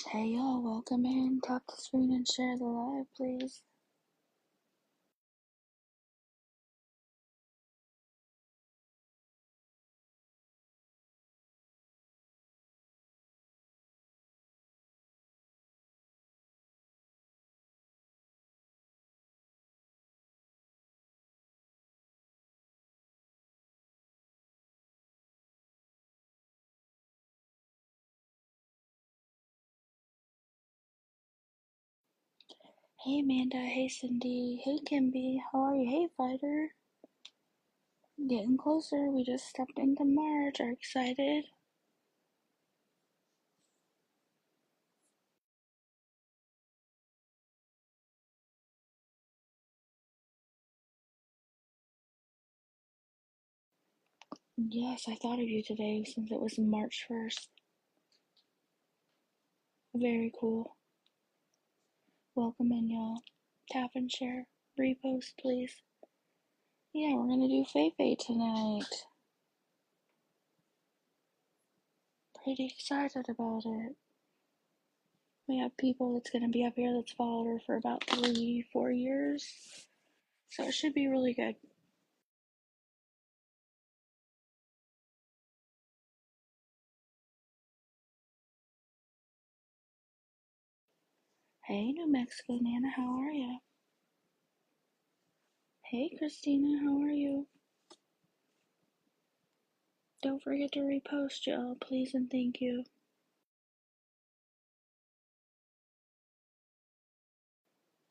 Hey y'all, welcome in. Tap the screen and share the live, please. Hey Amanda, hey Cindy, hey Kimby, how are you? Hey Fighter. Getting closer, we just stepped into March. Are you excited? Yes, I thought of you today since it was March 1st. Very cool. Welcome in, y'all. Tap and share. Repost, please. Yeah, we're gonna do FaeFae tonight. Pretty excited about it. We have people that's gonna be up here that's followed her for about 3-4 years. So it should be really good. Hey, New Mexico Nana, how are you? Hey, Christina, how are you? Don't forget to repost, y'all, please and thank you.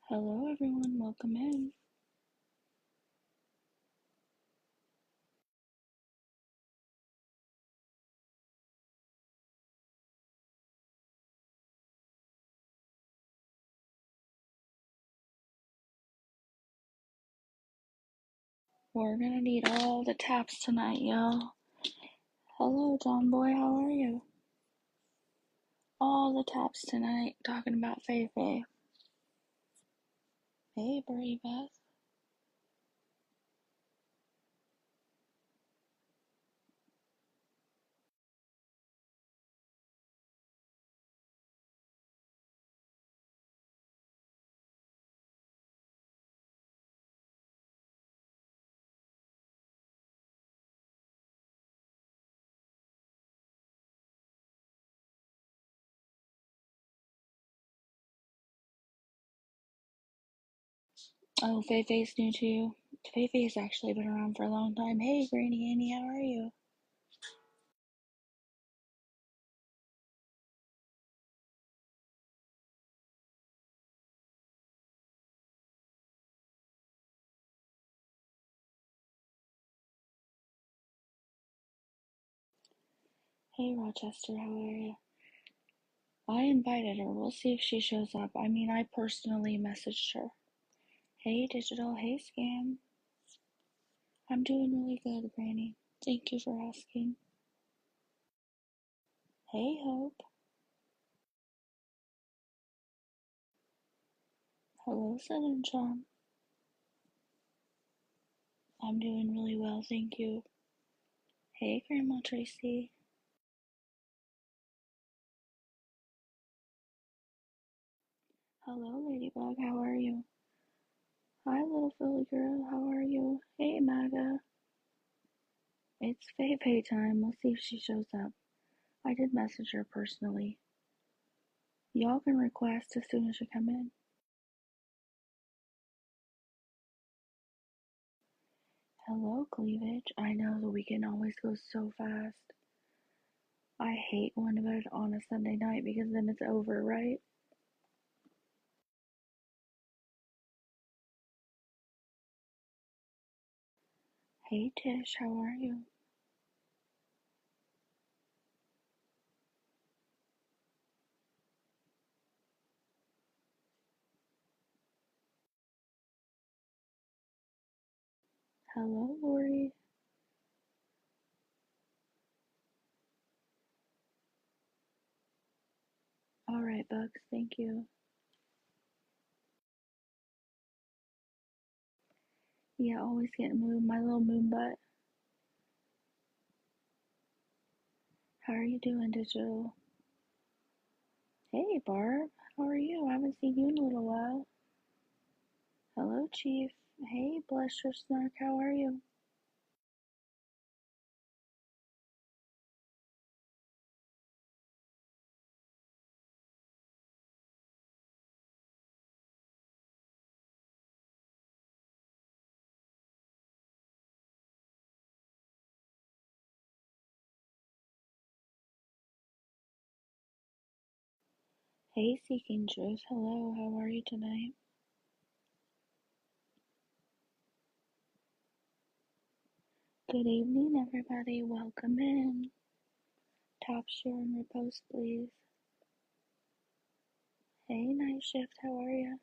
Hello, everyone, welcome in. We're gonna need all the taps tonight, y'all. Hello, John Boy, how are you? All the taps tonight, talking about FaeFae. Hey, Brie Beth. Oh, FaeFae's new to you. FaeFae's actually been around for a long time. Hey, Granny Annie, how are you? Hey, Rochester, how are you? I invited her. We'll see if she shows up. I mean, I personally messaged her. Hey, Digital. Hey, Scam. I'm doing really good, Granny. Thank you for asking. Hey, Hope. Hello, Southern Charm. I'm doing really well, thank you. Hey, Grandma Tracy. Hello, Ladybug. How are you? Hi, little Philly girl. How are you? Hey, Maga. It's FaeFae time. We'll see if she shows up. I did message her personally. Y'all can request as soon as you come in. Hello, Cleavage. I know the weekend always goes so fast. I hate going to bed on a Sunday night because then it's over, right? Hey, Tish. How are you? Hello, Lori. Alright, Bugs. Thank you. Yeah, always getting moved. My little moon butt. How are you doing, Digital? Hey, Barb. How are you? I haven't seen you in a little while. Hello, Chief. Hey, bless your snark. How are you? Hey, Seeking Truth. Hello. How are you tonight? Good evening, everybody. Welcome in. Top share and repost, please. Hey, Night Shift. How are you?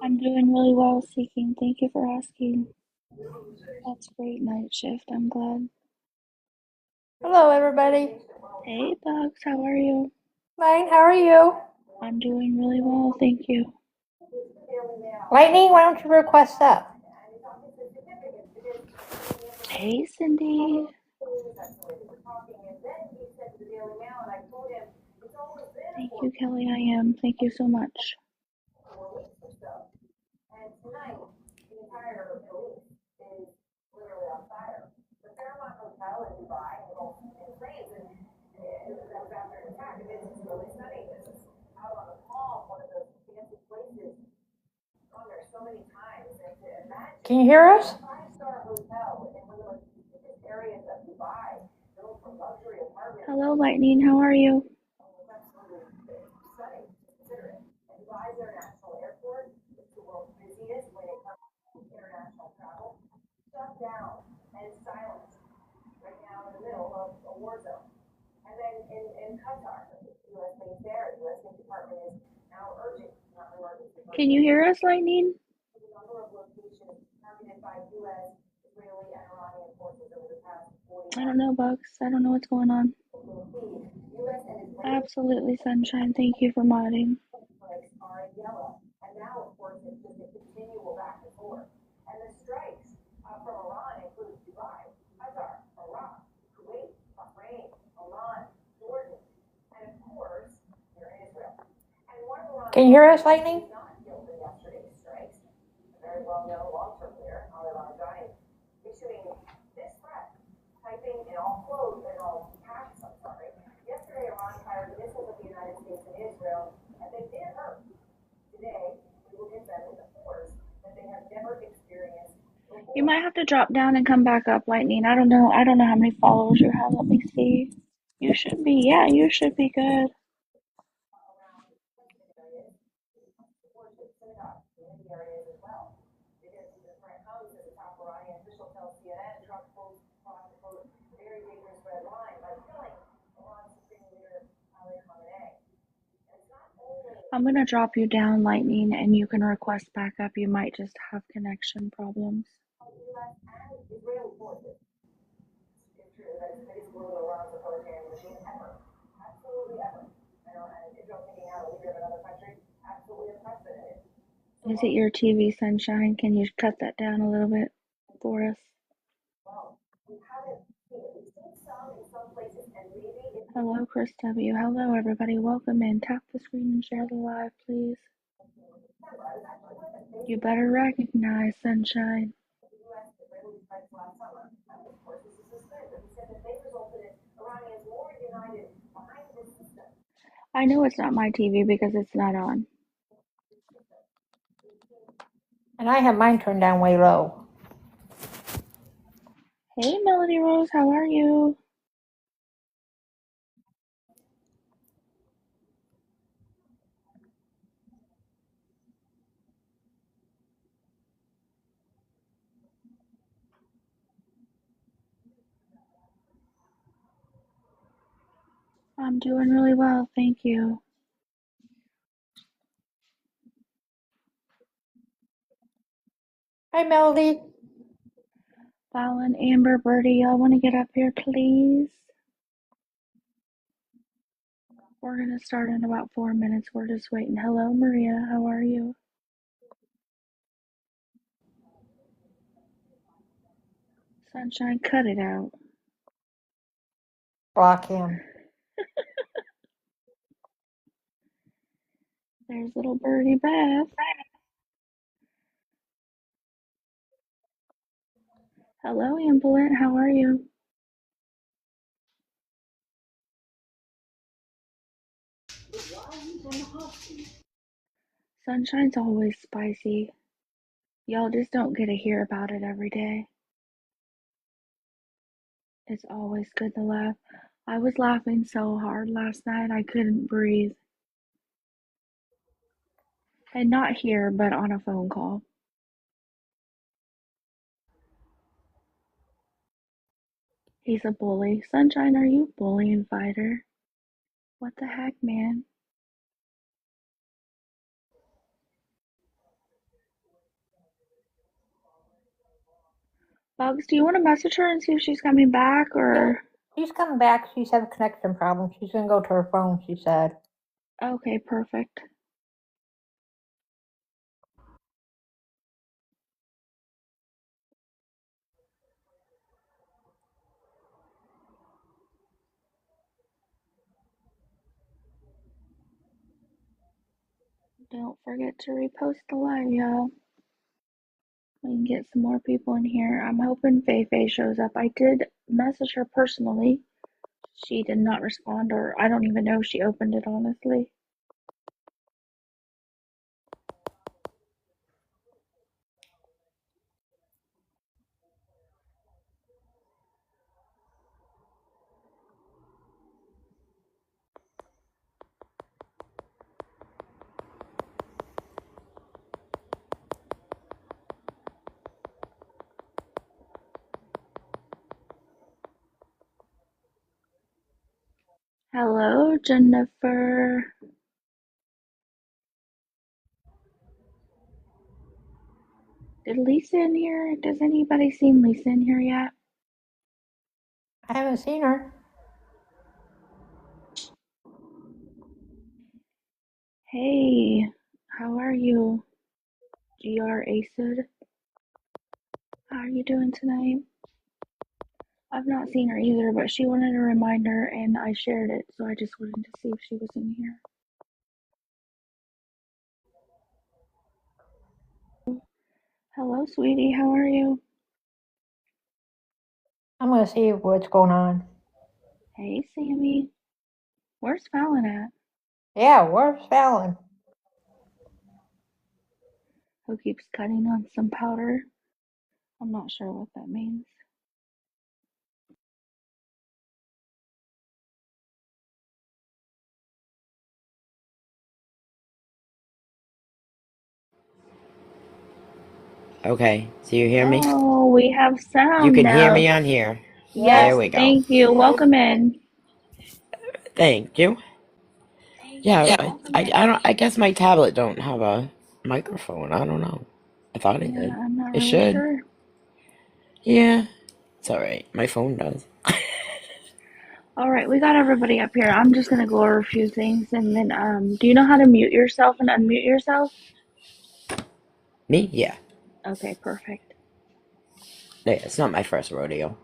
I'm doing really well, Seeking. Thank you for asking. That's great, Night Shift. I'm glad. Hello, everybody. Hey, Bugs. How are you? Fine, how are you? I'm doing really well, thank you. Lightning, why don't you request up? Hey, Cindy. Thank you, Kelly. I am. Thank you so much. Can you hear us? Hello, Lightning. How are you? Can you hear us, Lightning? I don't know, Bugs. I don't know what's going on. Absolutely, Sunshine. Thank you for modding. Can you hear us, Lightning? You might have to drop down and come back up, Lightning. I don't know. I don't know how many followers you have. Let me see. You should be. Yeah, you should be good. I'm gonna drop you down, Lightning, and you can request back up. You might just have connection problems. Is it your TV, Sunshine? Can you cut that down a little bit for us? Hello, Chris W. Hello, everybody. Welcome in. Tap the screen and share the live, please. You better recognize Sunshine. I know it's not my TV because it's not on. And I have mine turned down way low. Hey, Melody Rose, how are you? I'm doing really well, thank you. Hi, Melody. Fallon, Amber, Birdie, y'all want to get up here, please? We're going to start in about 4 minutes. We're just waiting. Hello, Maria. How are you? Sunshine, cut it out. Block him. There's little birdie Beth. Hello, Ambulant. How are you? Sunshine's always spicy. Y'all just don't get to hear about it every day. It's always good to laugh. I was laughing so hard last night I couldn't breathe. And not here, but on a phone call. He's a bully. Sunshine, are you bully and fighter? What the heck, man? Bugs, do you want to message her and see if she's coming back or? She's coming back. She's having connection problems. She's going to go to her phone, she said. Okay, perfect. Don't forget to repost the live, y'all. We can get some more people in here. I'm hoping FaeFae shows up. I did message her personally. She did not respond, or I don't even know if she opened it, honestly. Hello, Jennifer. Did Lisa in here? Does anybody seen Lisa in here yet? I haven't seen her. Hey, how are you? GR Acid. How are you doing tonight? I've not seen her either, but she wanted a reminder and I shared it, so I just wanted to see if she was in here. Hello, sweetie. How are you? I'm going to see what's going on. Hey, Sammy. Where's Fallon at? Yeah, where's Fallon? Who keeps cutting on some powder? I'm not sure what that means. Okay, so you hear me? Oh, we have You sound can hear now. me on here. Yes, There Yes. we go. thank you. Welcome in. Thank you. Yeah, I guess my tablet don't have a microphone. I don't know. I thought it Yeah, did. I'm not It really should. sure. Yeah, it's all right. My phone does. All right, we got everybody up here. I'm just gonna go over a few things and then do you know how to mute yourself and unmute yourself? Me? Yeah. Okay, perfect. Yeah, it's not my first rodeo.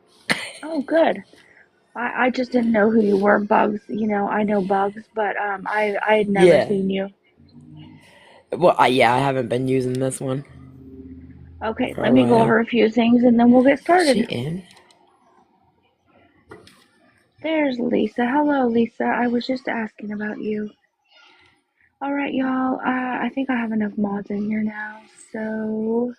Oh, good. I just didn't know who you were, Bugs. You know, I know Bugs, but I had never Yeah. seen you. Well, I haven't been using this one Okay, for let a me go while. over a few things and then we'll get Is she started. in? There's Lisa. Hello, Lisa. I was just asking about you. All right, y'all. I think I have enough mods in here now, so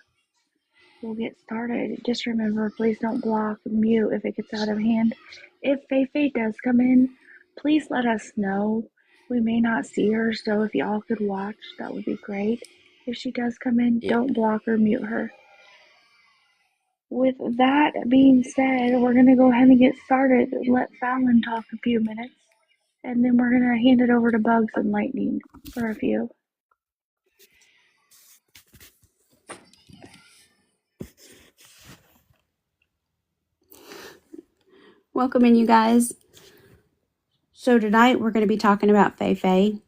we'll get started. Just remember, please don't block, mute if it gets out of hand. If FaeFae does come in, please let us know. We may not see her, so if y'all could watch, that would be great. If she does come in, Yeah. don't block or mute her. With that being said, we're going to go ahead and get started. Let Fallon talk a few minutes, and then we're going to hand it over to Bugs and Lightning for a few. Welcome in, you guys. So tonight we're going to be talking about FaeFae.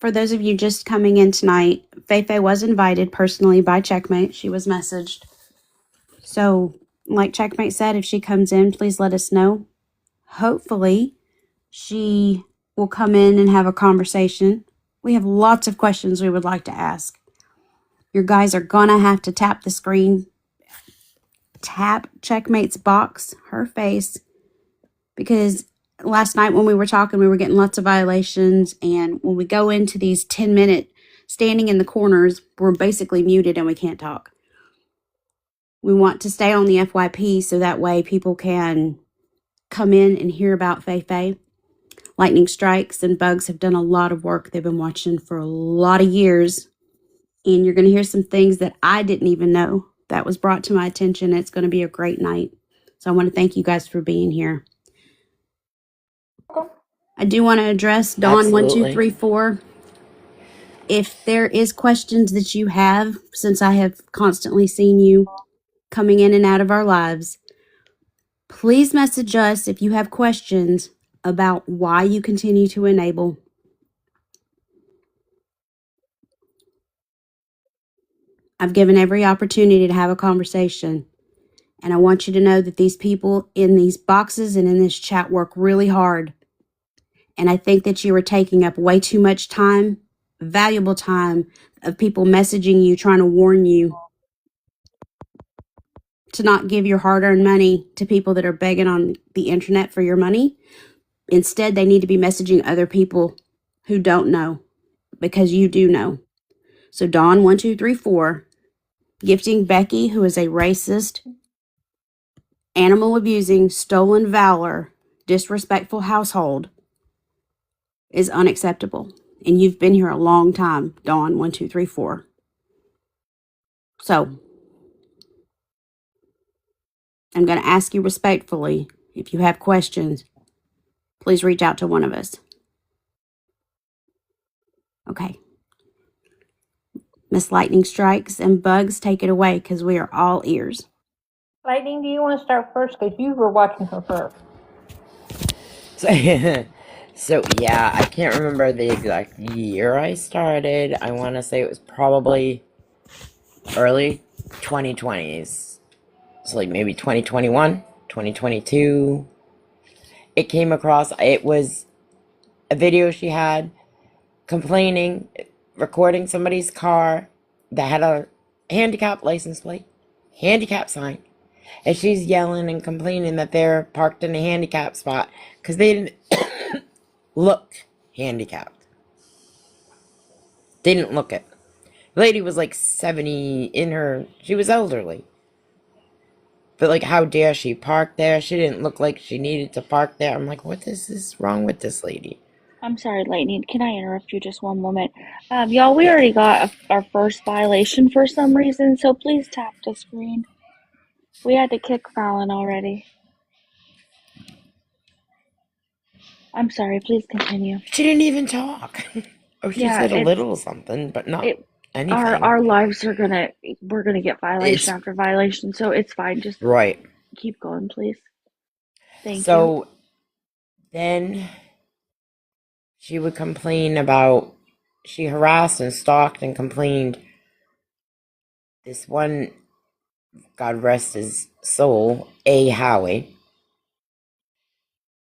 For those of you just coming in tonight, FaeFae was invited personally by Checkmate. She was messaged. So, like Checkmate said, if she comes in, please let us know. Hopefully, she will come in and have a conversation. We have lots of questions we would like to ask. Your guys are gonna have to tap the screen, tap Checkmate's box, her face, because last night when we were talking, we were getting lots of violations. And when we go into these 10-minute standing in the corners, we're basically muted and we can't talk. We want to stay on the FYP so that way people can come in and hear about FaeFae. Lightning Strikes and Bugs have done a lot of work. They've been watching for a lot of years. And you're going to hear some things that I didn't even know that was brought to my attention. It's going to be a great night. So I want to thank you guys for being here. I do want to address Dawn Absolutely. 1234. If there is questions that you have, since I have constantly seen you coming in and out of our lives, please message us if you have questions about why you continue to enable. I've given every opportunity to have a conversation. And I want you to know that these people in these boxes and in this chat work really hard. And I think that you are taking up way too much time, valuable time, of people messaging you, trying to warn you to not give your hard-earned money to people that are begging on the internet for your money. Instead, they need to be messaging other people who don't know, because you do know. So Dawn 1234, gifting Becky, who is a racist, animal abusing, stolen valor, disrespectful household, is unacceptable. And you've been here a long time, Dawn 1234. So I'm going to ask you respectfully, if you have questions, please reach out to one of us. Okay. Miss Lightning Strikes and Bugs, take it away, because we are all ears. Lightning, do you want to start first? Because you were watching her first. So yeah, I can't remember the exact year I started. I want to say it was probably early 2020s. So like maybe 2021, 2022. It came across, it was a video she had complaining, recording somebody's car that had a handicap license plate, handicap sign. And she's yelling and complaining that they're parked in a handicap spot because they didn't look handicapped. They didn't look it. The lady was like 70 she was elderly. But like, how dare she park there? She didn't look like she needed to park there. I'm like, what is this wrong with this lady? I'm sorry, Lightning. Can I interrupt you just one moment? Y'all, we Yeah. already got our first violation for some reason, so please tap the screen. We had to kick Fallon already. I'm sorry, please continue. She didn't even talk. Or she Yeah, said a little something, but not it anything. our lives are we're gonna get It's violation after violation, so it's fine. Just right. keep going, please. Thank you. So then she would complain about, she harassed and stalked and complained. This one, God rest his soul, A. Howie.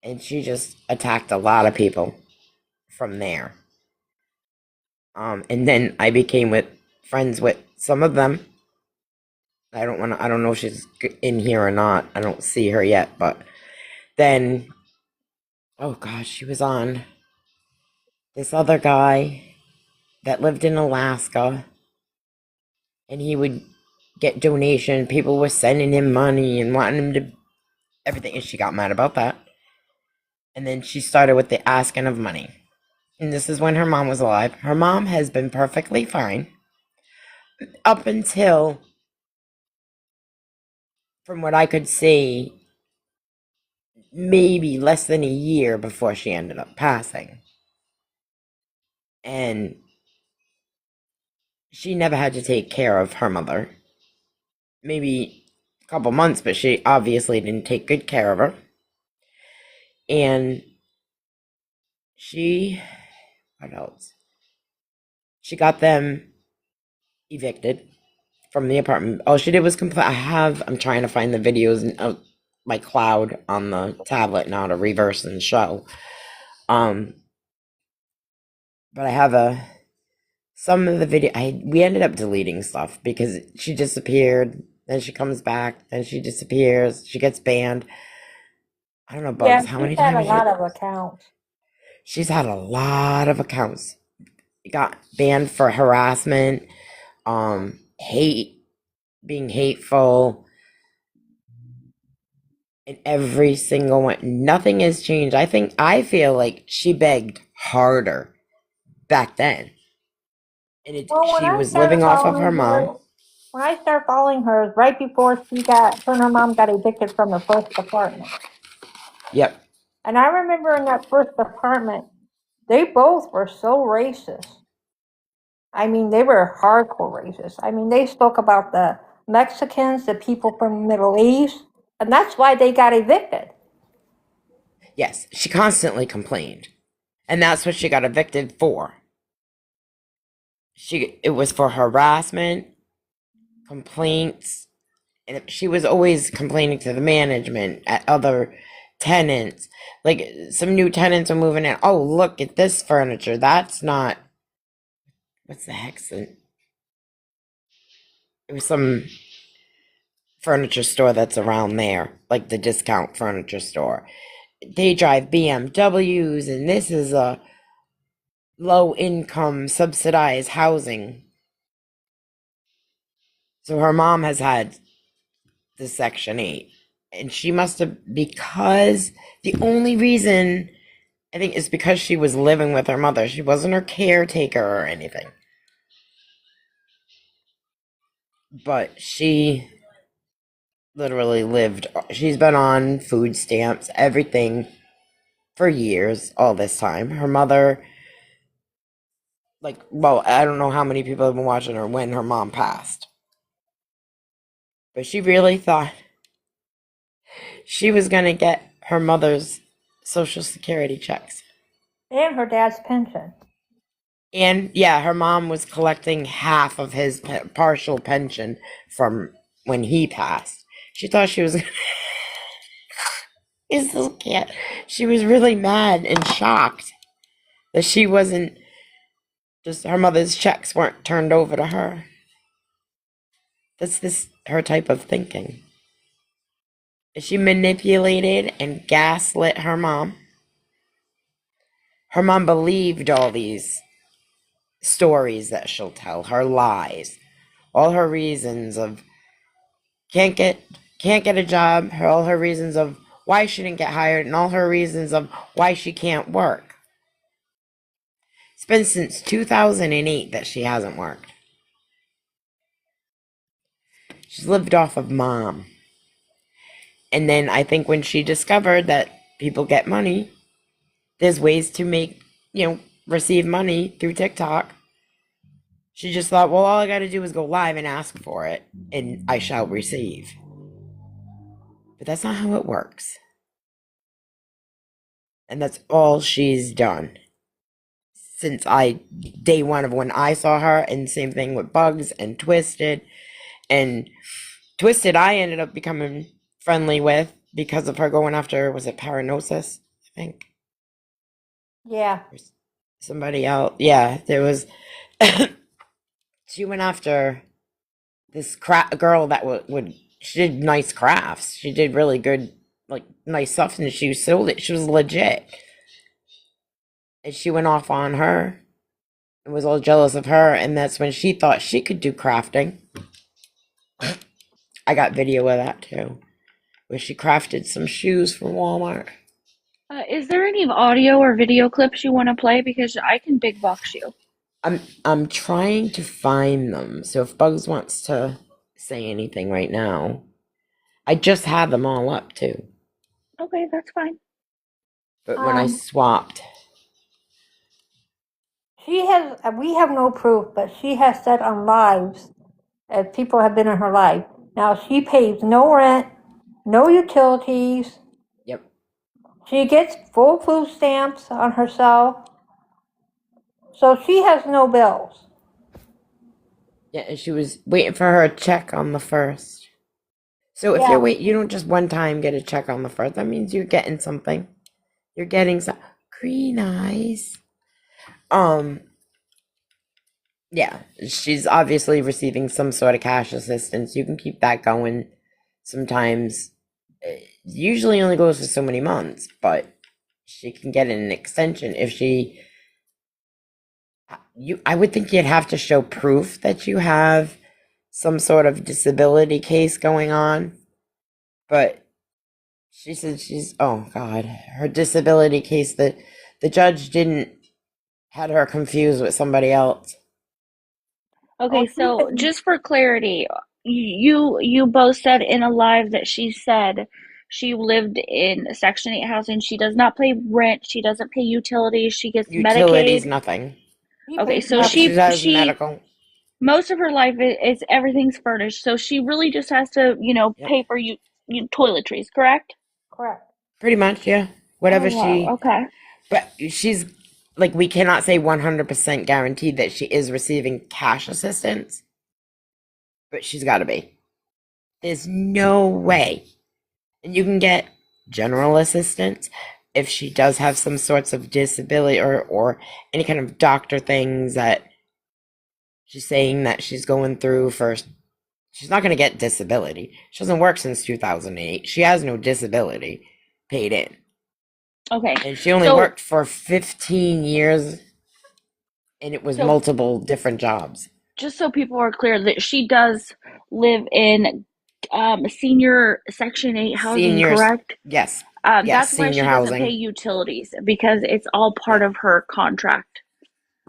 And she just attacked a lot of people from there. And then I became friends with some of them. I don't know if she's in here or not. I don't see her yet, but then, oh gosh, she was on this other guy that lived in Alaska, and he would get donation. People were sending him money and wanting him to everything, and she got mad about that. And then she started with the asking of money. And this is when her mom was alive. Her mom has been perfectly fine up until, from what I could see, maybe less than a year before she ended up passing. And she never had to take care of her mother. Maybe a couple months, but she obviously didn't take good care of her. And what else? She got them evicted from the apartment. All she did was complain. I'm trying to find the videos in my cloud on the tablet now to reverse and show. But I have some of the video. We ended up deleting stuff because she disappeared. Then she comes back. Then she disappears. She gets banned. I don't know, Yeah, Bugs. How she's many had a times lot of accounts. she's had a lot of accounts. Got banned for harassment, hate, being hateful, and every single one. Nothing has changed. I feel like she begged harder back then, and Well, she was living off of her mom. when I started following her, right before her and her mom got evicted from the first apartment. Yep. And I remember in that first apartment, they both were so racist. I mean, they were hardcore racist. I mean, they spoke about the Mexicans, the people from the Middle East, and that's why they got evicted. Yes, she constantly complained, and that's what she got evicted for. It was for harassment, complaints, and she was always complaining to the management at other tenants. Like some new tenants are moving in. Oh, look at this furniture. That's not. What's the hex? It was some furniture store that's around there, like the discount furniture store. They drive BMWs, and this is a low income subsidized housing. So her mom has had the Section 8. And she must have, because the only reason I think is because she was living with her mother. She wasn't her caretaker or anything. But she literally she's been on food stamps, everything for years, all this time. Her mother, well, I don't know how many people have been watching her when her mom passed. But she really thought she was going to get her mother's Social Security checks. And her dad's pension. And yeah, her mom was collecting half of his partial pension from when he passed. She thought she was gonna. Is this cat? She was really mad and shocked that she wasn't just her mother's checks weren't turned over to her. That's her type of thinking. She manipulated and gaslit her mom. Her mom believed all these stories that she'll tell, her lies, all her reasons of can't get a job, all her reasons of why she didn't get hired, and all her reasons of why she can't work. It's been since 2008 that she hasn't worked. She's lived off of mom. And then I think when she discovered that people get money, there's ways to receive money through TikTok. She just thought, well, all I got to do is go live and ask for it, and I shall receive. But that's not how it works. And that's all she's done since day one of when I saw her, and same thing with Bugs and Twisted. And Twisted I ended up becoming friendly with because of her going after, was it Paranosis, I think? Yeah. Somebody else. Yeah, there was she went after this girl that she did nice crafts. She did really good, like nice stuff, and she sold it. She was legit. And she went off on her and was all jealous of her, and that's when she thought she could do crafting. I got video of that too, where she crafted some shoes for Walmart. Is there any audio or video clips you want to play? Because I can big box you. I'm trying to find them. So if Bugs wants to say anything right now, I just had them all up too. Okay, that's fine. But when I swapped, We have no proof, but she has said on lives, as people have been in her life. Now, she pays no rent, no utilities. yep. She gets full food stamps on herself. So she has no bills. Yeah, and she was waiting for her check on the 1st. So if Yeah, you don't just one time get a check on the 1st. That means you're getting something. You're getting some green eyes. Um, yeah, she's obviously receiving some sort of cash assistance. You can keep that going. Sometimes, usually only goes for so many months, but she can get an extension if she. I would think you'd have to show proof that you have some sort of disability case going on, but she said oh God, her disability case that the judge didn't had her confused with somebody else. oh, Okay, she's so been, just for clarity, you both said in a live that she said she lived in Section 8 housing. She does not pay rent, she doesn't pay utilities, she gets Utilities, Medicaid. nothing. she Okay, pays so Yep, she nothing. has she medical. most of her life is everything's furnished, so she really just has to, Yep, pay for toiletries, correct? Correct. pretty much, yeah. Oh Whatever wow, she, okay. but she's like, we cannot say 100% guaranteed that she is receiving cash assistance, but she's got to be. There's no way. And you can get general assistance if she does have some sorts of disability or any kind of doctor things that she's saying that she's going through first. She's not going to get disability. She hasn't worked since 2008. She has no disability paid in. Okay. And she only So worked for 15 years, and it was so multiple different jobs. just so people are clear that she does live in senior Section 8 housing, Seniors, correct? yes. Yes, That's why senior she doesn't pay housing. utilities because it's all part Yeah, of her contract,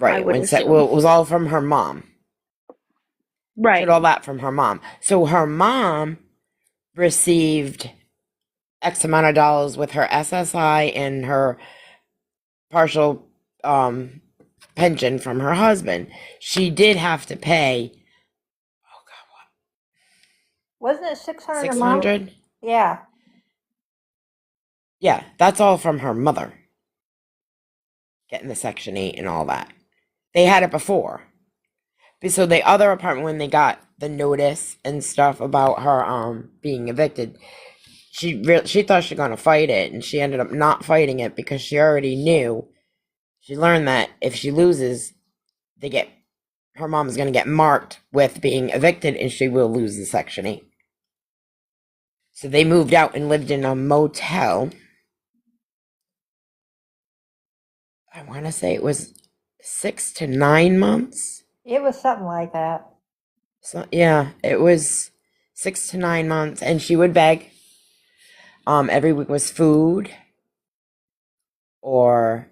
I right. would Well, assume. it was all from her mom. She Right. had all that from her mom. So her mom received X amount of dollars with her SSI and her partial um, pension from her husband. She did have to pay Wasn't it 600 a month? 600. Yeah. Yeah, that's all from her mother getting the Section 8 and all that. They had it before. So the other apartment, when they got the notice and stuff about her being evicted, she thought she was gonna fight it, and she ended up not fighting it because she already knew. She learned that if she loses, they get her mom's gonna get marked with being evicted, and she will lose the Section 8. So they moved out and lived in a motel. I want to say it was 6 to 9 months. It was something like that. So yeah, it was 6 to 9 months, and she would beg. Every week was food or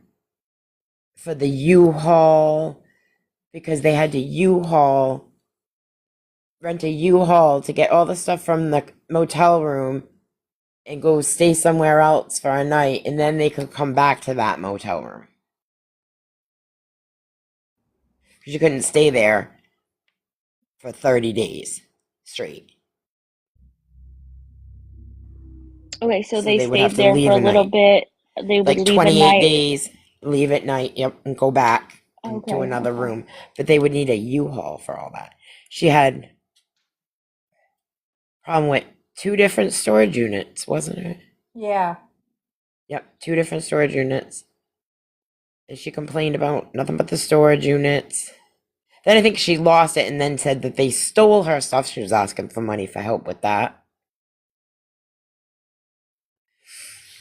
for the U-Haul because they had to rent a U-Haul to get all the stuff from the motel room and go stay somewhere else for a night, and then they could come back to that motel room. She couldn't stay there for 30 days straight. Okay, so So they they would have stayed to there for leave a a little night. bit. They would Like leave a 28 night. days, leave at night, yep, and go back into Okay, another okay. room. But they would need a U-Haul for all that. She had problem with two different storage units, wasn't it? Yeah. Yep, two different storage units. And she complained about nothing but the storage units. Then I think she lost it and then said that they stole her stuff. She was asking for money for help with that.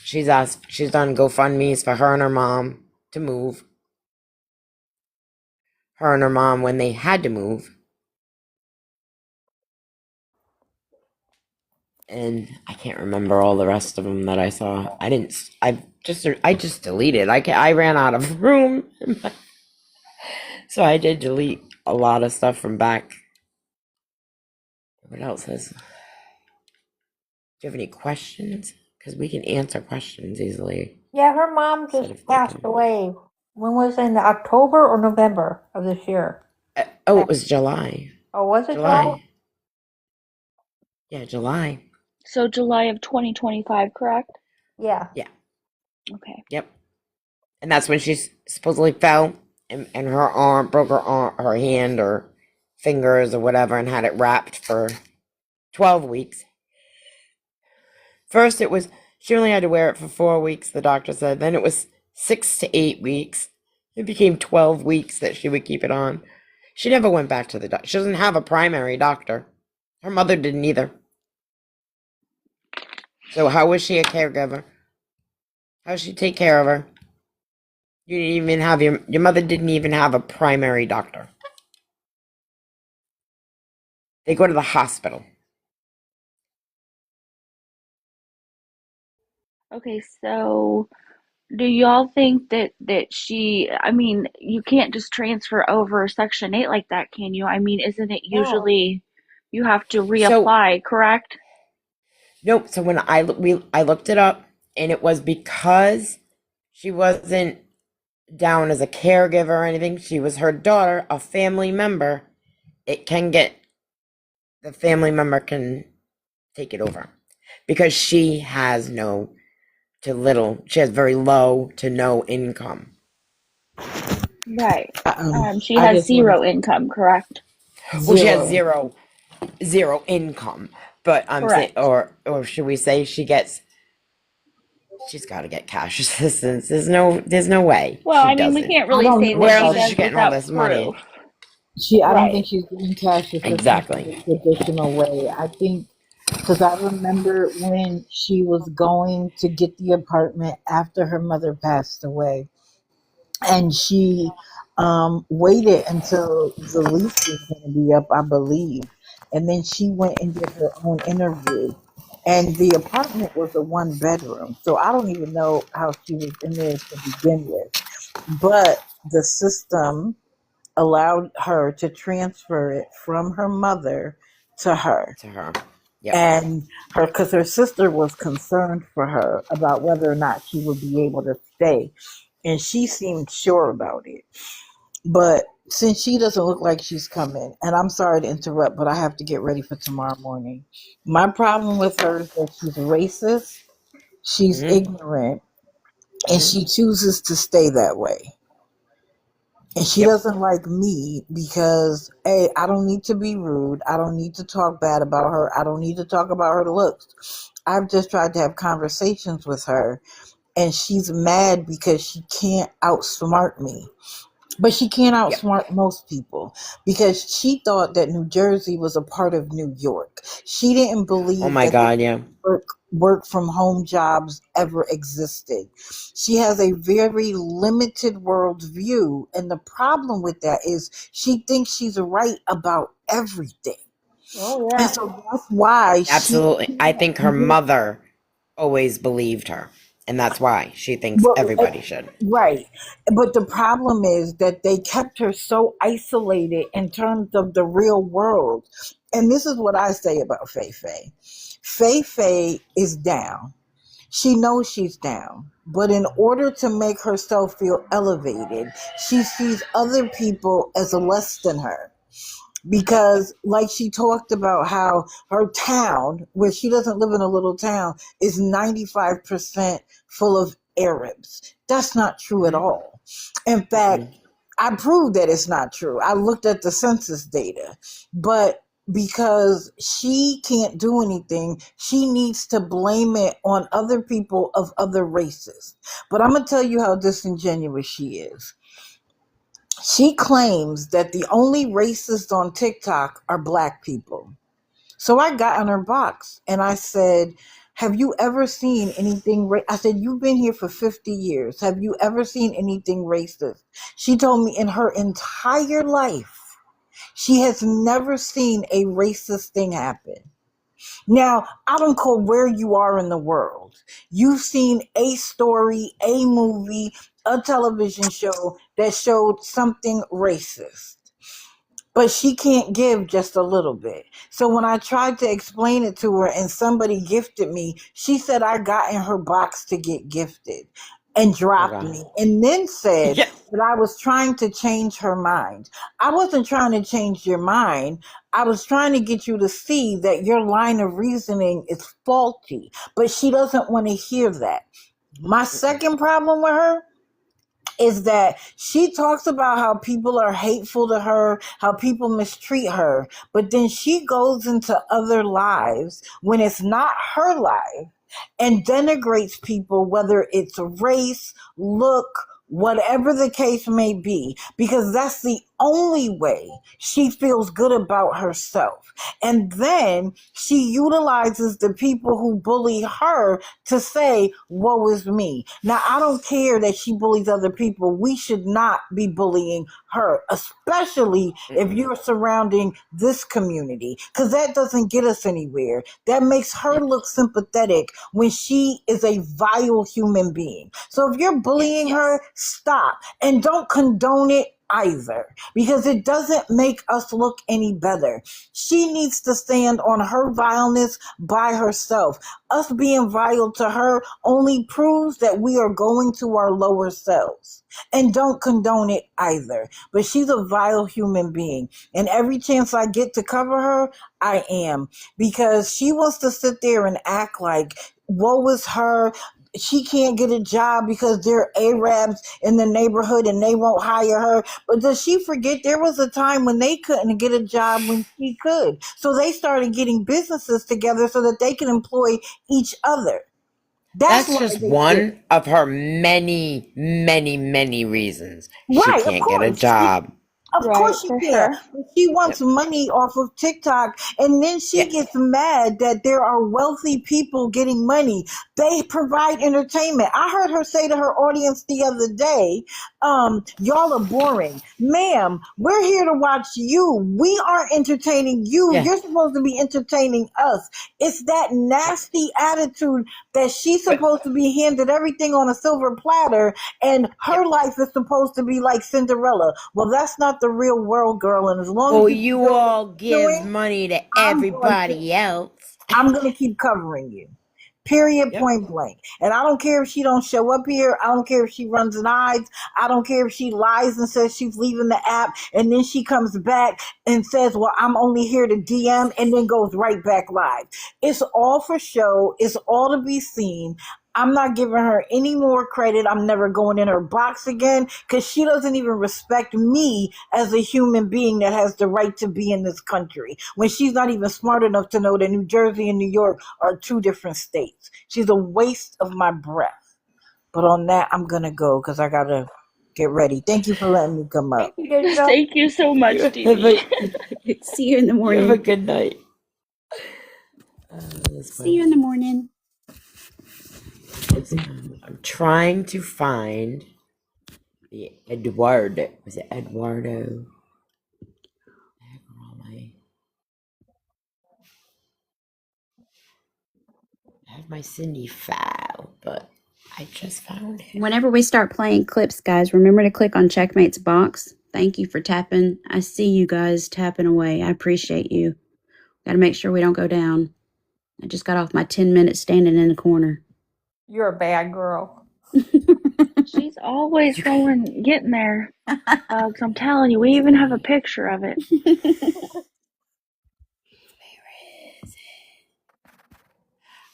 She's done GoFundMe's for her and her mom to move. Her and her mom when they had to move. And I can't remember all the rest of them that I saw. I just deleted. I ran out of room. So I did delete a lot of stuff from back. What else is? Do you have any questions? Because we can answer questions easily Yeah, her mom instead just of passed thinking. away. When was it? In October or November of this year? Oh, it was July. Oh, was it July? July. Yeah, July. So July of 2025, correct? Yeah. Yeah. Okay. Yep. And that's when she supposedly fell and her arm broke her hand or fingers or whatever and had it wrapped for 12 weeks. First, she only had to wear it for 4 weeks, the doctor said. Then it was 6 to 8 weeks. It became 12 weeks that she would keep it on. She never went back to the doctor. She doesn't have a primary doctor. Her mother didn't either. So how was she a caregiver? How did she take care of her? You didn't even have your mother didn't even have a primary doctor. They go to the hospital. Okay, so do y'all think that she, I mean, you can't just transfer over Section 8 like that, can you? I mean, isn't it No. usually you have to So reapply, correct? nope. So when I looked it up, and it was because she wasn't down as a caregiver or anything. She was her daughter, a family member. It can get the family member can take it over because she has she has very low to no income. Right. She I has just want zero income, correct? Well, she has zero. zero income, but I'm saying, Correct. or should we say she's got to get cash assistance. There's no way Well, she I mean, we doesn't. can't I really don't say know that Where she else is about she does getting all without this money? proof. I don't think Right. she's getting cash assistance Exactly. the traditional way. I think because I remember when she was going to get the apartment after her mother passed away, and she waited until the lease was going to be up, I believe, and then she went and did her own interview. And the apartment was a one bedroom, so I don't even know how she was in there to begin with. But the system allowed her to transfer it from her mother to her. To her. Yep. And her, because her sister was concerned for her about whether or not she would be able to stay. And she seemed sure about it. But since she doesn't look like she's coming, and I'm sorry to interrupt, but I have to get ready for tomorrow morning. My problem with her is that she's racist, she's Mhm. ignorant, and Mhm. she chooses to stay that way. And she Yep. doesn't like me because, hey, I don't need to be rude. I don't need to talk bad about her. I don't need to talk about her looks. I've just tried to have conversations with her, and she's mad because she can't outsmart me. But she can't Yep. outsmart most people because she thought that New Jersey was a part of New York. She didn't Oh believe my that God. Yeah. work from home jobs ever existed. She has a very limited worldview, and the problem with that is she thinks she's right about everything. Oh And yeah. so that's why she Absolutely. I can't think her move. mother always believed her, and that's why she thinks Well, everybody should. right. But the problem is that they kept her so isolated in terms of the real world. And this is what I say about FaeFae. FaeFae is down. She knows she's down. But in order to make herself feel elevated, she sees other people as less than her because like she talked about how her town where she doesn't live in a little town is 95% full of Arabs. That's not true at Mhm. all. In fact, Mm-mm. I proved that it's not true. I looked at the census data, but because she can't do anything, she needs to blame it on other people of other races. But I'm going to tell you how disingenuous she is. She claims that the only racists on TikTok are black people. So I got on her box and I said, have you ever seen anything? I said, you've been here for 50 years. Have you ever seen anything racist? She told me in her entire life, she has never seen a racist thing happen. Now, I don't care where you are in the world. You've seen a story, a movie, a television show that showed something racist. But she can't give just a little bit. So when I tried to explain it to her and somebody gifted me, she said I got in her box to get gifted and Oh dropped God. me and then said Yes. that I was trying to change her mind. I wasn't trying to change your mind. I was trying to get you to see that your line of reasoning is faulty, but she doesn't want to hear that. My Mm-mm. second problem with her is that she talks about how people are hateful to her, how people mistreat her, but then she goes into other lives when it's not her life and denigrates people, whether it's race, look, whatever the case may be, because that's the only way she feels good about herself. And then she utilizes the people who bully her to say, woe is me. Now, I don't care that she bullies other people. We should not be bullying her, especially if you're surrounding this community, because that doesn't get us anywhere. That makes her look sympathetic when she is a vile human being. So if you're bullying her, stop, and don't condone it either, because it doesn't make us look any better. She needs to stand on her vileness by herself. Us being vile to her only proves that we are going to our lower selves, and don't condone it either. But she's a vile human being, and every chance I get to cover her, I am, because she wants to sit there and act like woe is her. She can't get a job because there are Arabs in the neighborhood and they won't hire her. But does she forget there was a time when they couldn't get a job when she could? So they started getting businesses together so that they can employ each other. That's That's why just they did it. one of her many, many, many reasons she Right, of can't get a course. job. Of Right, course she for can. sure. But she wants Yep. money off of TikTok, and then she Yeah. gets mad that there are wealthy people getting money. They provide entertainment. I heard her say to her audience the other day, y'all are boring. Ma'am, we're here to watch you. We are entertaining you. Yeah. You're supposed to be entertaining us. It's that nasty attitude that she's But supposed to be handed everything on a silver platter, and her life is supposed to be like Cinderella. Well, that's not the real world, girl. And as long as well, you keep you doing what all you're give doing, money to I'm going to everybody else. I'm going to keep covering you. Period, Yep. point blank. And I don't care if she don't show up here. I don't care if she runs and hides. I don't care if she lies and says she's leaving the app and then she comes back and says, well, I'm only here to DM, and then goes right back live. It's all for show. It's all to be seen. I'm not giving her any more credit. I'm never going in her box again, because she doesn't even respect me as a human being that has the right to be in this country, when she's not even smart enough to know that New Jersey and New York are two different states. She's a waste of my breath. But on that, I'm going to go because I got to get ready. Thank you for letting me come up. Thank you so much, You have Dee. See you in the you have a morning. good night. See you in the morning. I'm trying to find the Eduardo. Was it Eduardo? I have my Cindy file, but I just found him. Whenever we start playing clips, guys, remember to click on Checkmate's box. Thank you for tapping. I see you guys tapping away. I appreciate you. Got to make sure we don't go down. I just got off my 10 minutes standing in the corner. You're a bad girl. She's always getting there, Bugs. I'm telling you, we even have a picture of it. Where is it?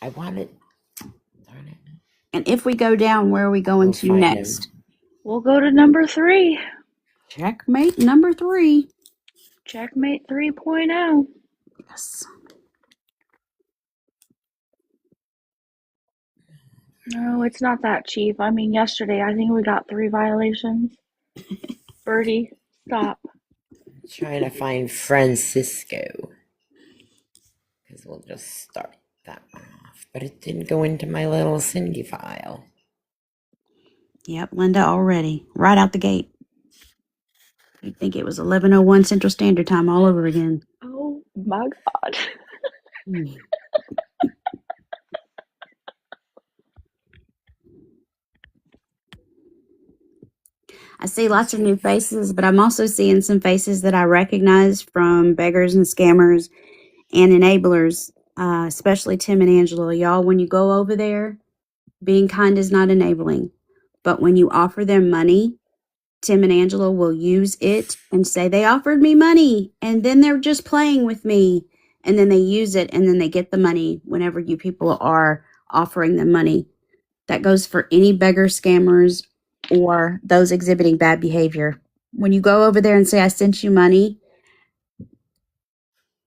I want it. Darn it. And if we go down, where are we going We'll to find next? him. We'll go to number 3. Checkmate number 3. Checkmate 3.0. Yes. No, it's not that cheap. I mean, yesterday I think we got 3 violations. Birdie, stop. I'm trying to find Francisco. Because we'll just start that one off. But it didn't go into my little Cindy file. Yep, Linda already. Right out the gate. You'd think it was 11:01 Central Standard Time all over again. Oh my God. I see lots of new faces, but I'm also seeing some faces that I recognize from beggars and scammers and enablers, especially Tim and Angela. Y'all, when you go over there, being kind is not enabling. But when you offer them money, Tim and Angela will use it and say, they offered me money, and then they're just playing with me. And then they use it, and then they get the money whenever you people are offering them money. That goes for any beggar scammers or those exhibiting bad behavior. When you go over there and say, I sent you money,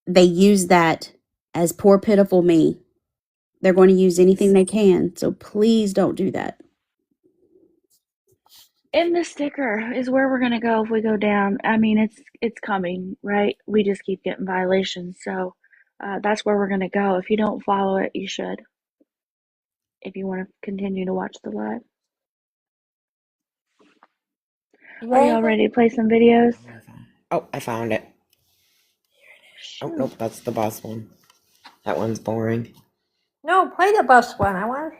they use that as poor, pitiful me. They're going to use anything they can. So please don't do that. In the sticker is where we're gonna go if we go down. I mean, it's coming, right? We just keep getting violations, so that's where we're gonna go. If you don't follow it, you should. If you want to continue to watch the live, are y'all Raven? ready to play some videos? Oh, I found it. Oh, Shoot. nope, that's the boss one. That one's boring. No, play the bus one. I want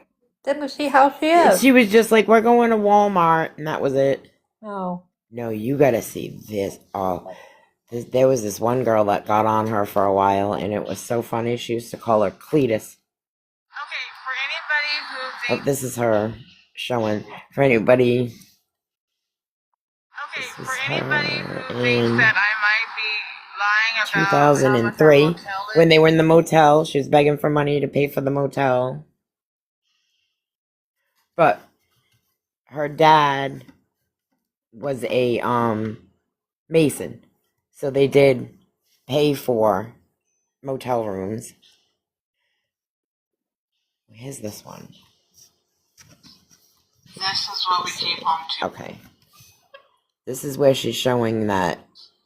them to see how she is. She was just like, we're going to Walmart, and that was it. No. No, you gotta see this. Oh, there was this one girl that got on her for a while, and it was so funny. She used to call her Cletus. Okay, for anybody who Oh, thinks, this is her showing. For anybody, okay, this is for anybody her who thinks in that I might be lying about how much our 2003 motel is, when they were in the motel. She was begging for money to pay for the motel. But her dad was a mason. So they did pay for motel rooms. Here's this one. this is what we came home to. Okay. This is where she's showing that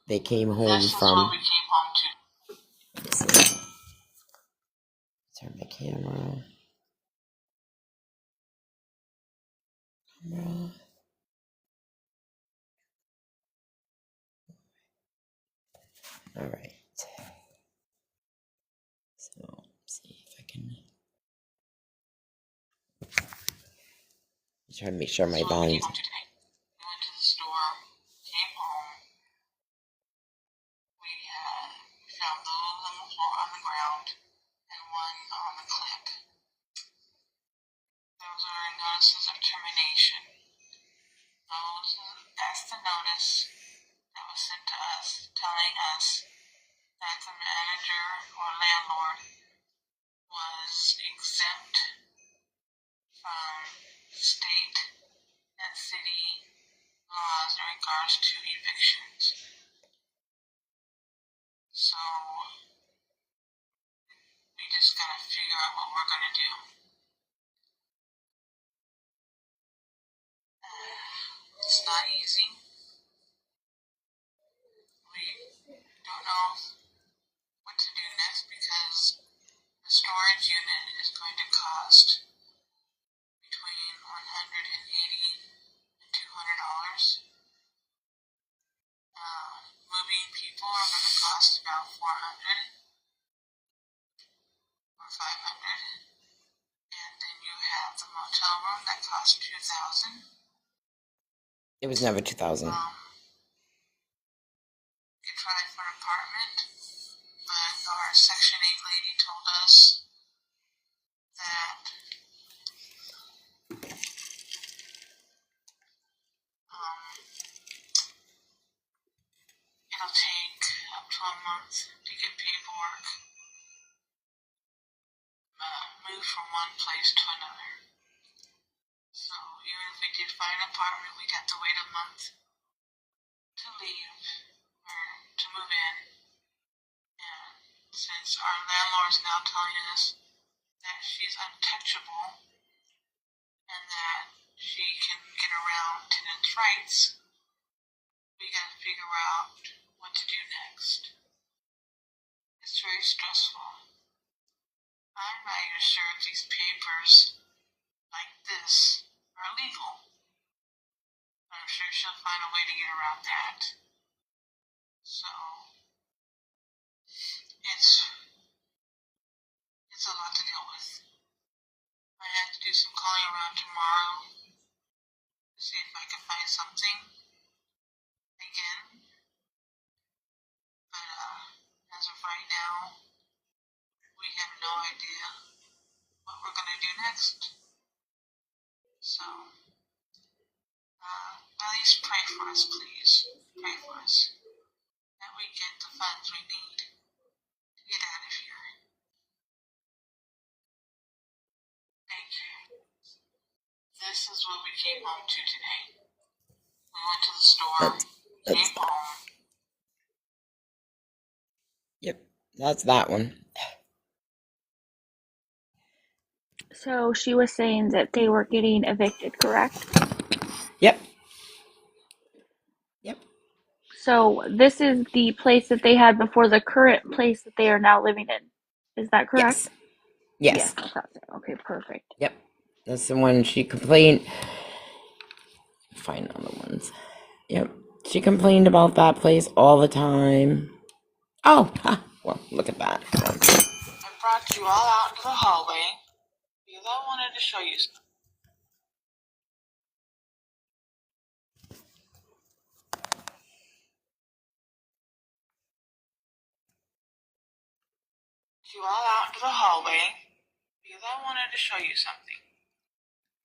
they came home This is from. what we came home to. Let's see. Turn my camera. All right. So let's see if I can try to make sure my This is what we volume's. came home to today. We went to the store, came home. We found those on the floor, on the ground, and one on the clip. Those are notices of termination. That's the notice that was sent to us telling us that the manager or landlord was exempt from state and city laws in regards to evictions. So we just gotta figure out what we're gonna do. It's not easy. We don't know what to do next because the storage unit is going to cost between $180 and $200. Moving people are going to cost about $400 or $500, and then you have the motel room that costs $2,000. It was never 2000. You tried for an apartment, but our Section 8 lady told us that it'll take up to a month to get paperwork moved from one place to another. So even if we did find an apartment, we'd have to wait a month to leave or to move in. And since our landlord is now telling us that she's untouchable and that she can get around tenants' rights, we gotta figure out what to do next. It's very stressful. I'm not even sure if these papers like this are legal. I'm sure she'll find a way to get around that. So it's a lot to deal with. I have to do some calling around tomorrow to see if I can find something again. But as of right now, we have no idea what we're gonna do next. So at least pray for us, please. Pray for us that we get the funds we need to get out of here. Thank you. This is what we came home to today. We went to the store, That's came home. Yep, that's that one. So she was saying that they were getting evicted, correct? Yep. Yep. So this is the place that they had before the current place that they are now living in. Is that correct? Yes. Yes, Yes. I thought so. Okay, perfect. Yep. That's the one she complained. Find other ones. Yep. She complained about that place all the time. Oh, well, look at that. I brought you all out into the hallway because I wanted to show you something. You all out into the hallway because I wanted to show you something.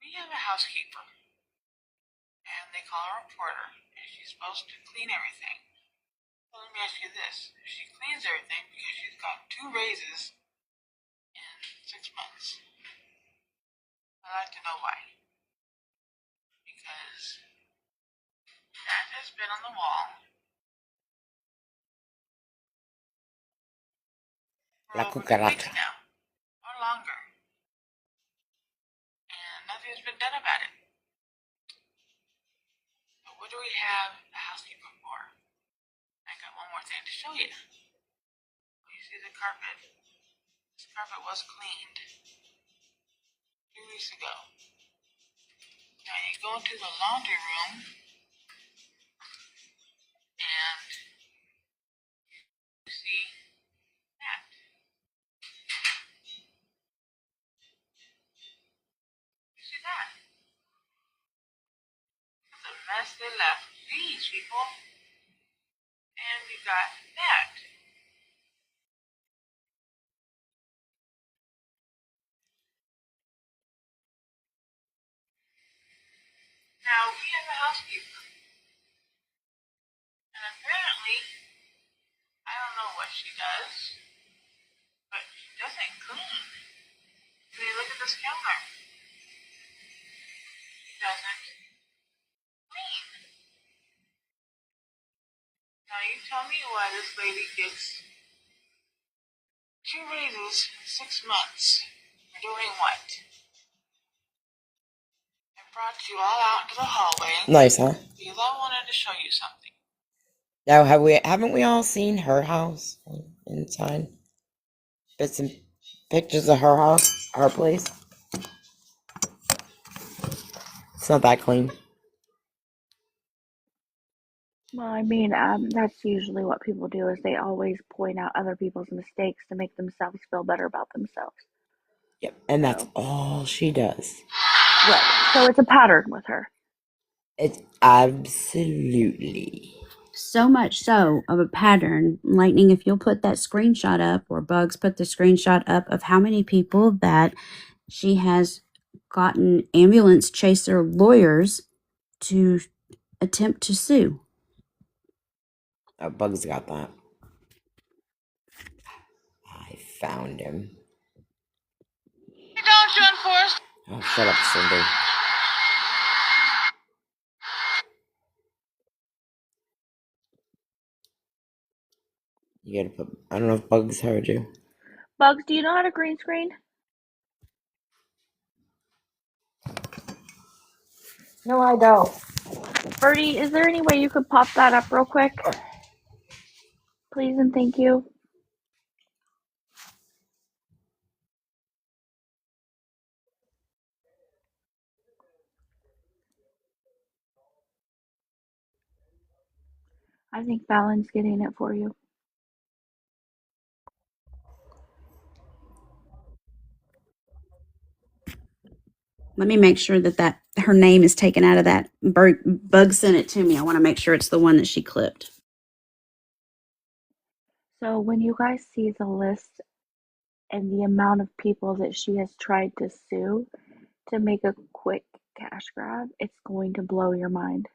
We have a housekeeper, and they call her a porter, and she's supposed to clean everything. Well, let me ask you this. She cleans everything because she's got 2 raises in 6 months. I'd like to know why. Because that has been on the wall for La over 2 weeks cucaracha. now, or longer, and nothing has been done about it. But what do we have the housekeeper for? I got one more thing to show you. You see the carpet? This carpet was cleaned 2 weeks ago. Now you go into the laundry room and you see that. You see that? That's a mess they left these people. And we got that. Now we have a housekeeper. And apparently, I don't know what she does, but she doesn't clean. I mean, look at this counter. She doesn't clean. Now you tell me why this lady gets 2 raises in 6 months. For doing what? I brought you all out to the hallway Nice, huh? because I wanted to show you something. Now, haven't we all seen her house inside? Bits and pictures of her house, her place. It's not that clean. Well, I mean, that's usually what people do is they always point out other people's mistakes to make themselves feel better about themselves. Yep, and that's So, all she does. right. So it's a pattern with her. It's absolutely. So much so of a pattern. Lightning, if you'll put that screenshot up, or Bugs put the screenshot up of how many people that she has gotten ambulance chaser lawyers to attempt to sue. Bugs got that. I found him. Don't you enforce? Oh, shut up, Cindy. You gotta put. I don't know if Bugs heard you. Bugs, do you know how to green screen? No, I don't. Birdie, is there any way you could pop that up real quick? Please and thank you. I think Fallon's getting it for you. Let me make sure that her name is taken out of that. Bug sent it to me. I want to make sure it's the one that she clipped. So when you guys see the list and the amount of people that she has tried to sue to make a quick cash grab, it's going to blow your mind.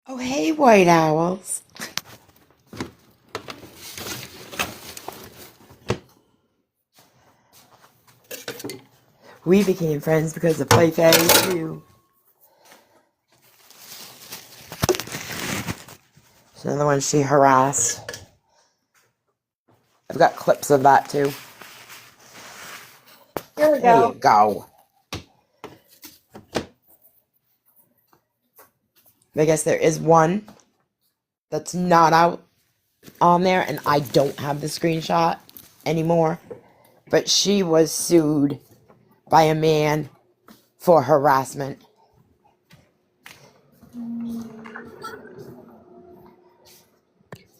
Oh, hey, white owls. We became friends because of FaeFae too. It's another one she harassed. I've got clips of that too. Here we There you go. go. I guess there is one that's not out on there, and I don't have the screenshot anymore. But she was sued by a man for harassment.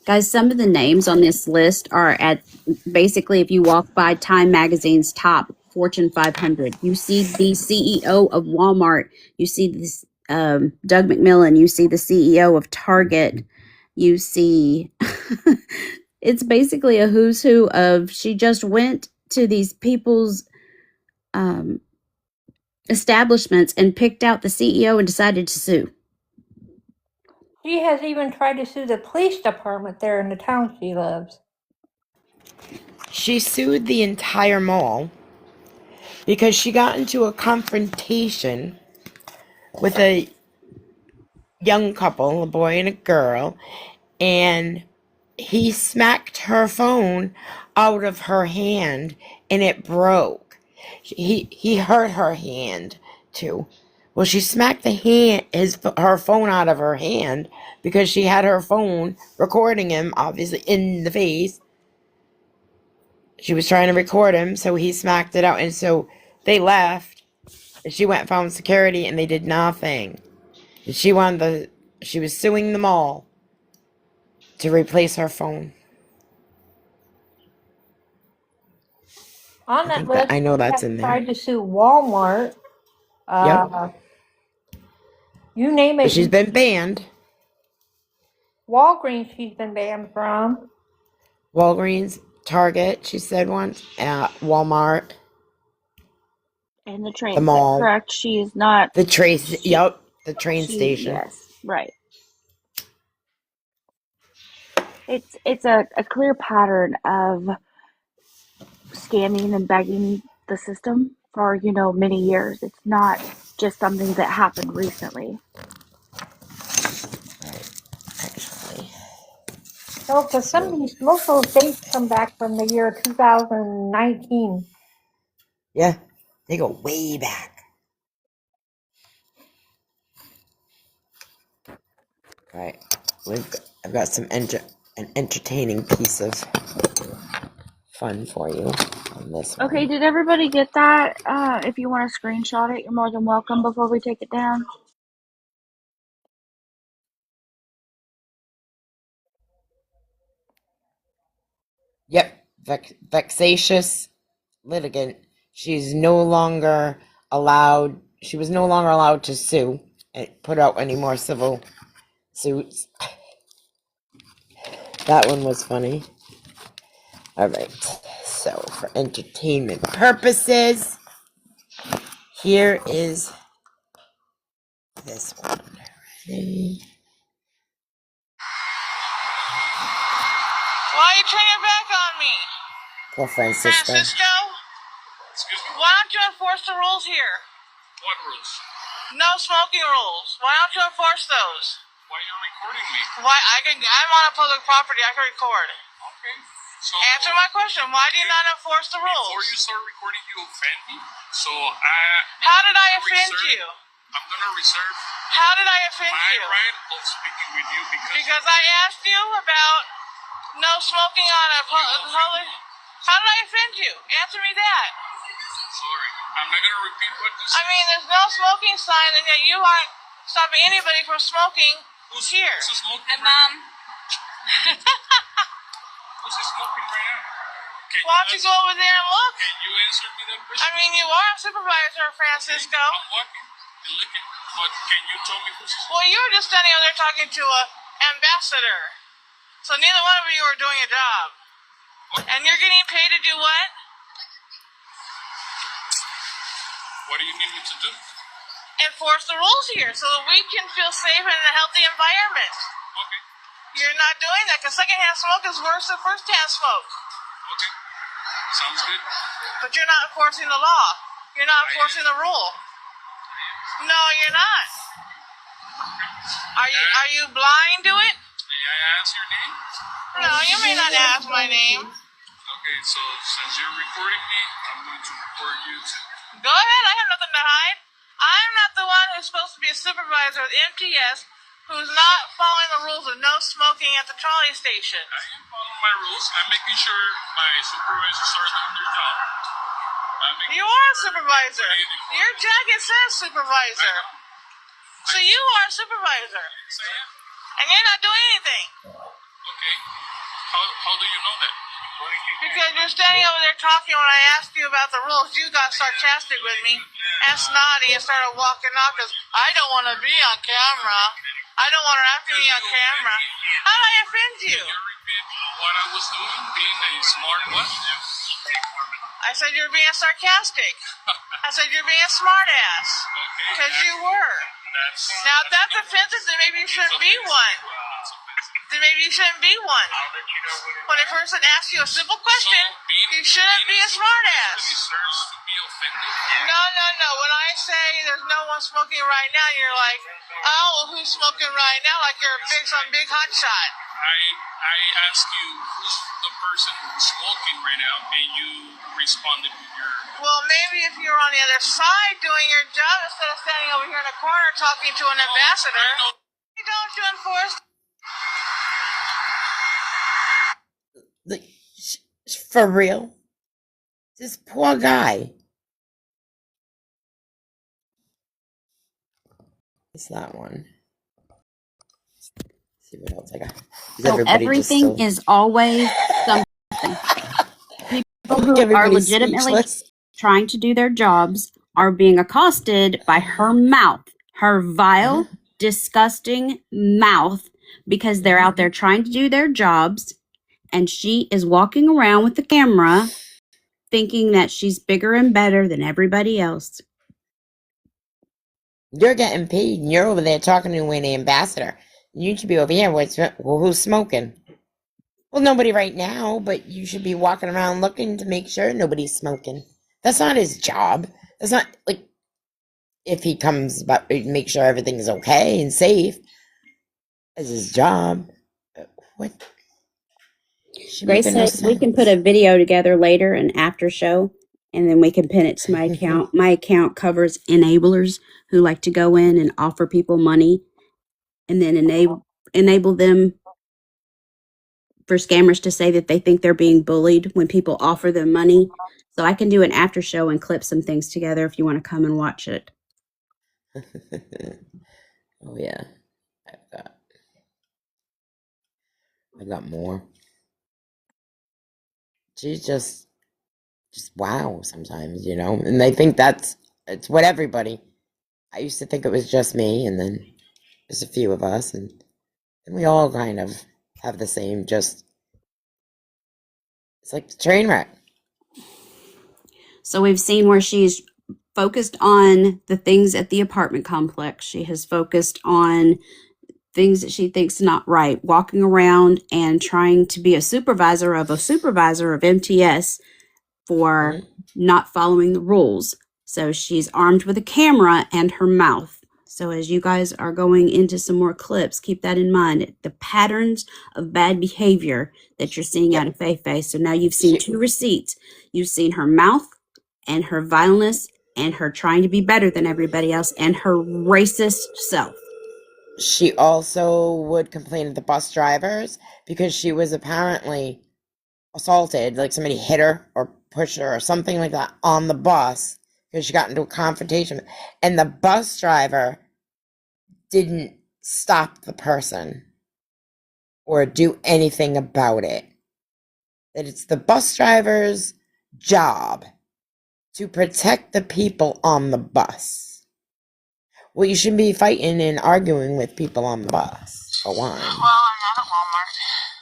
Guys, some of the names on this list are at basically if you walk by Time Magazine's top Fortune 500, you see the CEO of Walmart, you see this Doug McMillon, you see the CEO of Target, you see it's basically a who's who of she just went to these people's establishments and picked out the CEO and decided to sue. She has even tried to sue the police department there in the town she lives. She sued the entire mall because she got into a confrontation with a young couple, a boy and a girl, and he smacked her phone out of her hand and it broke. He hurt her hand too. Well, she smacked her phone out of her hand because she had her phone recording him, obviously in the face. She was trying to record him, so he smacked it out, and so they left. And she went and found security, and they did nothing. And she was suing them all to replace her phone. On that list, I know she that's has in there. tried to sue Walmart. Yep. You name But it. she's been banned. Walgreens she's been banned from. Walgreens, Target, she said once, Walmart, And the the train set, mall, correct? She is not. the train. She. Yep, the train station. Yes. Right. It's a clear pattern of scamming and begging the system for many years. It's not just something that happened recently. Actually, No, because some of these, most of those dates come back from the year 2019. yeah, they go way back. All right, I've got an entertaining piece of fun for you on this one. Okay, did everybody get that? If you want to screenshot it, you're more than welcome before we take it down. Yep, vexatious litigant. She was no longer allowed to sue and put out any more civil suits. That one was funny. Alright, so for entertainment purposes, here is this one. Ready? Why are you turning your back on me? Poor Francisco. Excuse me? Why don't you enforce the rules here? What rules? No smoking rules. Why don't you enforce those? Why are you recording me? I'm on a public property. I can record. Okay. So Answer my question. Why do you not enforce the rules? before you start recording, you offend me. So How did I offend you? I'm gonna reserve How did I offend my you? right of speaking with you Because I asked you about no smoking on a public. How did I offend you? Answer me that. sorry, I'm not gonna repeat what you I said. mean, there's no smoking sign, and yet you aren't stopping anybody from smoking who's here. Who's smoking And right Mom. Who's smoking right now? Why don't you go over there and look? Can you answer me that question? I mean, you are a supervisor, Francisco. I'm walking and looking, but can you tell me who's smoking? Well, you were just standing over there talking to a ambassador. So neither one of you are doing a job. And you're getting paid to do what? What do you need me to do? Enforce the rules here so that we can feel safe in a healthy environment. Okay. You're not doing that because secondhand smoke is worse than firsthand smoke. Okay. Sounds good. But you're not enforcing the law. You're not enforcing the rule. No, you're not. Are you blind to it? May I ask your name? No, you may not ask my name. Okay, so since you're recording me, I'm going to report you to... Go ahead, I have nothing to hide. I'm not the one who's supposed to be a supervisor at MTS who's not following the rules of no smoking at the trolley station. I am following my rules. I'm making sure my supervisors are doing their job. You are a supervisor. Your jacket says supervisor. So you are a supervisor. And you're not doing anything. Okay. How do you know that? Because you're standing over there talking when I asked you about the rules. You got sarcastic with me and snotty and started walking off because I don't want to be on camera. I don't want her after me on camera. How did I offend you? Can you repeat what I was doing, being a smart what? I said you're being sarcastic. I said you're being a smart ass. Because you were. Now if that's offensive, then maybe you shouldn't be one. Then maybe you shouldn't be one. When a person asks you a simple question, you shouldn't be a smart ass. No. When I say there's no one smoking right now, you're like, oh, well, who's smoking right now? Like you're some big hot shot. I asked you who's the person smoking right now, and you responded with your... Well, maybe if you were on the other side doing your job instead of standing over here in a corner talking to an ambassador. Why don't you enforce... For real? This poor guy. It's that one. Let's see what else I got. So everything is always something. People who are legitimately trying to do their jobs are being accosted by her mouth, her vile, disgusting mouth, because they're out there trying to do their jobs, and she is walking around with the camera thinking that she's bigger and better than everybody else. You're getting paid, and you're over there talking to an ambassador. You should be over here. Who's smoking? Well, nobody right now, but you should be walking around looking to make sure nobody's smoking. That's not his job. That's not, like, if he comes, but make sure everything's okay and safe. That's his job. What? Grace said we can put a video together later, an after show, and then we can pin it to my account. My account covers enablers who like to go in and offer people money and then enable them for scammers to say that they think they're being bullied when people offer them money. So I can do an after show and clip some things together if you want to come and watch it. Oh yeah, I got more. She's just wow sometimes, you know? And I think it's what everybody. I used to think it was just me, and then there's a few of us, and we all kind of have the same, just, it's like the train wreck. So we've seen where she's focused on the things at the apartment complex. She has focused on things that she thinks not right, walking around and trying to be a supervisor of MTS for not following the rules. So she's armed with a camera and her mouth. So as you guys are going into some more clips, keep that in mind. The patterns of bad behavior that you're seeing out of FaeFae. So now you've seen two receipts. You've seen her mouth and her vileness and her trying to be better than everybody else and her racist self. She also would complain to the bus drivers because she was apparently assaulted, like somebody hit her or pushed her or something like that on the bus because she got into a confrontation, and the bus driver didn't stop the person or do anything about it. That it's the bus driver's job to protect the people on the bus. Well, you shouldn't be fighting and arguing with people on the bus, for one. Well, I'm not at Walmart.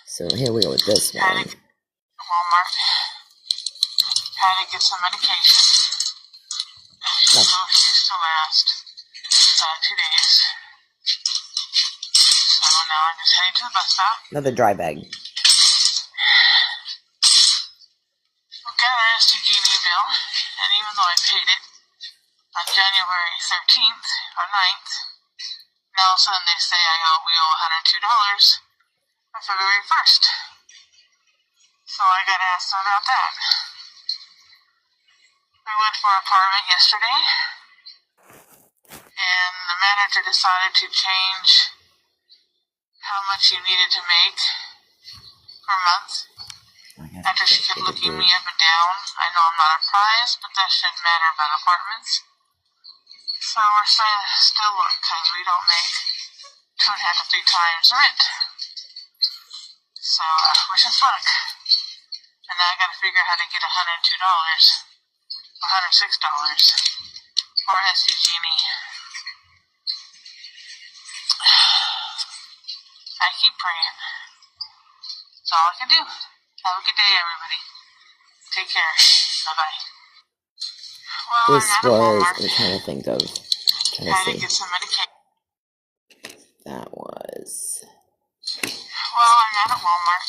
So here we go with this one. Walmart. Had to get some medication. She's to last 2 days. So now I'm just heading to the bus stop. Another dry bag. Okay, there's to give me a bill. And even though I paid it, on January 13th or 9th. And all of a sudden they say we owe $102 on February 1st. So I got asked about that. We went for an apartment yesterday, and the manager decided to change how much you needed to make per month. After she kept looking me up and down. I know I'm not a prize, but that shouldn't matter about apartments. So we're still look, because we don't make 2.5 to 3 times rent. So wish us luck. And now I gotta figure out how to get $102 or $106 for SDG&E. I keep praying. That's all I can do. Have a good day, everybody. Take care. Bye-bye. Well, This I'm at was, Walmart. I'm trying to think of, trying Had to to see. get some medication. That was, Well, I'm not at Walmart.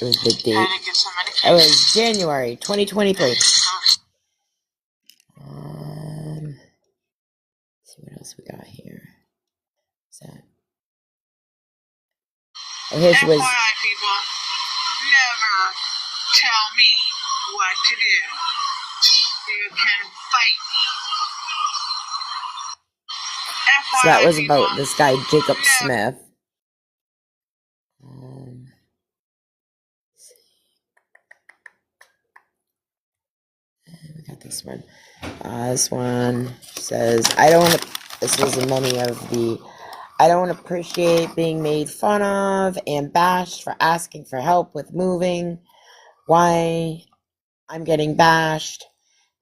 it was the date. Had to get some medication. It was January 2023. Let's see what else we got here. What's that? Oh, here she was. FYI, people, never tell me what to do. You can fight me. FYI, So that was people, about this guy, Jacob never. Smith. We got this one. This one says, this was many of the, I don't appreciate being made fun of and bashed for asking for help with moving. Why I'm getting bashed,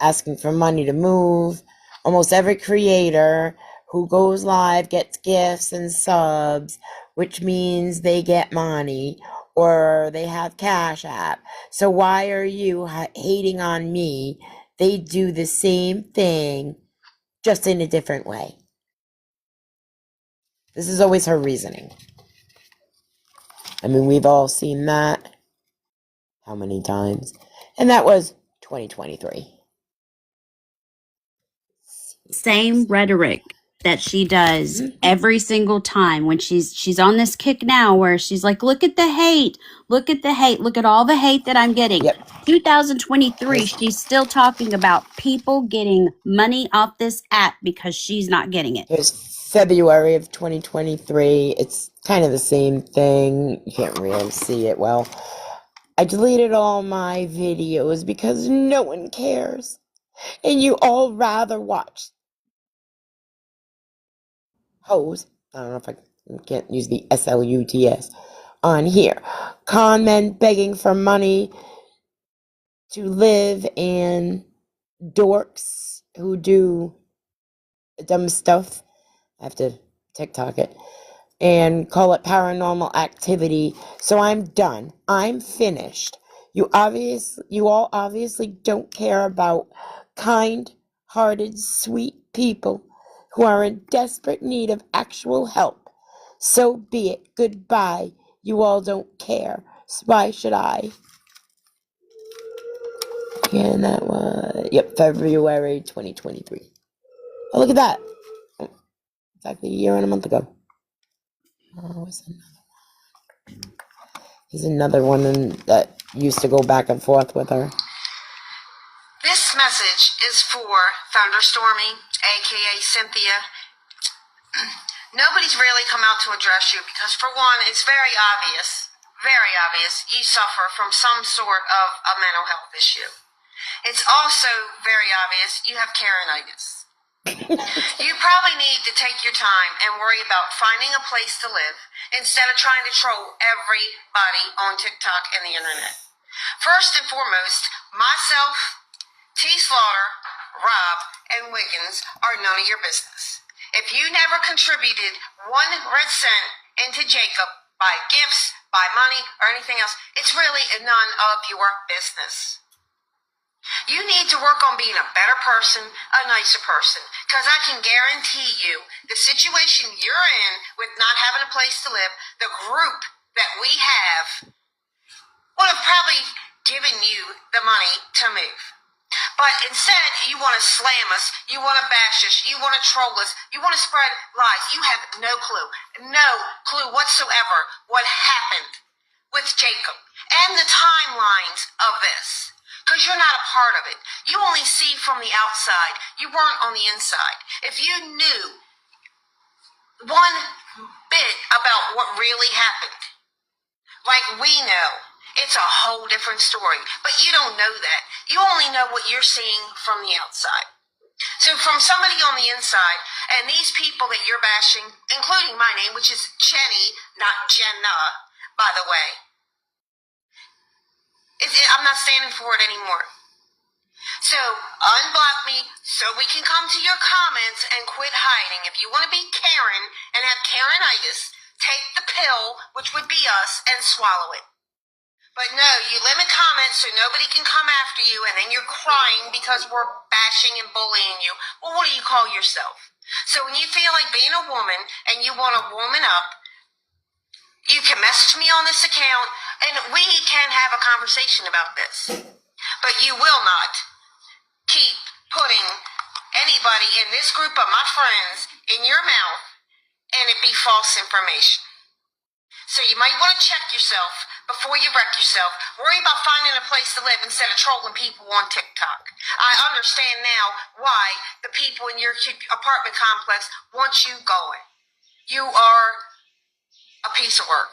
asking for money to move. Almost every creator who goes live gets gifts and subs, which means they get money or they have Cash App. So why are you hating on me? They do the same thing, just in a different way. This is always her reasoning. I mean, we've all seen that. How many times? And that was 2023. Same rhetoric that she does every single time when she's on this kick now where she's like, look at the hate, look at all the hate that I'm getting. Yep. 2023, she's still talking about people getting money off this app because she's not getting it. Here's February of 2023. It's kind of the same thing. You can't really see it well. I deleted all my videos because no one cares. And you all rather watch hoes. I don't know if I can't use the SLUTS on here. Comment begging for money to live, and dorks who do dumb stuff. I have to TikTok it. And call it paranormal activity. So I'm done. I'm finished. You all obviously don't care about kind-hearted, sweet people who are in desperate need of actual help. So be it. Goodbye. You all don't care. So why should I? And that was, February 2023. Oh, look at that. Exactly a year and a month ago. Oh, what's another? He's another one that used to go back and forth with her. This message is for Thunderstormy, aka Cynthia. Nobody's really come out to address you because, for one, it's very obvious you suffer from some sort of a mental health issue. It's also very obvious you have Karenitis. You probably need to take your time and worry about finding a place to live instead of trying to troll everybody on TikTok and the internet. First and foremost, myself, T. Slaughter, Rob, and Wiggins are none of your business. If you never contributed 1 red cent into Jacob by gifts, by money, or anything else, it's really none of your business. You need to work on being a better person, a nicer person, because I can guarantee you the situation you're in with not having a place to live, the group that we have would have probably given you the money to move. But instead, you want to slam us, you want to bash us, you want to troll us, you want to spread lies. You have no clue whatsoever what happened with Jacob and the timelines of this. Because you're not a part of it. You only see from the outside. You weren't on the inside. If you knew one bit about what really happened, like we know, it's a whole different story. But you don't know that. You only know what you're seeing from the outside. So from somebody on the inside, and these people that you're bashing, including my name, which is Jenny, not Jenna, by the way, I'm not standing for it anymore. So unblock me so we can come to your comments and quit hiding. If you want to be Karen and have Karenitis, take the pill, which would be us, and swallow it. But no, you limit comments so nobody can come after you, and then you're crying because we're bashing and bullying you. Well, what do you call yourself? So when you feel like being a woman and you want to woman up, you can message me on this account and we can have a conversation about this. But you will not keep putting anybody in this group of my friends in your mouth and it be false information. So you might want to check yourself before you wreck yourself. Worry about finding a place to live instead of trolling people on TikTok. I understand now why the people in your apartment complex want you going. You are a piece of work.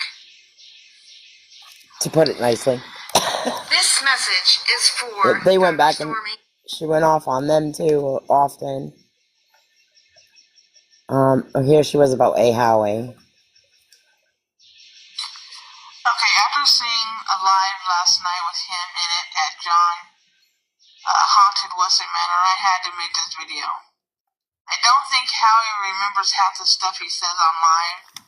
To put it nicely. This message is for They went back and Stormy. she went off on them too often. Here she was about a highway. Okay, after seeing a live last night with him in it at John Haunted Western Manor, I had to make this video. I don't think Howie remembers half the stuff he says online,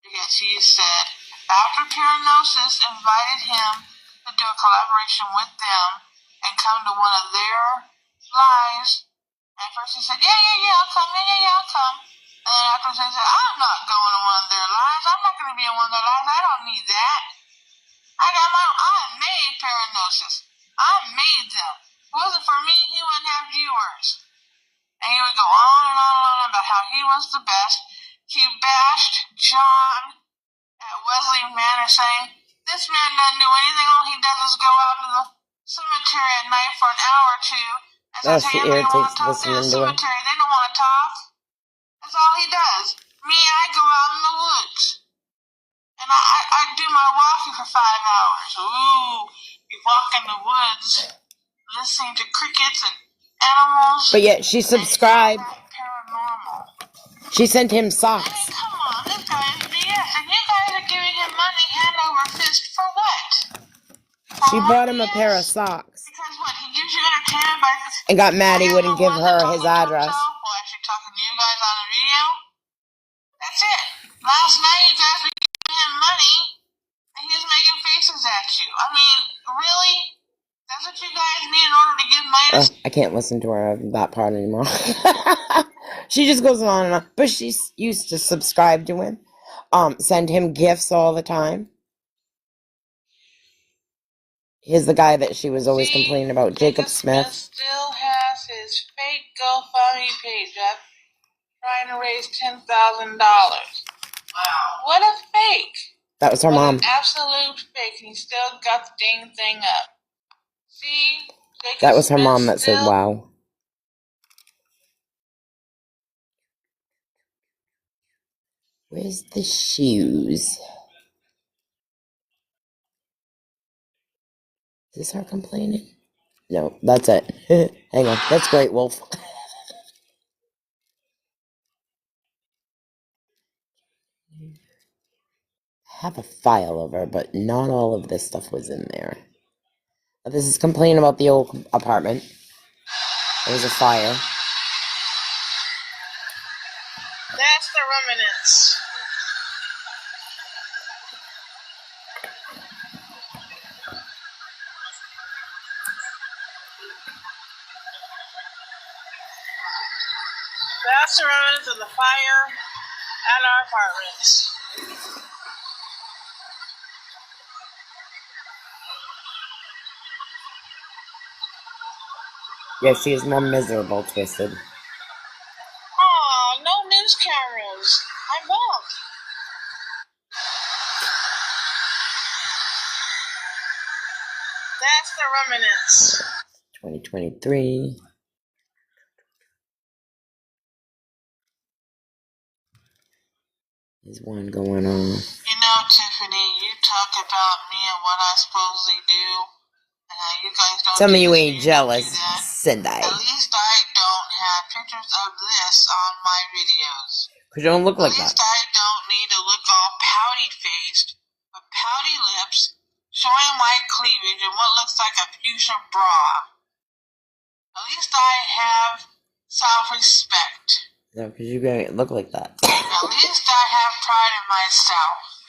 because he said after Paranosis invited him to do a collaboration with them and come to one of their lives, at first he said, yeah, I'll come, I'll come. And then afterwards he said, I'm not going to one of their lives. I'm not going to be in one of their lives. I don't need that. I made Paranosis. I made them. If it wasn't for me, he wouldn't have viewers. And he would go on and on and on about how he was the best. He bashed John at Wesley Manor, saying, this man doesn't do anything. All he does is go out to the cemetery at night for an hour or two. And says, She hey, everybody want irritates to talk to the listening to her. cemetery? They don't want to talk. That's all he does. Me, I go out in the woods. And I do my walking for 5 hours. Ooh, you walk in the woods, listening to crickets and animals. But yet she subscribed. Paranormal. She sent him I mean, socks. come on, this guy is BS. And you guys are giving him money hand over fist for what? She bought him a pair of socks. Because what, he gives you entertainment by this? And got mad he wouldn't give her his address. Well, actually talking to you guys on the video. That's it. Last night you guys were giving him money and he was making faces at you. I mean, really? That's what you guys need in order to give money? I can't listen to her that part anymore. She just goes on and on. But she's used to subscribe to him. Send him gifts all the time. Here's the guy that she was always complaining about, Jacob Smith. Still has his fake GoFundMe page up, trying to raise $10,000. Wow. What a fake. That was her mom. An absolute fake, and he still got the dang thing up. See? Jacob That was her Smith mom that said, wow. Where's the shoes? Is this her complaining? No, that's it. Hang on. That's great, Wolf. I have a file of her, but not all of this stuff was in there. This is complaining about the old apartment. There was a fire. That's the remnants. That's the remnants of the fire at our apartments. Yeah, she is more miserable, Twisted. Aw, no news cameras. I won't. That's the remnants. 2023. There's one going on. You know, Tiffany, you talk about me and what I supposedly do, and how you guys don't Some of do you this, ain't you don't jealous, do that. Sendai. At least I don't have pictures of this on my videos. Because you don't look like At least that. I don't need to look all pouty-faced, with pouty lips, showing my cleavage in what looks like a fuchsia bra. At least I have self-respect. No, because you don't look like that. At least I have pride in myself.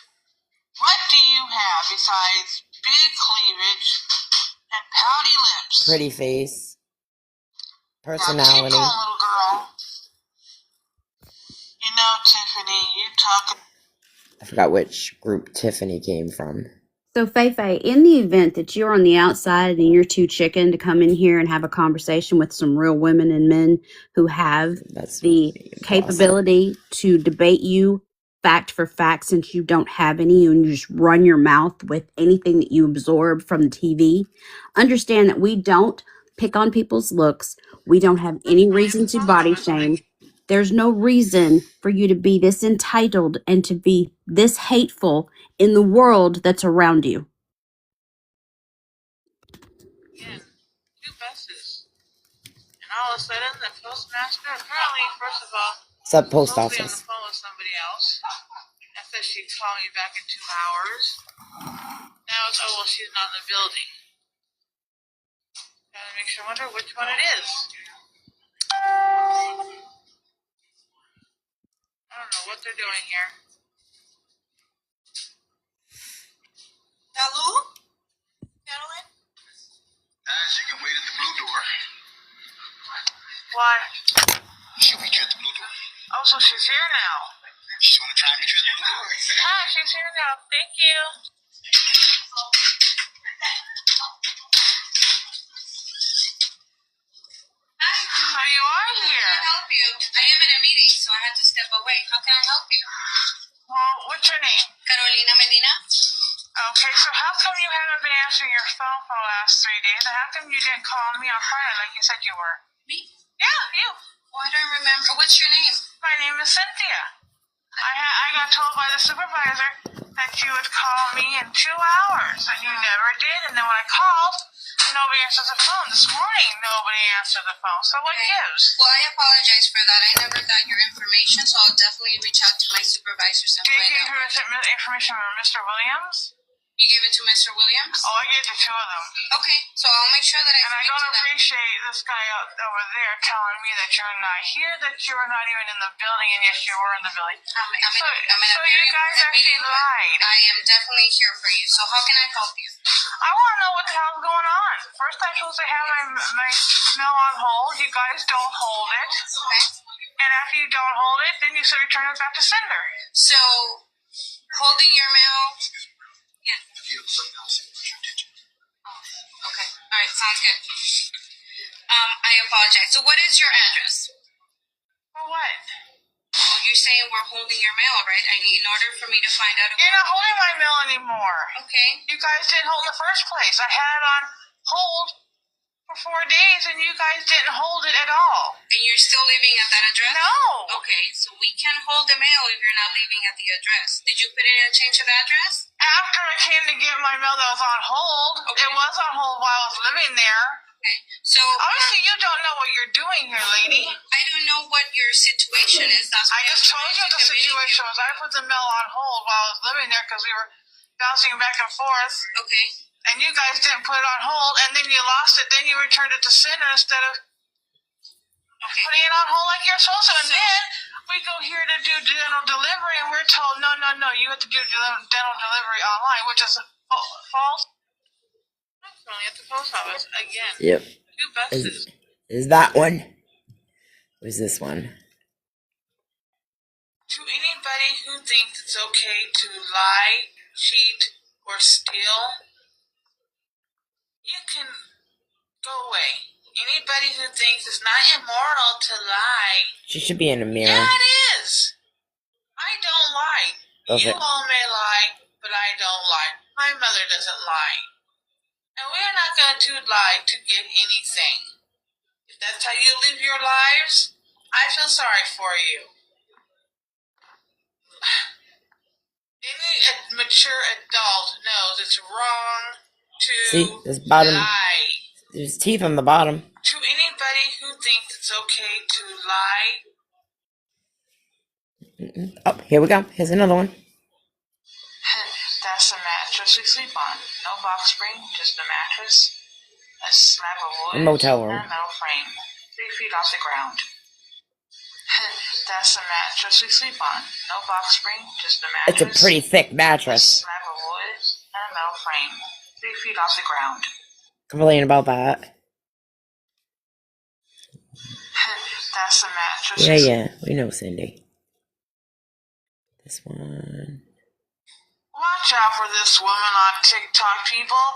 What do you have besides big cleavage and pouty lips? Pretty face. Now keep Personality. going, little girl. You know, Tiffany, you talk. I forgot which group Tiffany came from. So, FaeFae, in the event that you're on the outside and you're too chicken to come in here and have a conversation with some real women and men who have That's the impossible. capability to debate you fact for fact, since you don't have any and you just run your mouth with anything that you absorb from the TV, understand that we don't pick on people's looks. We don't have any reason to body shame. There's no reason for you to be this entitled and to be this hateful in the world that's around you. Again, 2 buses. And all of a sudden, the postmaster, apparently, first of all, Sub post supposed to be on the office. phone with somebody else. I said she'd call me back in 2 hours. Now it's, oh, well, she's not in the building. Gotta make sure, wonder which one it is. I don't know what they're doing here. Hello? Gentlemen? As you can wait at the blue door. Why? She'll meet you at the blue door. Oh, so she's here now. She's gonna try and meet you at the blue door. Ah, she's here now. Thank you. So you are here. How can I help you? I am in a meeting, so I had to step away. How can I help you? Well, what's your name? Carolina Medina? Okay, so how come you haven't been answering your phone for the last 3 days? And how come you didn't call me on Friday like you said you were? Me? Yeah, you. Oh, I don't remember. What's your name? My name is Cynthia. I got told by the supervisor that you would call me in 2 hours, and you never did. And then when I called, nobody answers the phone. This morning, nobody answered the phone. So what gives? Well, I apologize for that. I never got your information, so I'll definitely reach out to my supervisors and Did you find give out. her information from Mr. Williams? You gave it to Mr. Williams? Oh, I gave it to 2 of them. Okay, so I'll make sure that I And I speak don't to them. appreciate this guy out over there telling me that you're not here, that you were not even in the building, and yes, you were in the building. I'm in a So very you guys important actually meeting. lied. I am definitely here for you. So how can I help you? I want to know what the hell's going on. First, I'm supposed to have my mail on hold. You guys don't hold it. Okay. And after you don't hold it, then you said return it back to sender. So, holding your mail. Yeah. Okay. All right. Sounds good. I apologize. So, what is your address? For what? Well, you're saying we're holding your mail, right? In order for me to find out. You're not holding my mail anymore. Okay. You guys didn't hold in the first place. I had it on hold for 4 days, and you guys didn't hold it at all. And you're still living at that address? No. Okay, so we can hold the mail if you're not leaving at the address. Did you put in a change of address? After I came to get my mail that was on hold, Okay. it was on hold while I was living there. Okay, so Obviously, you don't know what you're doing here, lady. I don't know what your situation is. That's I why just told you what the situation was. I put the mail on hold while I was living there because we were bouncing back and forth. Okay. And you guys didn't put it on hold, and then you lost it. Then you returned it to sender instead of putting it on hold like you're supposed to. And then we go here to do dental delivery, and we're told, no, you have to do dental delivery online, which is false. I'm only at the post office again. Yep. 2 buses. Is that one? Or is this one? To anybody who thinks it's okay to lie, cheat, or steal, you can go away. Anybody who thinks it's not immoral to lie. She should be in a mirror. Yeah, it is. I don't lie. Does You it? all may lie, but I don't lie. My mother doesn't lie. And we are not going to lie to get anything. If that's how you live your lives, I feel sorry for you. Any mature adult knows it's wrong to See, this bottom. lie. There's teeth on the bottom. To anybody who thinks it's okay to lie, Oh, here we go. Here's another one. that's the mattress we sleep on. No box spring, just a mattress, a slab of wood, A motel room. and a metal frame, 3 feet off the ground. That's the mattress we sleep on. No box spring, just a It's mattress. a pretty thick A mattress. slab of wood and a metal frame, 3 feet off the ground. Complain about that. That's the mattress. Yeah, we know, Cindy. This one. Watch out for this woman on TikTok, people.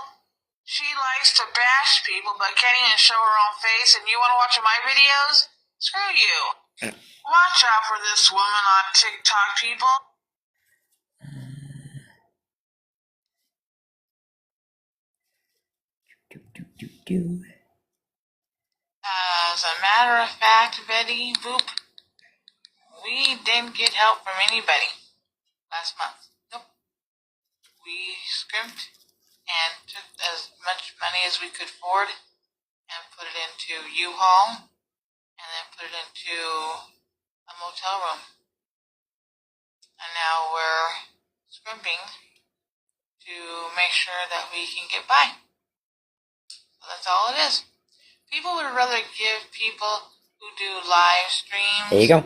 She likes to bash people, but can't even show her own face, and you want to watch my videos? Screw you. Watch out for this woman on TikTok, people. As a matter of fact, Betty Boop, we didn't get help from anybody last month. Nope. We scrimped and took as much money as we could afford and put it into U-Haul and then put it into a motel room. And now we're scrimping to make sure that we can get by. So that's all it is. People would rather give people who do live streams, There you go.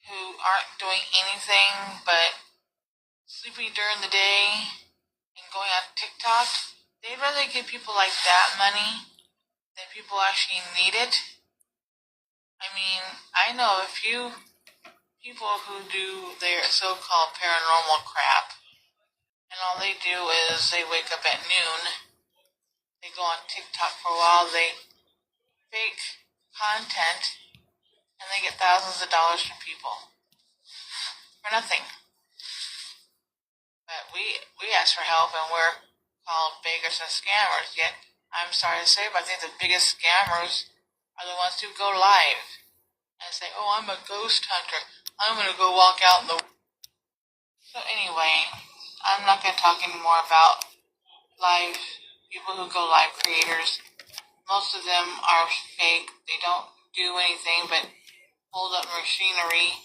who aren't doing anything but sleeping during the day and going on TikTok, they'd rather give people like that money than people actually need it. I mean, I know a few people who do their so-called paranormal crap, and all they do is they wake up at noon, they go on TikTok for a while, they fake content, and they get thousands of dollars from people for nothing. But we ask for help, and we're called beggars and scammers. Yet, I'm sorry to say, but I think the biggest scammers are the ones who go live and say, "Oh, I'm a ghost hunter. I'm going to go walk out in the..." So anyway, I'm not going to talk anymore about live people who go live creators. Most of them are fake. They don't do anything but hold up machinery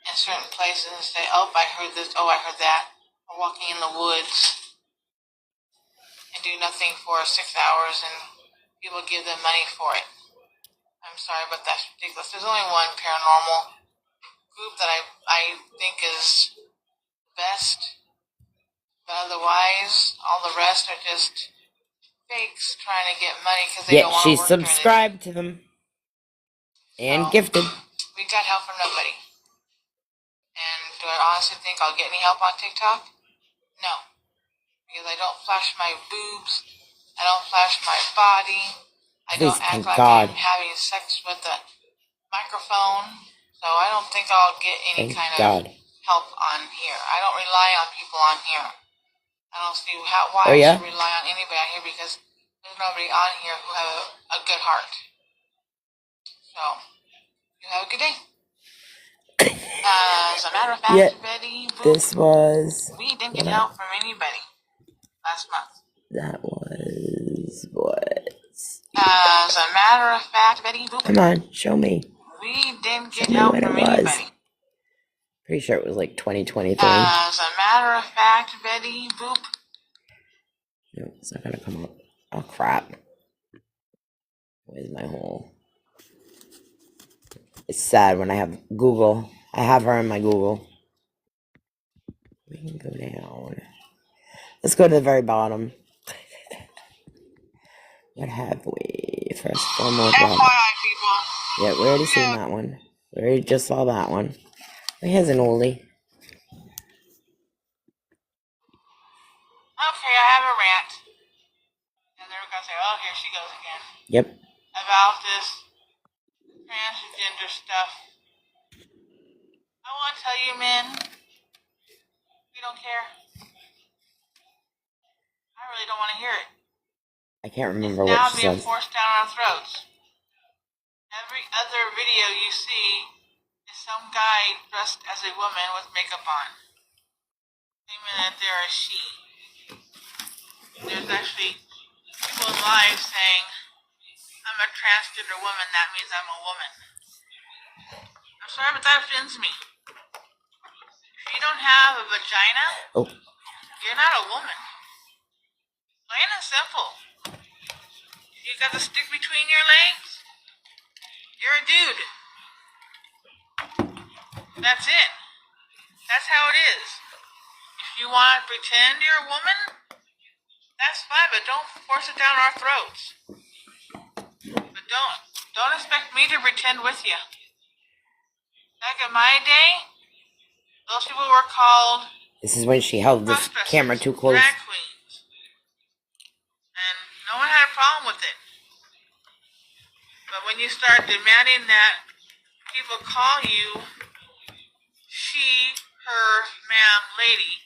in certain places and say, "Oh, I heard this, oh, I heard that," or walking in the woods and do nothing for 6 hours and people give them money for it. I'm sorry, but that's ridiculous. There's only one paranormal group that I think is best, but otherwise, all the rest are just fakes trying to get money because they don't Yet want she to work during the day. subscribed to them. And So, gifted. we got help from nobody. And do I honestly think I'll get any help on TikTok? No. Because I don't flash my boobs. I don't flash my body. I Please, don't act thank like God. I'm having sex with a microphone. So I don't think I'll get any Thank kind God. of help on here. I don't rely on people on here. I don't see why Oh, yeah? I should rely on anybody on here because there's nobody on here who have a good heart. So, you have a good day. As a matter of fact, Yeah, Betty Boop, this was... we didn't get help from anybody last month. That was... what? As a matter of fact, Betty Boop, Come on, show me. we didn't get Show me help when from it was. anybody. Pretty sure it was like 2023. As a matter of fact, Betty Boop. No, it's not gonna come up. Oh, crap. Where's my hole? It's sad when I have Google. I have her in my Google. We can go down. Let's go to the very bottom. What have we? First, one more problem. FYI, people. Yeah, we already seen that one. We already just saw that one. Here's an oldie. Okay, I have a rant. And they're going to say, "Oh, here she goes again." Yep. about this transgender stuff. I want to tell you, men, we don't care. I really don't want to hear it. I can't It's remember what now she being said. forced down our throats. Every other video you see is some guy dressed as a woman with makeup on, claiming that they're a she. There's actually people live saying, I'm a transgender woman, that means I'm a woman. I'm sorry, but that offends me. If you don't have a vagina, Oh, you're not a woman. Plain and simple. If you got the stick between your legs, you're a dude. That's it. That's how it is. If you want to pretend you're a woman, that's fine, but don't force it down our throats. But don't expect me to pretend with you. Back in my day, those people were called this is when she held this camera too close. drag queens. And no one had a problem with it. But when you start demanding that people call you she, her, ma'am, lady,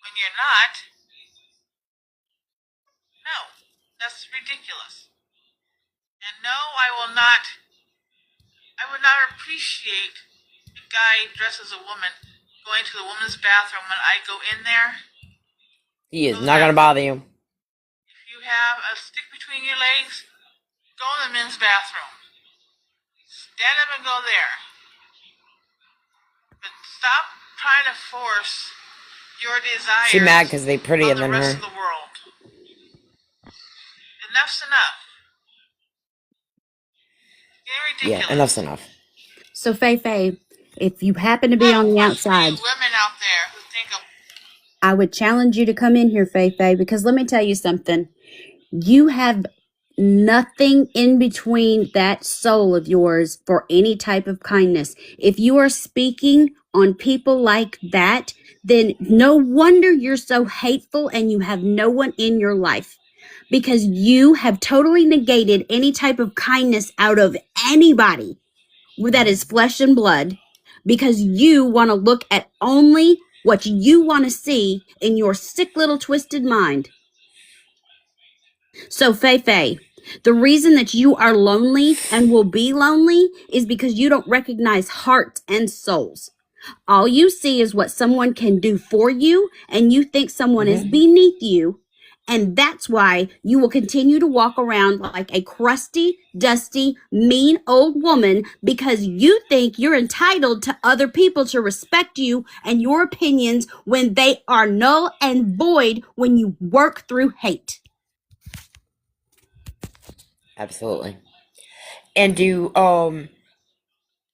when you're not, no, that's ridiculous. And no, I would not appreciate a guy dressed as a woman going to the woman's bathroom when I go in there. He is not going to bother you. If you have a stick between your legs, go in the men's bathroom. Stand up and go there. But stop trying to force your desires She mad because they prettier on the than rest her. of the world. Enough's enough. Getting ridiculous. Yeah, enough's enough. So, FaeFae, if you happen to be on the outside, women out there who think of I would challenge you to come in here, FaeFae, because let me tell you something. You have nothing in between that soul of yours for any type of kindness. If you are speaking on people like that, then no wonder you're so hateful and you have no one in your life, because you have totally negated any type of kindness out of anybody that is flesh and blood, because you want to look at only what you want to see in your sick little twisted mind. So, FaeFae, the reason that you are lonely and will be lonely is because you don't recognize hearts and souls. All you see is what someone can do for you, and you think someone is beneath you. And that's why you will continue to walk around like a crusty, dusty, mean old woman, because you think you're entitled to other people to respect you and your opinions when they are null and void when you work through hate. Absolutely. And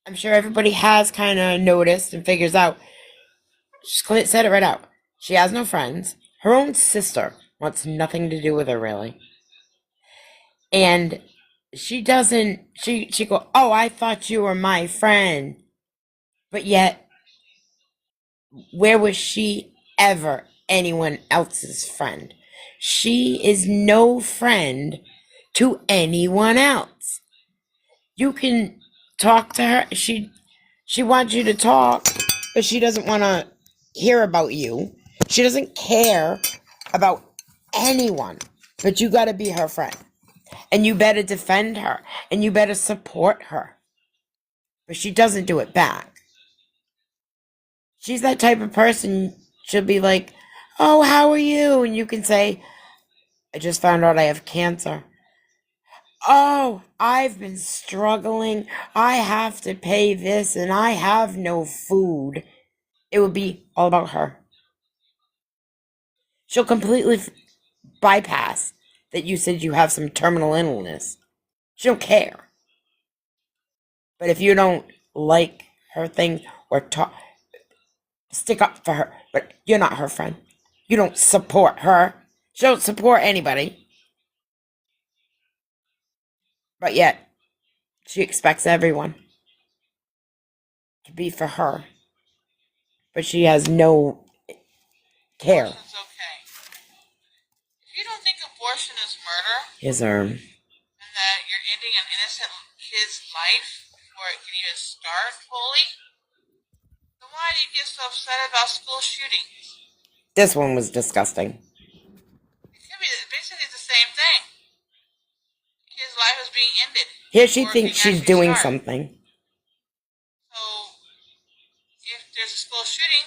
I'm sure everybody has kind of noticed and figures out. She said it right out. She has no friends. Her own sister wants nothing to do with her, really. And she doesn't, she go, oh, I thought you were my friend. But yet, where was she ever anyone else's friend? She is no friend to anyone else. You can talk to her. She wants you to talk, but she doesn't want to hear about you. She doesn't care about anyone, but you got to be her friend. And you better defend her, and you better support her. But she doesn't do it back. She's that type of person. She'll be like, oh, how are you? And you can say, I just found out I have cancer. Oh, I've been struggling. I have to pay this and I have no food. It would be all about her. She'll completely bypass that you said you have some terminal illness. She don't care. But if you don't like her thing or talk, stick up for her, but you're not her friend. You don't support her. She don't support anybody. But yet, she expects everyone to be for her. But she has no care. abortion's okay. If you don't think abortion is murder, His arm. and that you're ending an innocent kid's life before it can even start fully? So why do you get so upset about school shootings? This one was disgusting. It could be basically the same thing. His life is being ended. Here she thinks she's doing something. So, if there's a school shooting,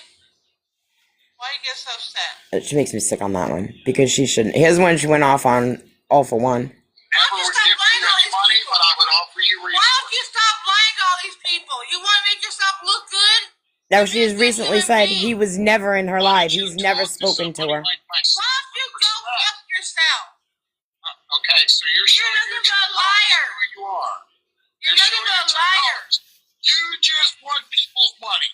why do you get so upset? She makes me sick on that one because she shouldn't. Here's one she went off on all for one. Never would give you any money, but I would offer you Why don't you stop lying to all these people? You want to make yourself look good? Now she has recently said he was never in her life. He's never spoken to her. Why don't you go F yourself? Okay, so you're showing nothing but a liar. who you are. You're nothing but a liar. You just want people's money.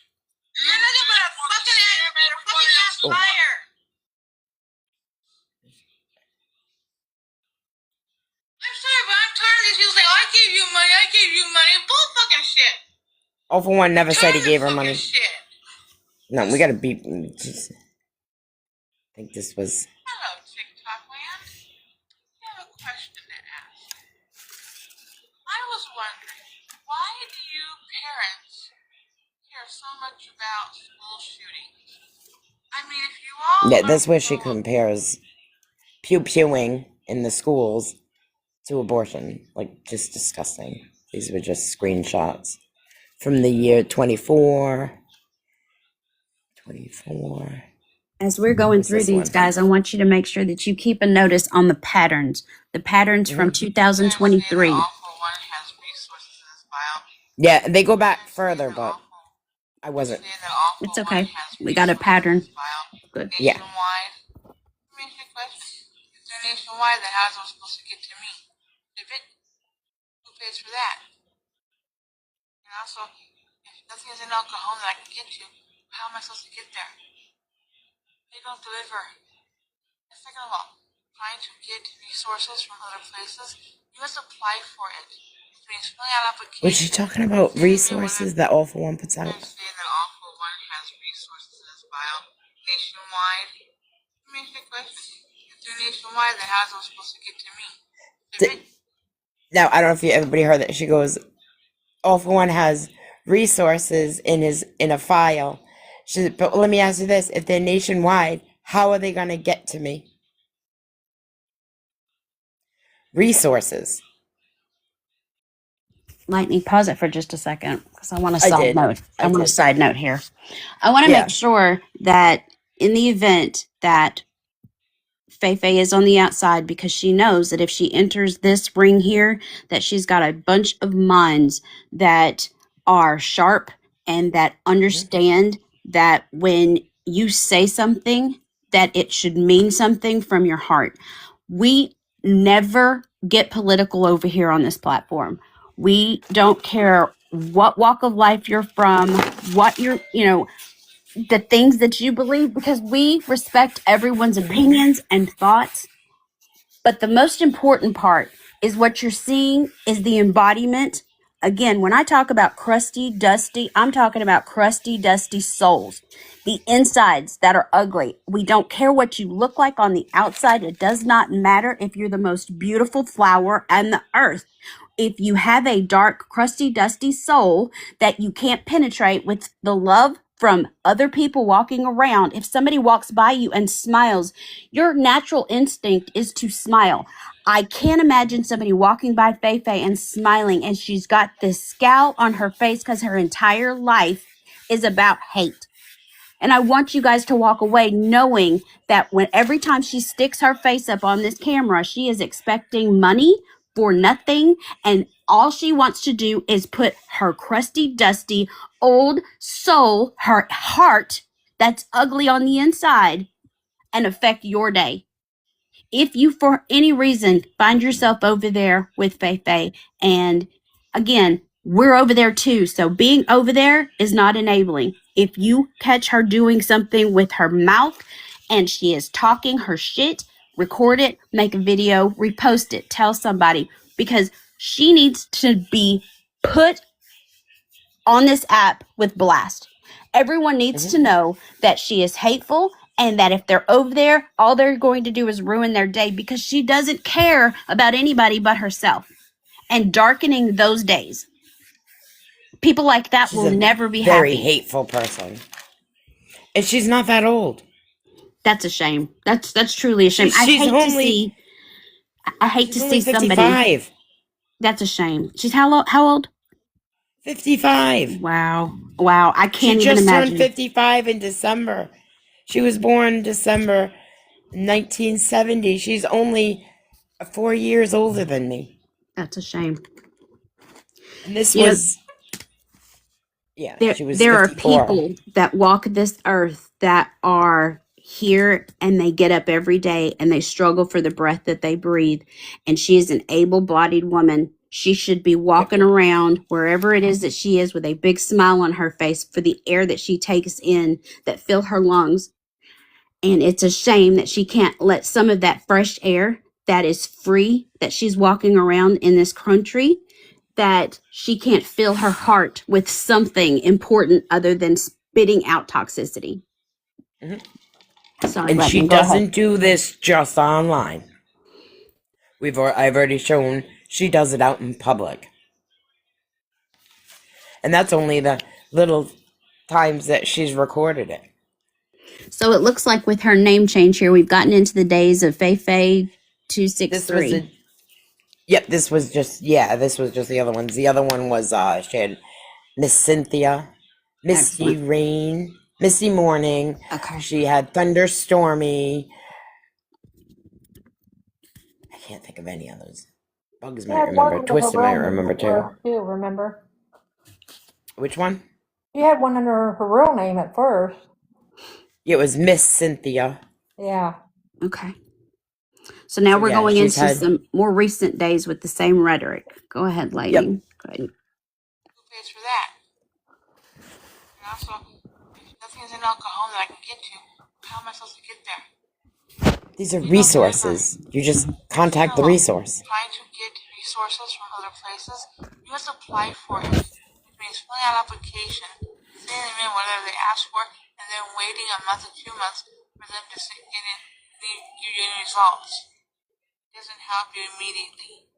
You're nothing but a fucking ass liar. I'm sorry, but I'm tired of these people saying, I gave you money, I gave you money. Bull fucking shit. All for one never said he gave her Fucking money. shit. No, we gotta beat. Just, I think this was. Hello, TikTok land. I have a question to ask. I was wondering, why do you parents care so much about school shootings? I mean, if you all Yeah, that's where she compares pew-pewing in the schools to abortion. Like, just disgusting. These were just screenshots from the year 24. As we're going through these, guys, I want you to make sure that you keep a notice on the patterns. The patterns from 2023. Yeah, they go back further, but I wasn't. It's okay. We got a pattern. Good. Yeah. If they're nationwide, then how's it supposed to get to me? Who pays for that? And also, if nothing is in El Cajon that I can get to, how am I supposed to get there? They don't deliver. And second of all, trying to get resources from other places, you must apply for it. It's filling out applications. Was she talking about resources that All for One puts out? Understand that All for One has resources in its file nationwide. Let me ask you a question. If they're nationwide, then how's it supposed to get to me? Now, I don't know if everybody heard that. She goes, All for One has resources in a file. She said, but let me ask you this: if they're nationwide, how are they going to get to me? Resources. Lightning, pause it for just a second because I want a side note. I want a side note here. I want to make sure that in the event that FaeFae is on the outside, because she knows that if she enters this ring here, that she's got a bunch of minds that are sharp and that understand that when you say something, that it should mean something from your heart. We never get political over here on this platform. We don't care what walk of life you're from, what you're, the things that you believe, because we respect everyone's opinions and thoughts. But the most important part is what you're seeing is the embodiment. Again, when I talk about crusty, dusty, I'm talking about crusty, dusty souls. The insides that are ugly. We don't care what you look like on the outside. It does not matter if you're the most beautiful flower on the earth. If you have a dark, crusty, dusty soul that you can't penetrate with the love from other people walking around, if somebody walks by you and smiles, your natural instinct is to smile. I can't imagine somebody walking by FaeFae and smiling, and she's got this scowl on her face because her entire life is about hate. And I want you guys to walk away knowing that every time she sticks her face up on this camera, she is expecting money for nothing. And all she wants to do is put her crusty, dusty, old soul, her heart that's ugly on the inside, and affect your day. If you, for any reason, find yourself over there with FaeFae, and again, we're over there too. So being over there is not enabling. If you catch her doing something with her mouth and she is talking her shit, record it, make a video, repost it, tell somebody, because she needs to be put on this app with blast. Everyone needs to know that she is hateful, and that if they're over there, all they're going to do is ruin their day, because she doesn't care about anybody but herself. and darkening those days. People like that She's will a never be very happy. hateful person. And she's not that old. That's a shame. That's truly a shame. I She's hate to only see. I hate to she's only see somebody. 55. That's a shame. She's how old? 55. Wow. Wow. I She can't even just turned imagine. 55 in December. She was born December 1970. She's only 4 years older than me. That's a shame. And this You know, was, yeah, there she was there are 54. people that walk this earth that are here and they get up every day and they struggle for the breath that they breathe. And she is an able-bodied woman. She should be Yep. walking around wherever it is that she is with a big smile on her face for the air that she takes in that fill her lungs. And it's a shame that she can't let some of that fresh air that is free that she's walking around in this country, that she can't fill her heart with something important other than spitting out toxicity. Mhm. Sorry, And she Lightning, go ahead. doesn't do this just online. I've already shown she does it out in public. And that's only the little times that she's recorded it. So it looks like with her name change here, we've gotten into the days of FaeFae This was 263. this was just the other ones. The other one was she had Miss Cynthia, Misty Excellent. Rain, Misty Morning. Okay. She had Thunderstormy. I can't think of any others. Bugs She might had one remember. under her Twister might real name remember at too. first, too, remember? Which one? She had one under her real name at first. It was Miss Cynthia. Yeah. Okay. So now So we're yeah, going she's into had. some more recent days with the same rhetoric. Go ahead, Yep. Lightning. Go ahead. Who pays for that? And also, if nothing is in alcohol that I can get to, how am I supposed to get there? These are You don't deliver. resources. You just Leave me contact the alone. resource. Trying to get resources from other places, you have to apply for it. Which means filling out an application, sending them in whatever they ask for, and then waiting a month or 2 months for them to give you any results. It doesn't help you immediately.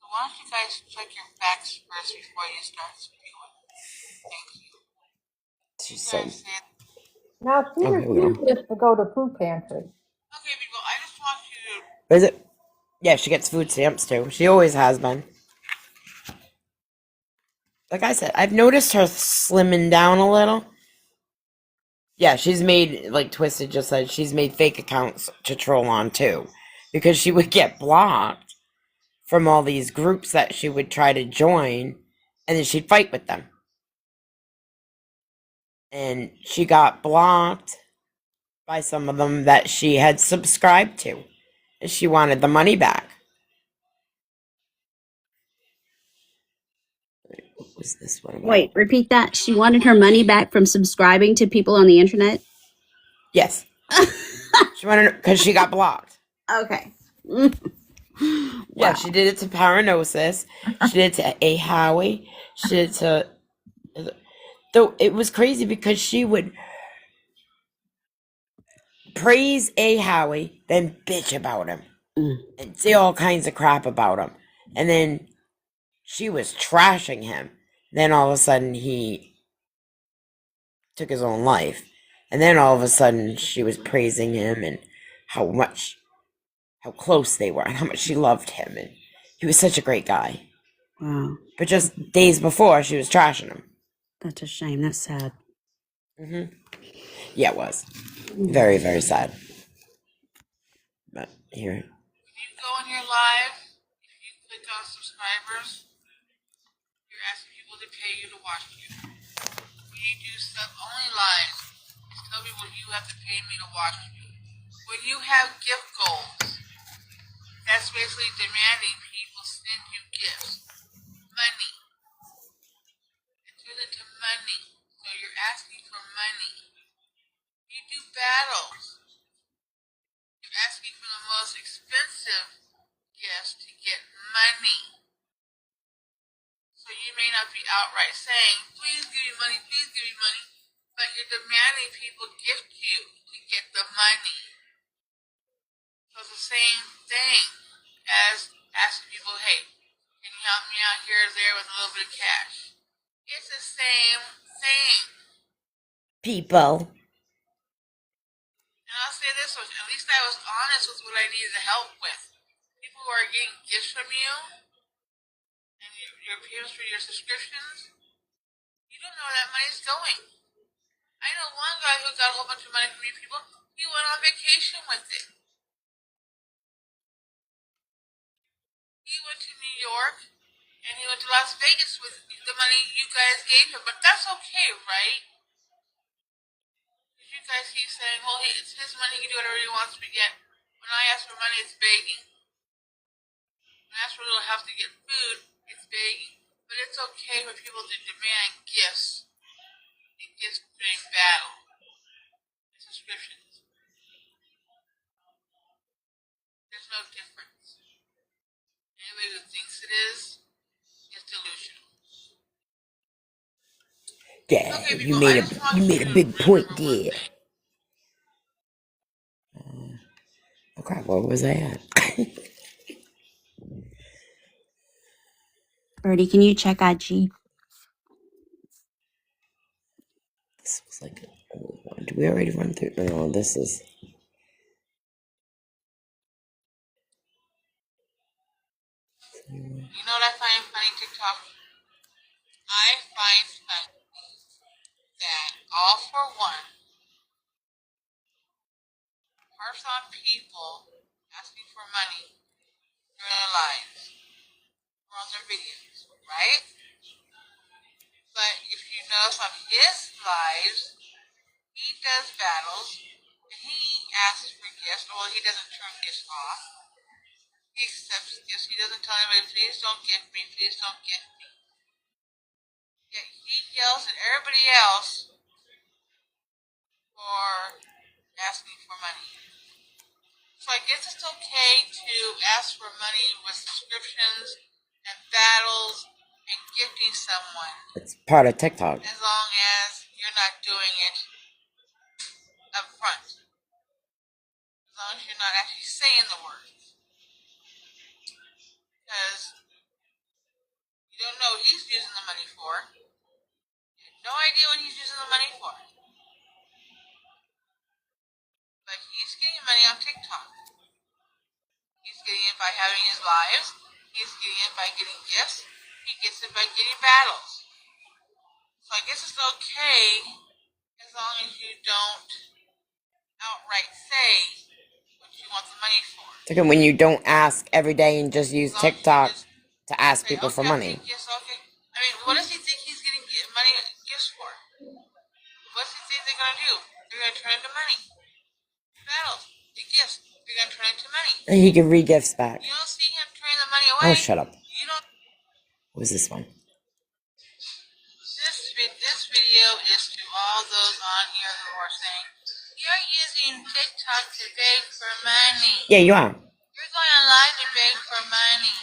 So why don't you guys check your facts first before you start spewing? Thank you. She You said, guys said, Now, she "Oh, here we go." refuses to go to food pantry. okay, people, I just want you to. What is it? Yeah, she gets food stamps too. She always has been. Like I said, I've noticed her slimming down a little. Yeah, she's made, like Twisted just said, she's made fake accounts to troll on too. Because she would get blocked from all these groups that she would try to join, and then she'd fight with them. And she got blocked by some of them that she had subscribed to. And she wanted the money back. What was this one about? Wait, repeat that. She wanted her money back from subscribing to people on the internet. Yes. She wanted, because she got blocked. Okay. Yeah, Wow. she did it to Paranosis. She did it to A. Howie. She did it to. Though it was crazy because she would praise A. Howie, then bitch about him, and say all kinds of crap about him. And then she was trashing him. Then all of a sudden he took his own life. And then all of a sudden she was praising him and how close they were and how much she loved him. And he was such a great guy. Wow. But just days before, she was trashing him. That's a shame. That's sad. Mm-hmm. Yeah, it was. Very, very sad. But here. If you go on your live, if you click on subscribers, you're asking people to pay you to watch you. When you do sub-only lives, it's tell people you have to pay me to watch you. When you have gift goals, that's basically demanding people send you gifts. Money. It turns into money. So you're asking for money. You do battles. You're asking for the most expensive gifts to get money. So you may not be outright saying, please give me money, but you're demanding people gift you to get the money. So it's the same thing as asking people, hey, Can you help me out here or there with a little bit of cash? It's the same thing. People. And I'll say this much, at least I was honest with what I needed to help with. People who are getting gifts from you and your payments for your subscriptions, you don't know where that money's going. I know one guy who got a whole bunch of money from you people. He went on vacation with it. He went to New York and he went to Las Vegas with the money you guys gave him. But that's okay, right? Because you guys keep saying, well, it's his money, he can do whatever he wants, but yet when I ask for money, it's begging. When I ask for a little help to get food, it's begging. But it's okay for people to demand gifts. And gifts during battle. And subscriptions. There's no difference. Anybody who thinks it is delusional. Yeah, Okay, you people, made a big point there. Oh crap, what was I at? Birdie, can you check IG? This was like an old one. Did we already run through? No, this is. You know what I find funny, TikTok? I find funny that all for one, harps on people asking for money during their lives or on their videos, right? But if you notice on his lives, he does battles and he asks for gifts. Well, he doesn't turn gifts off. He accepts gifts. He doesn't tell anybody, please don't gift me, please don't gift me. Yet he yells at everybody else for asking for money. So I guess it's okay to ask for money with subscriptions and battles and gifting someone. It's part of TikTok. As long as you're not doing it up front. As long as you're not actually saying the words. Because you don't know what he's using the money for. You have no idea what he's using the money for. But he's getting money on TikTok. He's getting it by having his lives. He's getting it by getting gifts. He gets it by getting battles. So I guess it's okay as long as you don't outright say what you want the money for. It's like when you don't ask every day and just use TikTok to ask people for money. Yes, okay. I mean, what does he think he's getting money gifts for? What does he think they're going to do? They're going to turn into money. Battles, the gifts, they're going to turn into money. And he can re-gifts back. You don't see him turning the money away. Oh, shut up. You don't. What was this one? This video is to all those on here who are saying, you're using TikTok to beg for money. Yeah, you are. You're going online to beg for money.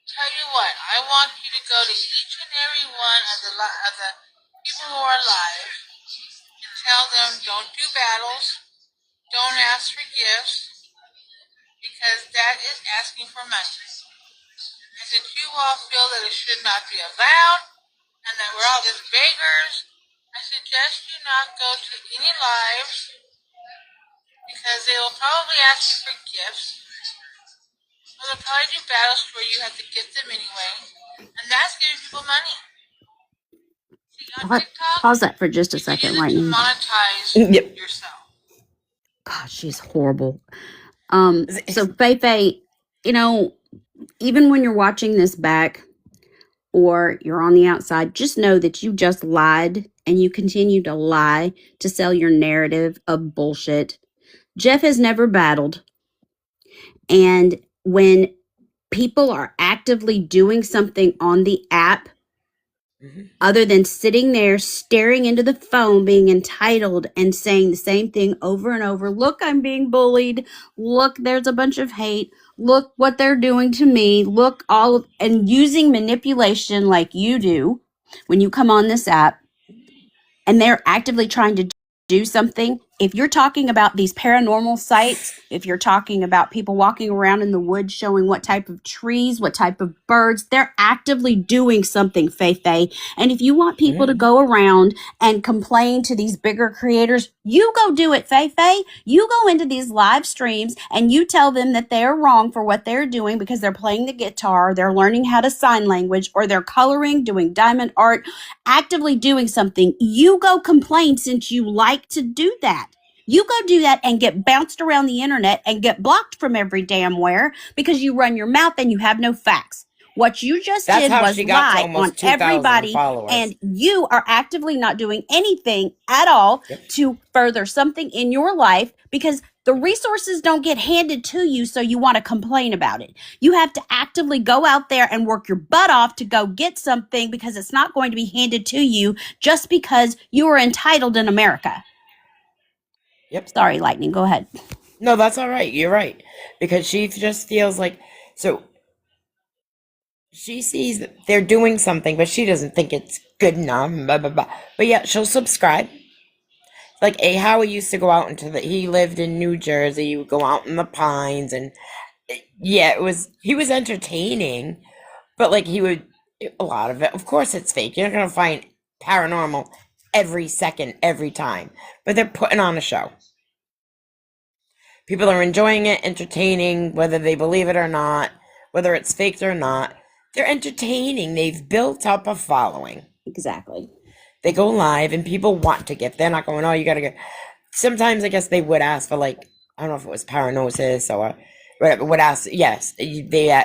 Tell you what, I want you to go to each and every one of the people who are live and tell them don't do battles, don't ask for gifts, because that is asking for money. And since you all feel that it should not be allowed, and that we're all just beggars, I suggest you not go to any lives, because they will probably ask you for gifts. Or they'll probably do battles where you have to gift them anyway. And that's giving people money. See, on TikTok, Pause that for just a you can second, use it to Lightning. monetize yourself. God, she's horrible. So FaeFae, you know, even when you're watching this back or you're on the outside, just know that you just lied and you continue to lie to sell your narrative of bullshit. Jeff has never battled. And when people are actively doing something on the app, other than sitting there staring into the phone, being entitled and saying the same thing over and over. Look, I'm being bullied. Look, there's a bunch of hate. Look what they're doing to me. Look, and using manipulation like you do when you come on this app and they're actively trying to do something if you're talking about these paranormal sites, if you're talking about people walking around in the woods showing what type of trees, what type of birds, they're actively doing something, FaeFae. And if you want people to go around and complain to these bigger creators, you go do it, FaeFae. You go into these live streams and you tell them that they're wrong for what they're doing because they're playing the guitar, they're learning how to sign language, or they're coloring, doing diamond art, actively doing something. You go complain since you like to do that. You go do that and get bounced around the internet and get blocked from every damn where because you run your mouth and you have no facts. What you just That's did how was she got to lie on almost 2,000 everybody, followers. and you are actively not doing anything at all Yep. to further something in your life because the resources don't get handed to you, so you want to complain about it. You have to actively go out there and work your butt off to go get something because it's not going to be handed to you just because you are entitled in America. Yep. Sorry, Lightning, go ahead. No, that's all right. You're right. Because she just feels like, so she sees that they're doing something, but she doesn't think it's good enough. Blah, blah, blah. But yeah, she'll subscribe. Like Howie used to go out he lived in New Jersey. He would go out in the pines, and yeah, he was entertaining, but like a lot of it, of course it's fake. You're not going to find paranormal every second, every time, but they're putting on a show. People are enjoying it, entertaining, whether they believe it or not, whether it's faked or not. They're entertaining. They've built up a following. Exactly. They go live and people want to gift. They're not going, oh, you got to get. Sometimes I guess they would ask for, like, I don't know if it was paranosis or whatever, would ask. Yes,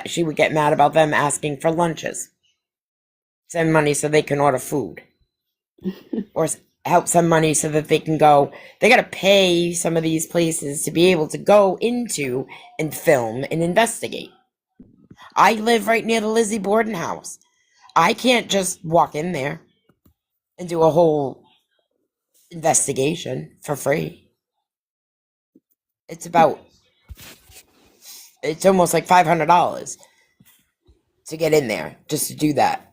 she would get mad about them asking for lunches. Send money so they can order food. Or help some money so that they can go. They got to pay some of these places to be able to go into and film and investigate. I live right near the Lizzie Borden house. I can't just walk in there and do a whole investigation for free. It's almost like $500 to get in there just to do that.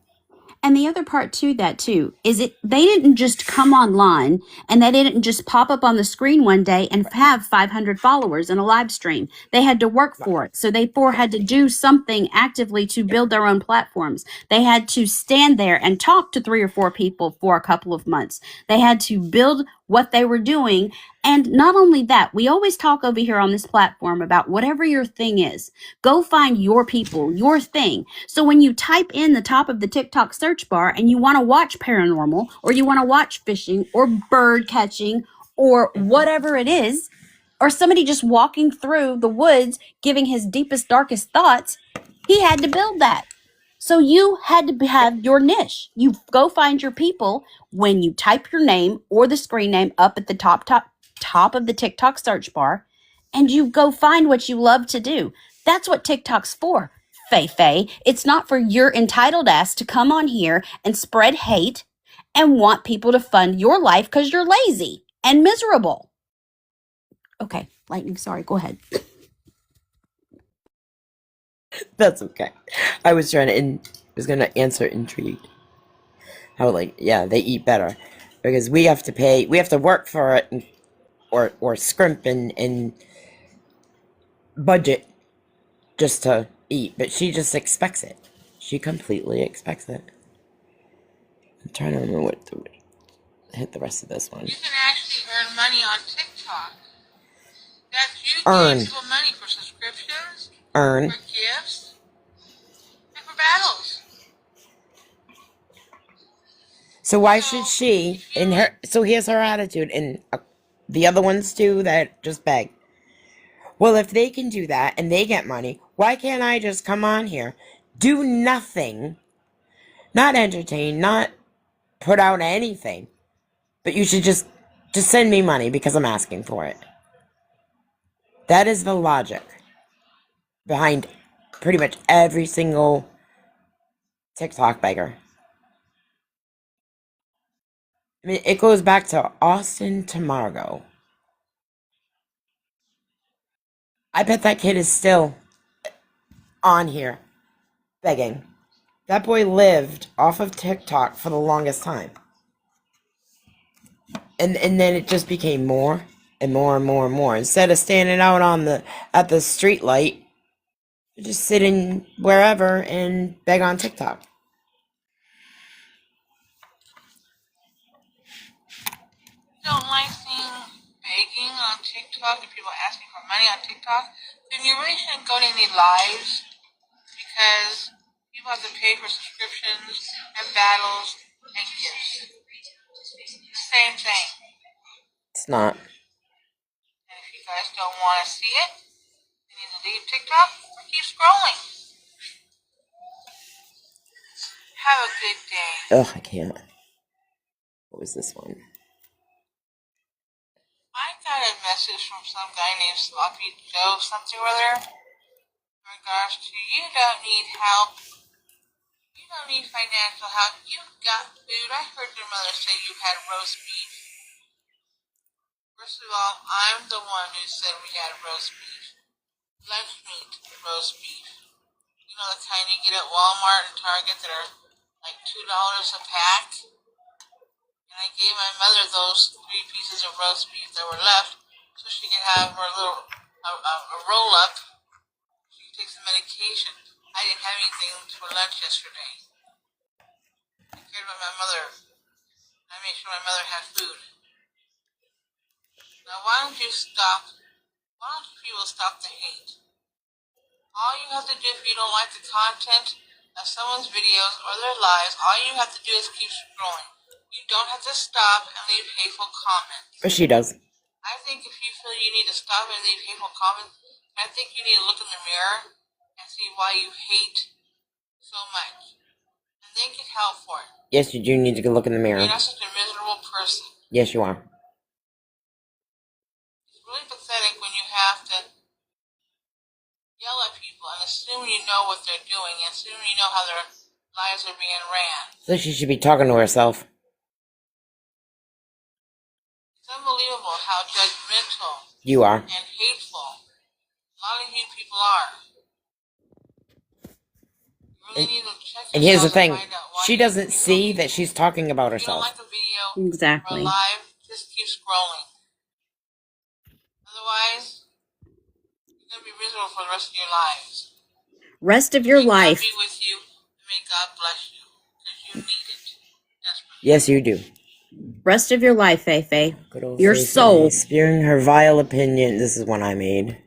And the other part to that too is they didn't just come online and they didn't just pop up on the screen one day and have 500 followers in a live stream. They had to work for it. So they had to do something actively to build their own platforms. They had to stand there and talk to 3 or 4 people for a couple of months. They had to build what they were doing. And not only that, we always talk over here on this platform about whatever your thing is. Go find your people, your thing. So when you type in the top of the TikTok search bar and you want to watch paranormal, or you want to watch fishing or bird catching or whatever it is, or somebody just walking through the woods giving his deepest, darkest thoughts, he had to build that. So you had to have your niche. You go find your people when you type your name or the screen name up at the top of the TikTok search bar, and you go find what you love to do. That's what TikTok's for, FaeFae. It's not for your entitled ass to come on here and spread hate and want people to fund your life because you're lazy and miserable. Okay, Lightning, sorry, go ahead. That's okay. I was going to answer intrigued. How, like, yeah, they eat better because we have to work for it or scrimp and budget just to eat, but she just expects it. She completely expects it. I'm trying to remember what to hit the rest of this one. You can actually earn money on TikTok. That's you Earn. giving people money for subscriptions, Earn. for gifts, and for battles. So why should she, so here's her attitude, and the other ones too that just beg. Well, if they can do that and they get money, why can't I just come on here, do nothing, not entertain, not put out anything, but you should just send me money because I'm asking for it. That is the logic behind pretty much every single TikTok beggar. I mean, it goes back to Austin to Margot. I bet that kid is still on here begging. That boy lived off of TikTok for the longest time. And then it just became more and more and more and more. Instead of standing out at the street light, just sitting wherever and beg on TikTok. Don't like seeing begging on TikTok and people asking for money on TikTok, then you really shouldn't go to any lives because people have to pay for subscriptions and battles and gifts. Same thing. It's not. And if you guys don't want to see it, you need to leave TikTok or keep scrolling. Have a good day. Ugh, I can't. What was this one? I got a message from some guy named Sloppy Joe something or other in regards to you don't need help. You don't need financial help. You've got food. I heard your mother say you had roast beef. First of all, I'm the one who said we had roast beef. Lunch meat roast beef. You know the kind you get at Walmart and Target that are like $2 a pack? And I gave my mother those 3 pieces of roast beef that were left so she could have her little a roll up. She could take some medication. I didn't have anything for lunch yesterday. I cared about my mother. I made sure my mother had food. Now why don't you people stop the hate? All you have to do if you don't like the content of someone's videos or their lives, all you have to do is keep scrolling. You don't have to stop and leave hateful comments. But she does. I think if you feel you need to stop and leave hateful comments, I think you need to look in the mirror and see why you hate so much. And then get help for it. Yes, you do need to go look in the mirror. You're not such a miserable person. Yes, you are. It's really pathetic when you have to yell at people and assume you know what they're doing, and assume you know how their lives are being ran. So she should be talking to herself. It's unbelievable how judgmental You are. and hateful a lot of you people are. You really need to check And here's the yourselves thing. and find out why She you doesn't hate see people. that she's talking about If you don't herself. like a video Exactly. or live, just keep scrolling. Otherwise, you're going to be miserable for the rest of your lives. Rest of your May God life. be with you, and may God bless you, because you need it desperately. Yes, you do. Rest of your life, FaeFae. Good old Your FaeFae, soul. spewing her vile opinion. This is one I made.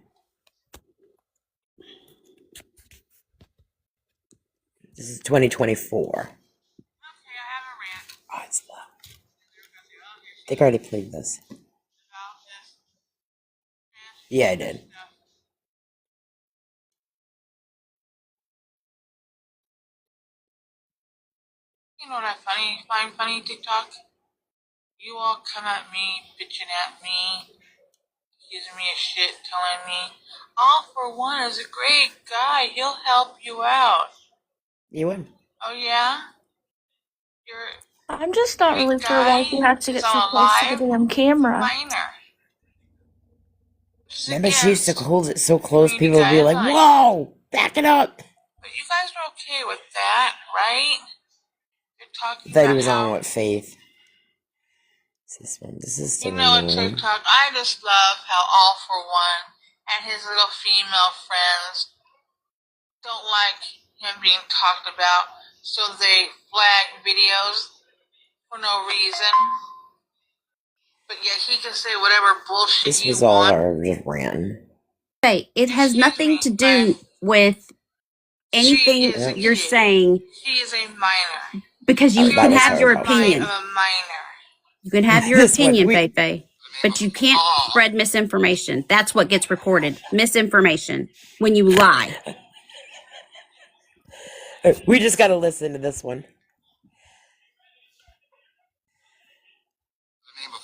This is 2024. Okay, I have a rant Oh, it's low. I think I already played this. about this Yeah, I did. stuff. You know what I find funny, TikTok? You all come at me, bitching at me, accusing me of shit, telling me, All for One is a great guy, he'll help you out. You would. Oh yeah? You're I'm just not really sure why she has to is get so on a close to the live damn camera. minor. Remember, she used to hold it so close, community people would be like, guidelines. whoa, back it up. But you guys are okay with that, right? You're talking I thought he about was on how, what, Faith? It's this one. This is you still know, in at the room. TikTok, I just love how All for One and his little female friends don't like him being talked about, so they flag videos for no reason. But yet he can say whatever bullshit This he was all wants. our just ran. Hey, it has Excuse nothing me, to but do with she anything is a you're kid. saying, She is a minor. because you Oh, She that can was has have her. your the right opinion. of a minor. You can have your This one, opinion, we- FaeFae, but you can't spread misinformation. That's what gets reported. Misinformation. When you lie. We just gotta listen to this one. The name of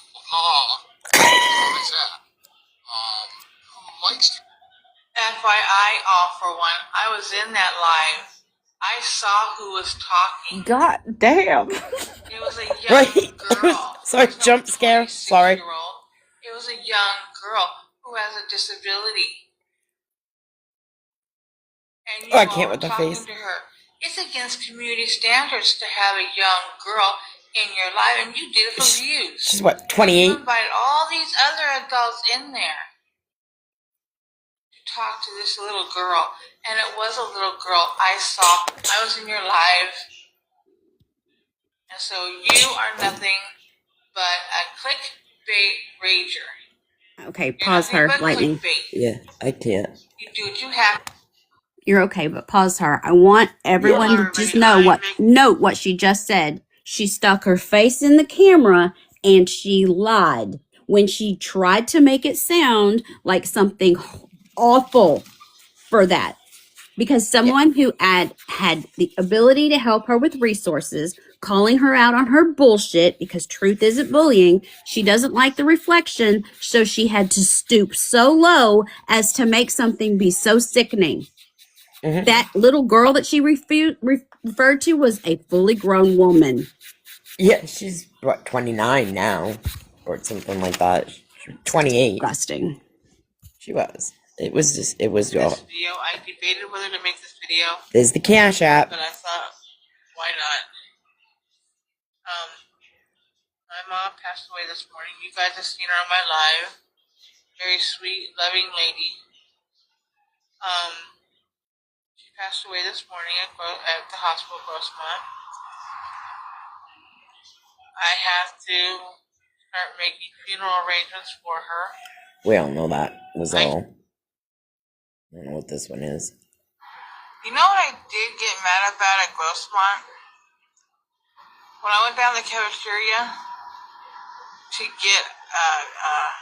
what is that? Who likes to FYI, All for One, I was in that live. I saw who was talking. God damn. It was a young Right? girl. Sorry, It was no jump scare. Sorry. 26-year-old. It was a young girl who has a disability. And you Oh, I all can't were with the talking face. to her. It's against community standards to have a young girl in your life, and you did it for views. She's what, You 28? invited all these other adults in there to talk to this little girl, and it was a little girl I saw. I was in your live, and so you are nothing but a clickbait rager. Okay, You're pause nothing her, but Lightning. clickbait. Yeah, I can't. You do what you have. You're okay, but pause her. I want everyone to just note what she just said. She stuck her face in the camera and she lied when she tried to make it sound like something awful for that. Because someone who had the ability to help her with resources, calling her out on her bullshit because truth isn't bullying, she doesn't like the reflection, so she had to stoop so low as to make something be so sickening. Mhm. That little girl that she referred to was a fully grown woman. Yeah, she's what, 29 now, or something like that. 28. Disgusting. She was. It was just. It was. This video, I debated whether to make this video, There's the Cash App. but I thought, why not? My mom passed away this morning. You guys have seen her on my live. Very sweet, loving lady. She passed away this morning at the hospital, Grossmont. I have to start making funeral arrangements for her. We all know that was all. I don't know what this one is. You know what I did get mad about at Grossmont? When I went down the cafeteria to get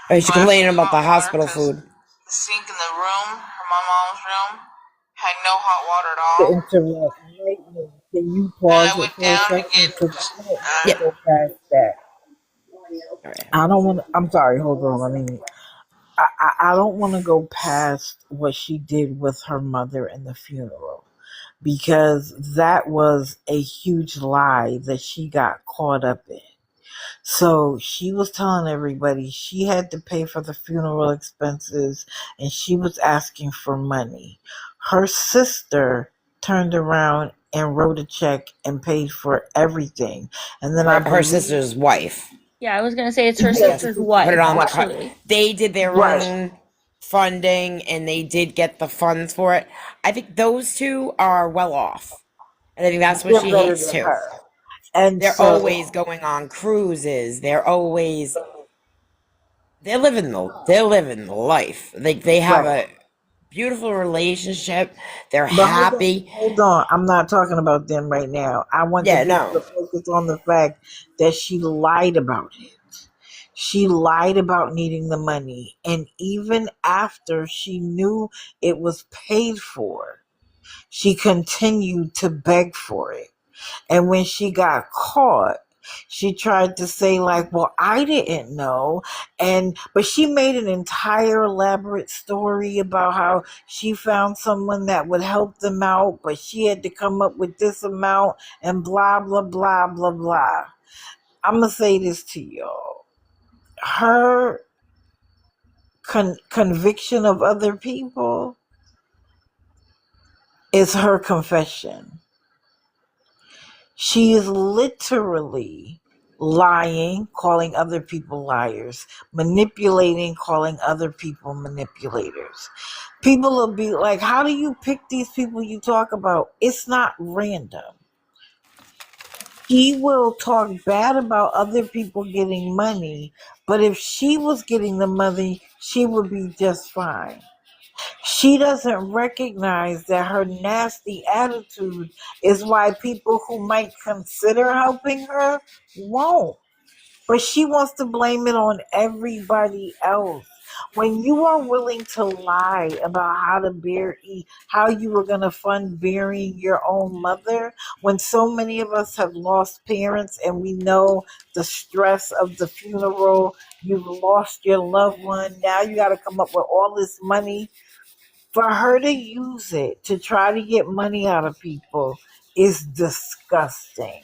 She's complaining about the hospital food. the sink in the room, my mom's room, had no hot water at all. To interrupt, Lightning, can you pause it for a second? Because I don't want to go past that. I don't want to. I'm sorry. Hold on. I don't want to go past what she did with her mother in the funeral, because that was a huge lie that she got caught up in. So she was telling everybody she had to pay for the funeral expenses and she was asking for money. Her sister turned around and wrote a check and paid for everything. And then her sister's wife. Yeah, I was gonna say it's her Yes, sister's wife. put it on the Actually, card. They did their own funding and they did get the funds for it. I think those two are well off. And I think that's what she hates too. And they're always going on cruises. They're living the life. They have a beautiful relationship. They're happy. Hold on. I'm not talking about them right now. I want to focus on the fact that she lied about it. She lied about needing the money. And even after she knew it was paid for, she continued to beg for it. And when she got caught, she tried to say like, well, I didn't know. But she made an entire elaborate story about how she found someone that would help them out, but she had to come up with this amount and blah, blah, blah, blah, blah. I'm going to say this to y'all. Her conviction of other people is her confession. She is literally lying, calling other people liars, manipulating, calling other people manipulators. People will be like, how do you pick these people you talk about? It's not random. She will talk bad about other people getting money, but if she was getting the money, she would be just fine. She doesn't recognize that her nasty attitude is why people who might consider helping her won't. But she wants to blame it on everybody else. When you are willing to lie about how you were going to fund burying your own mother, when so many of us have lost parents and we know the stress of the funeral, you've lost your loved one, now you got to come up with all this money. For her to use it to try to get money out of people is disgusting.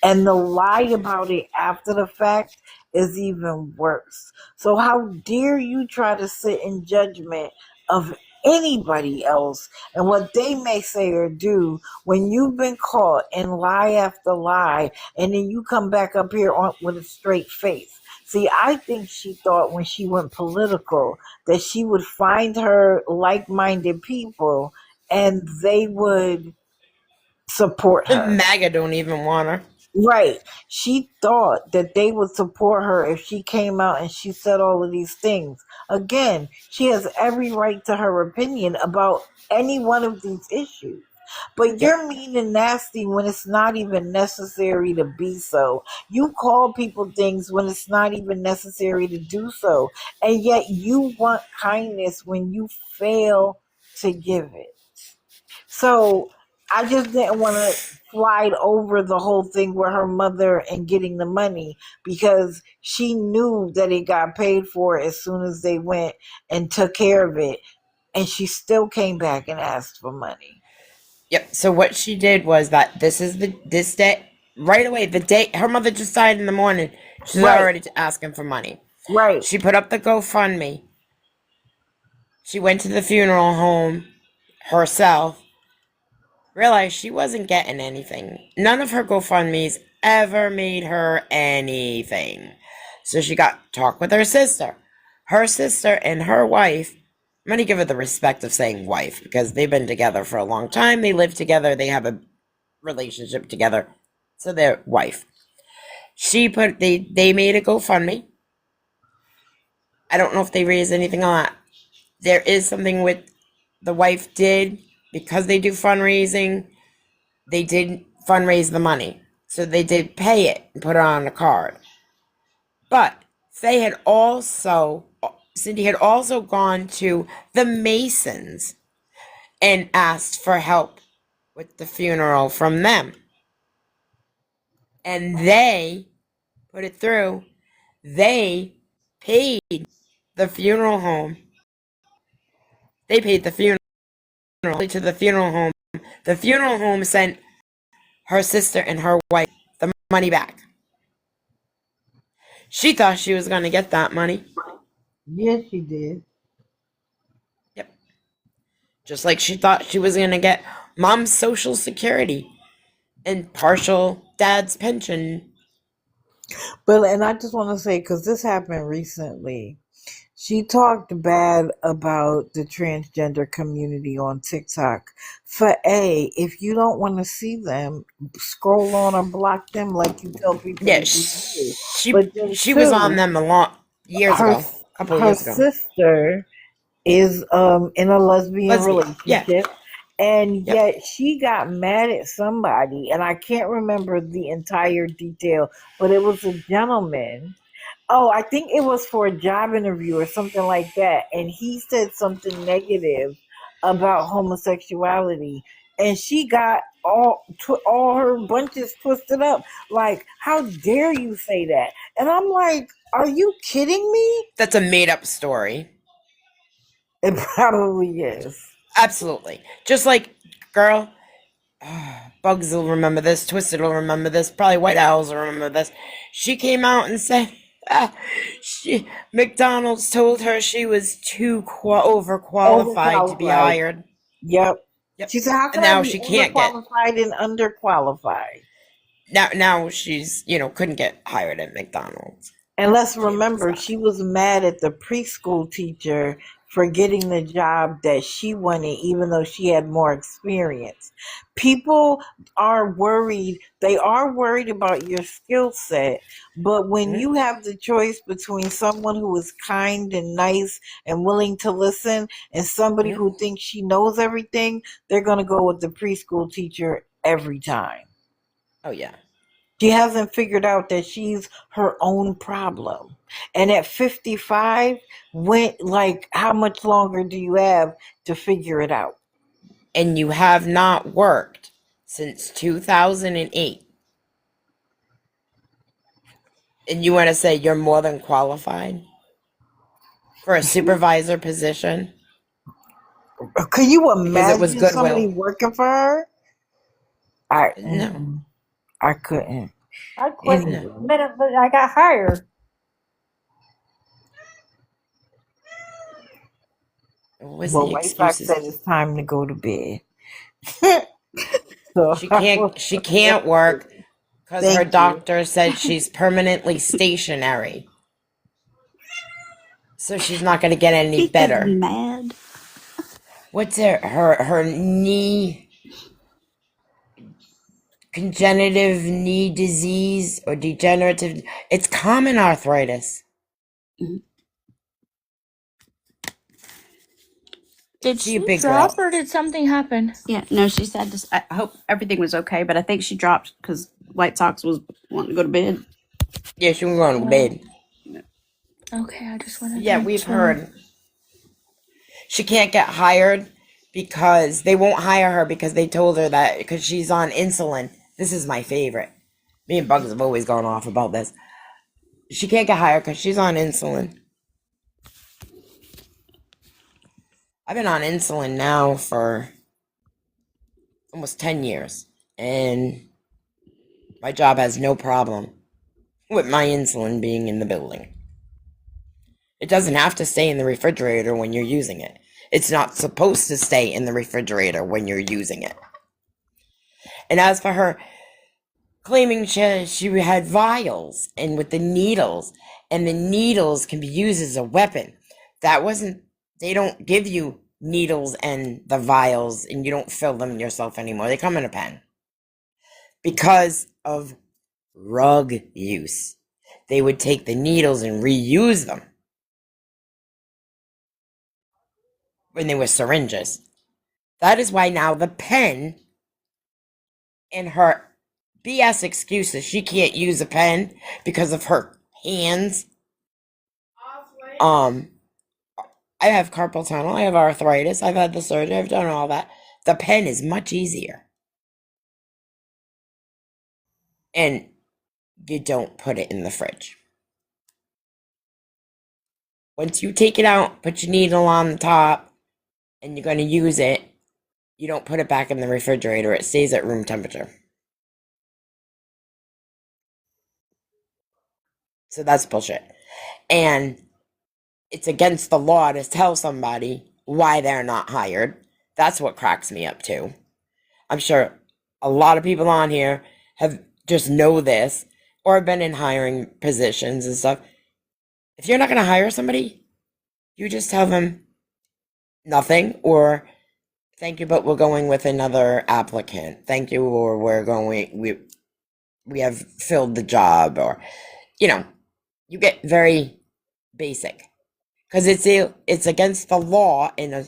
And the lie about it after the fact is even worse. So how dare you try to sit in judgment of anybody else and what they may say or do when you've been caught in lie after lie and then you come back up here with a straight face. See, I think she thought when she went political that she would find her like minded people and they would support The her. MAGA don't even want her. Right. She thought that they would support her if she came out and she said all of these things. Again, she has every right to her opinion about any one of these issues. But Yep. you're mean and nasty when it's not even necessary to be so. You call people things when it's not even necessary to do so. And yet you want kindness when you fail to give it. So I just didn't want to slide over the whole thing with her mother and getting the money because she knew that it got paid for as soon as they went and took care of it. And she still came back and asked for money. Yep. So what she did was that this day right away, the day her mother just died in the morning, she's Right, already asking for money. right. She put up the GoFundMe. She went to the funeral home herself, realized she wasn't getting anything. None of her GoFundMe's ever made her anything. So she got talk with her sister. Her sister and her wife, I'm going to give her the respect of saying wife because they've been together for a long time. They live together. They have a relationship together. So they're wife. They made a GoFundMe. I don't know if they raised anything on that. There is something with the wife did because they do fundraising. They did fundraise the money. So they did pay it and put it on a card. But Cindy had also gone to the Masons and asked for help with the funeral from them. And they put it through. They paid the funeral home. They paid the funeral to the funeral home. The funeral home sent her sister and her wife the money back. She thought she was going to get that money. Yes, she did. Yep. Just like she thought she was going to get mom's social security and partial dad's pension. But, and I just want to say, because this happened recently, she talked bad about the transgender community on TikTok. If you don't want to see them, scroll on or block them like you tell people Yeah, to do you. she But then she was on two, them a lot years her ago, a couple of her years ago. sister is in a lesbian Lesbian. Yeah. relationship, and Yep. yet she got mad at somebody, and I can't remember the entire detail, but it was a gentleman. Oh, I think it was for a job interview or something like that. And he said something negative about homosexuality. And she got all her bunches twisted up. Like, how dare you say that? And I'm like, are you kidding me? That's a made up story. It probably is. Absolutely. Just like, girl, Bugs will remember this, Twisted will remember this, probably White Owls will remember this. She came out and said McDonald's told her she was too overqualified to be Overqualified. hired. Yep. Yep. She said, how And can I now be she can't get overqualified and underqualified? now she's couldn't get hired at McDonald's. And let's She had to remember, resign. she was mad at the preschool teacher for getting the job that she wanted, even though she had more experience. People are worried. They are worried about your skill set. But when Mhm. you have the choice between someone who is kind and nice and willing to listen and somebody Mhm. who thinks she knows everything, they're going to go with the preschool teacher every time. Oh yeah. She hasn't figured out that she's her own problem. And at 55, how much longer do you have to figure it out? And you have not worked since 2008. And you want to say you're more than qualified for a supervisor position Can you because it was imagine somebody goodwill? working for her? I No. mm-mm, I couldn't. I quit No. the Anyway, minute that I got hired. What was Well, the White Sox excuses? said it's time to go to bed. So She I will can't work because her thank you. doctor said she's permanently stationary. So she's not going to get any He's gonna be better. mad. What's her knee, congenitive knee disease or degenerative? It's common arthritis. Did See a she big girl. drop or did something happen? Yeah, no, she said this. I hope everything was okay, but I think she dropped because White Sox was wanting to go to bed. Yeah, she was going to bed. Okay, I just wanted to Yeah, make we've sure. heard. She can't get hired because they won't hire her because they told her that because she's on insulin. This is my favorite. Me and Bugs have always gone off about this. She can't get hired because she's on insulin. I've been on insulin now for almost 10 years, and my job has no problem with my insulin being in the building. It doesn't have to stay in the refrigerator when you're using it. It's not supposed to stay in the refrigerator when you're using it. And as for her claiming she had vials and with the needles, and the needles can be used as a weapon. That wasn't, they don't give you needles and the vials and you don't fill them yourself anymore. They come in a pen. Because of drug use, they would take the needles and reuse them when they were syringes. That is why now the pen in her BS excuses, she can't use a pen because of her hands. I have carpal tunnel, I have arthritis, I've had the surgery, I've done all that. The pen is much easier. And you don't put it in the fridge. Once you take it out, put your needle on the top, and you're going to use it, you don't put it back in the refrigerator. It stays at room temperature. So that's bullshit. And it's against the law to tell somebody why they're not hired. That's what cracks me up too. I'm sure a lot of people on here have just know this or have been in hiring positions and stuff. If you're not going to hire somebody, you just tell them nothing or thank you, but we're going with another applicant. Thank you, or we have filled the job, or you get very basic because it's against the law in a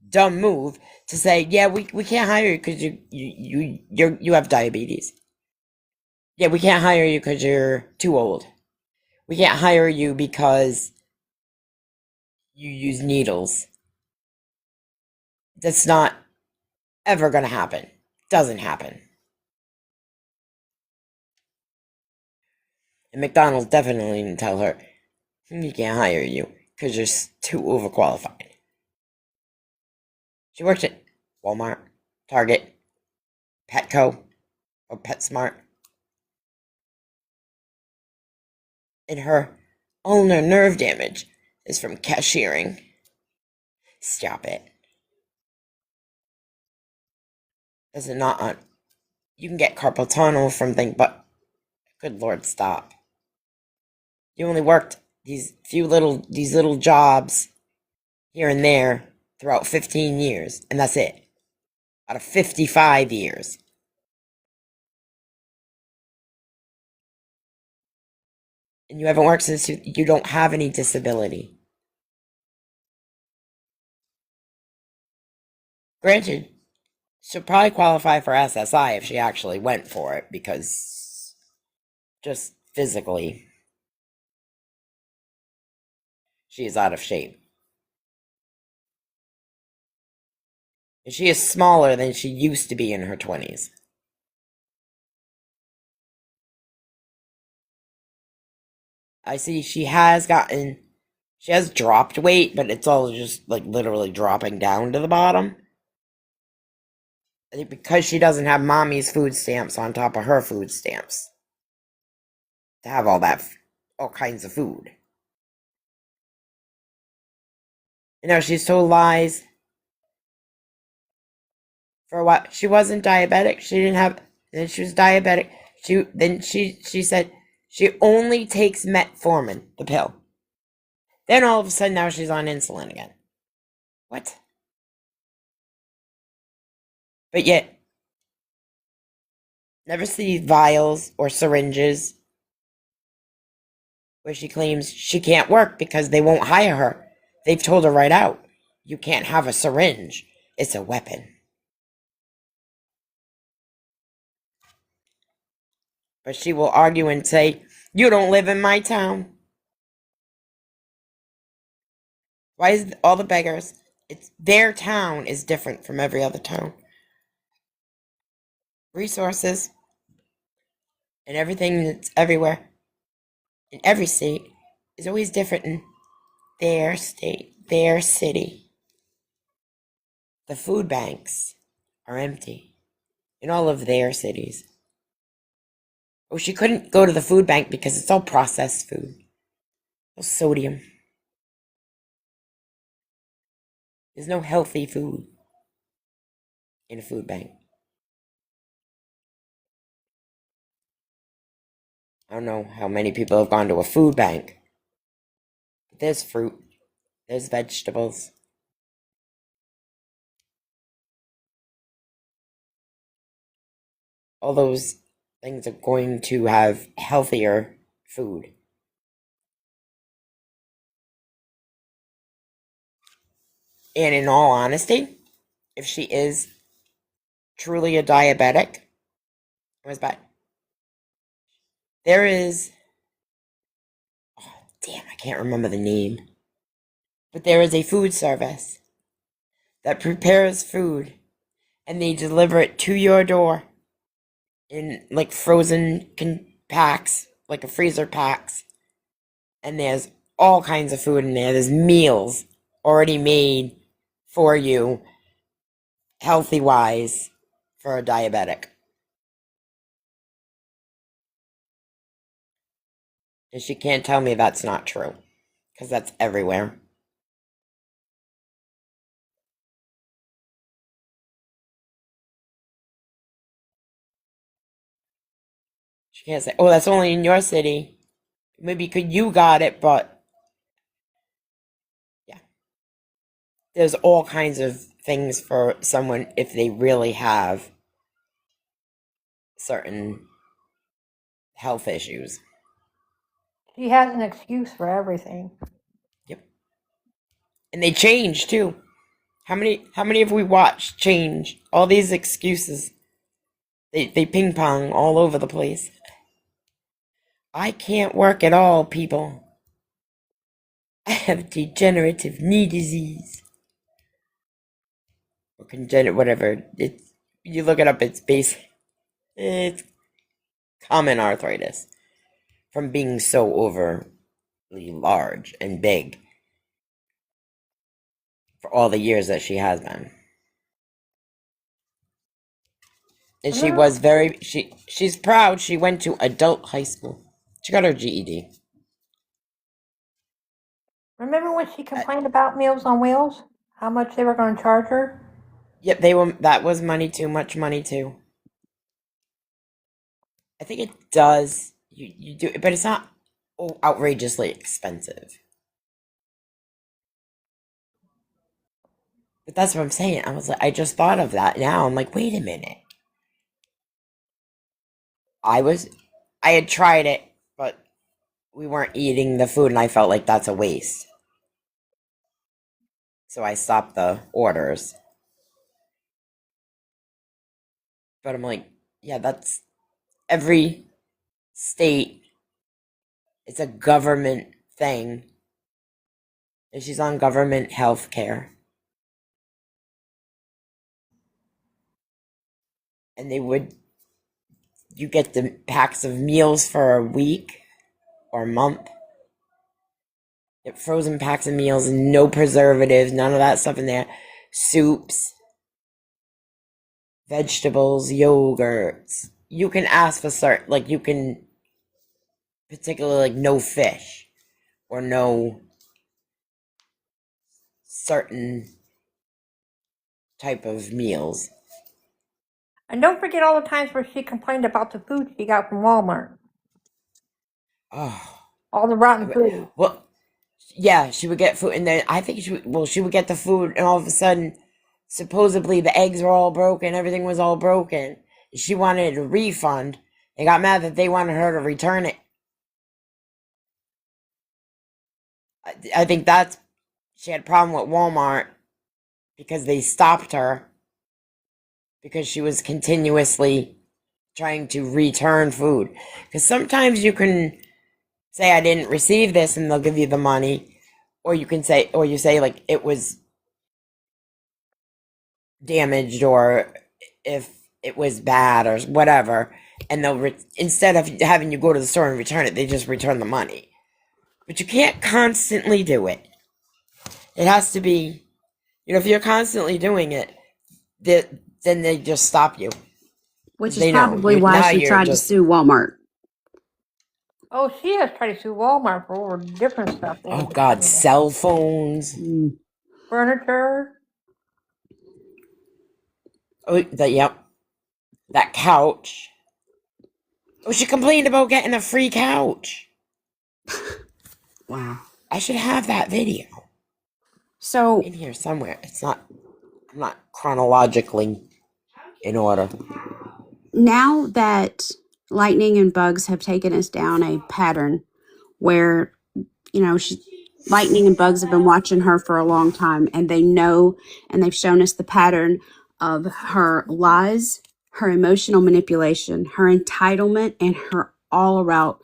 dumb move to say, yeah, we can't hire you because you have diabetes. Yeah, we can't hire you because you're too old. We can't hire you because you use needles. That's not ever going to happen. Doesn't happen. And McDonald's definitely didn't tell her, we can't hire you because you're too overqualified. She worked at Walmart, Target, Petco, or PetSmart. And her ulnar nerve damage is from cashiering. Stop it. Is it not on? You can get carpal tunnel from things, but good Lord, stop. You only worked these little jobs here and there throughout 15 years, and that's it. Out of 55 years. And you haven't worked since you don't have any disability. Granted, she'll probably qualify for SSI if she actually went for it, because just physically, she is out of shape. And she is smaller than she used to be in her 20s. I see she has dropped weight, but it's all just like literally dropping down to the bottom. I think because she doesn't have mommy's food stamps on top of her food stamps to have all kinds of food. You know, she's told lies. For what? She wasn't diabetic. She didn't have. Then she was diabetic. She said she only takes metformin, the pill. Then all of a sudden now she's on insulin again. What? But yet, never see vials or syringes where she claims she can't work because they won't hire her. They've told her right out, you can't have a syringe. It's a weapon. But she will argue and say, you don't live in my town. Why is all the beggars? It's their town is different from every other town. Resources and everything that's everywhere in every state is always different in their state, their city. The food banks are empty in all of their cities. Oh, she couldn't go to the food bank because it's all processed food. No sodium. There's no healthy food in a food bank. I don't know how many people have gone to a food bank. There's fruit. There's vegetables. All those things are going to have healthier food. And in all honesty, if she is truly a diabetic, it was bad. There is, oh, damn, I can't remember the name. But there is a food service that prepares food and they deliver it to your door in like frozen packs, like a freezer packs. And there's all kinds of food in there. There's meals already made for you, healthy wise, for a diabetic. And she can't tell me that's not true, because that's everywhere. She can't say, oh, that's only in your city. Maybe you got it, but yeah. There's all kinds of things for someone if they really have certain health issues. She has an excuse for everything. Yep. And they change too. How many have we watched change? All these excuses. They ping pong all over the place. I can't work at all, people. I have degenerative knee disease. Or congenital, whatever. You look it up, it's common arthritis from being so overly large and big for all the years that she has been. And she was she's proud she went to adult high school. She got her GED. Remember when she complained about Meals on Wheels? How much they were going to charge her? Yep, that was money too, much money too. I think it does. You do, but it's not outrageously expensive. But that's what I'm saying. I just thought of that now. I'm like, wait a minute. I had tried it, but we weren't eating the food, and I felt like that's a waste. So I stopped the orders. But I'm like, yeah, that's every state. It's a government thing. And she's on government health care. And you get the packs of meals for a week or a month. Get frozen packs of meals, no preservatives, none of that stuff in there. Soups, vegetables, yogurts. You can ask for you can particularly no fish or no certain type of meals. And don't forget all the times where she complained about the food she got from Walmart. Oh, All the rotten food. well, yeah, she would get food, and then I think she would get the food, and all of a sudden, supposedly the eggs were all broken, everything was all broken. She wanted a refund. They got mad that they wanted her to return it. I think she had a problem with Walmart because they stopped her because she was continuously trying to return food. Because sometimes you can say, I didn't receive this, and they'll give you the money. Or you say like it was damaged, or if it was bad or whatever, and they'll instead of having you go to the store and return it, they just return the money. But you can't constantly do it. It has to be, if you're constantly doing it, then they just stop you. Which is They know probably why now she you're tried to just, sue Walmart. Oh, she has tried to sue Walmart for over different stuff. oh God, cell phones. Furniture. Oh, yep, that couch. Oh, she complained about getting a free couch. Wow. I should have that video So in here somewhere. I'm not chronologically in order. now that lightning and bugs have taken us down a pattern where, lightning and bugs have been watching her for a long time, and they know, and they've shown us the pattern of her lies, her emotional manipulation, her entitlement, and her all around,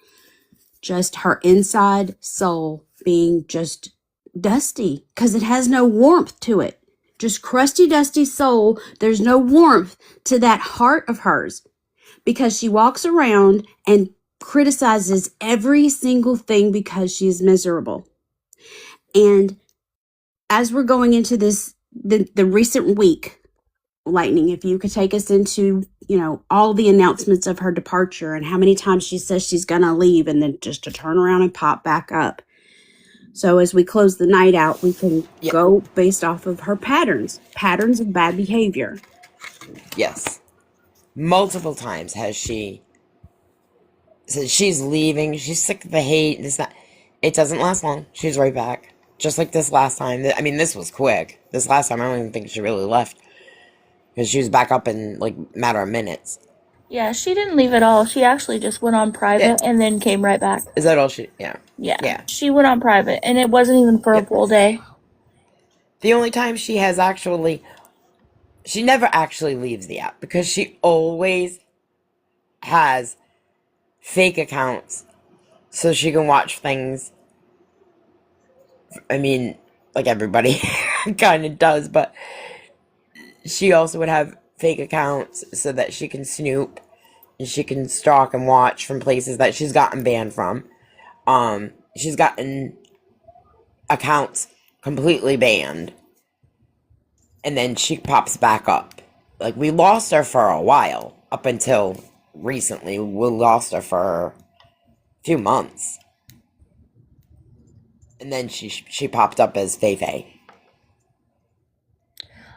just her inside soul being just dusty because it has no warmth to it. Just crusty, dusty soul. There's no warmth to that heart of hers because she walks around and criticizes every single thing because she is miserable. And as we're going into the recent week, Lightning, if you could take us into, all the announcements of her departure and how many times she says she's going to leave and then just to turn around and pop back up. So as we close the night out, we can go based off of her patterns of bad behavior. Yes. Multiple times has she said she's leaving. She's sick of the hate. It doesn't last long. She's right back. Just like this last time. I mean, this was quick. This last time, I don't even think she really left. Because she was back up in, like, a matter of minutes. Yeah, she didn't leave at all. She actually just went on private and then came right back. Is that all she... Yeah. Yeah. She went on private, and it wasn't even for a full day. The only time she has actually... She never actually leaves the app. Because she always has fake accounts. So she can watch things. I mean, like everybody kind of does, but she also would have fake accounts so that she can snoop and she can stalk and watch from places that she's gotten banned from. She's gotten accounts completely banned, and then she pops back up. Like, we lost her for a while, up until recently. We lost her for a few months. And then she popped up as FaeFae.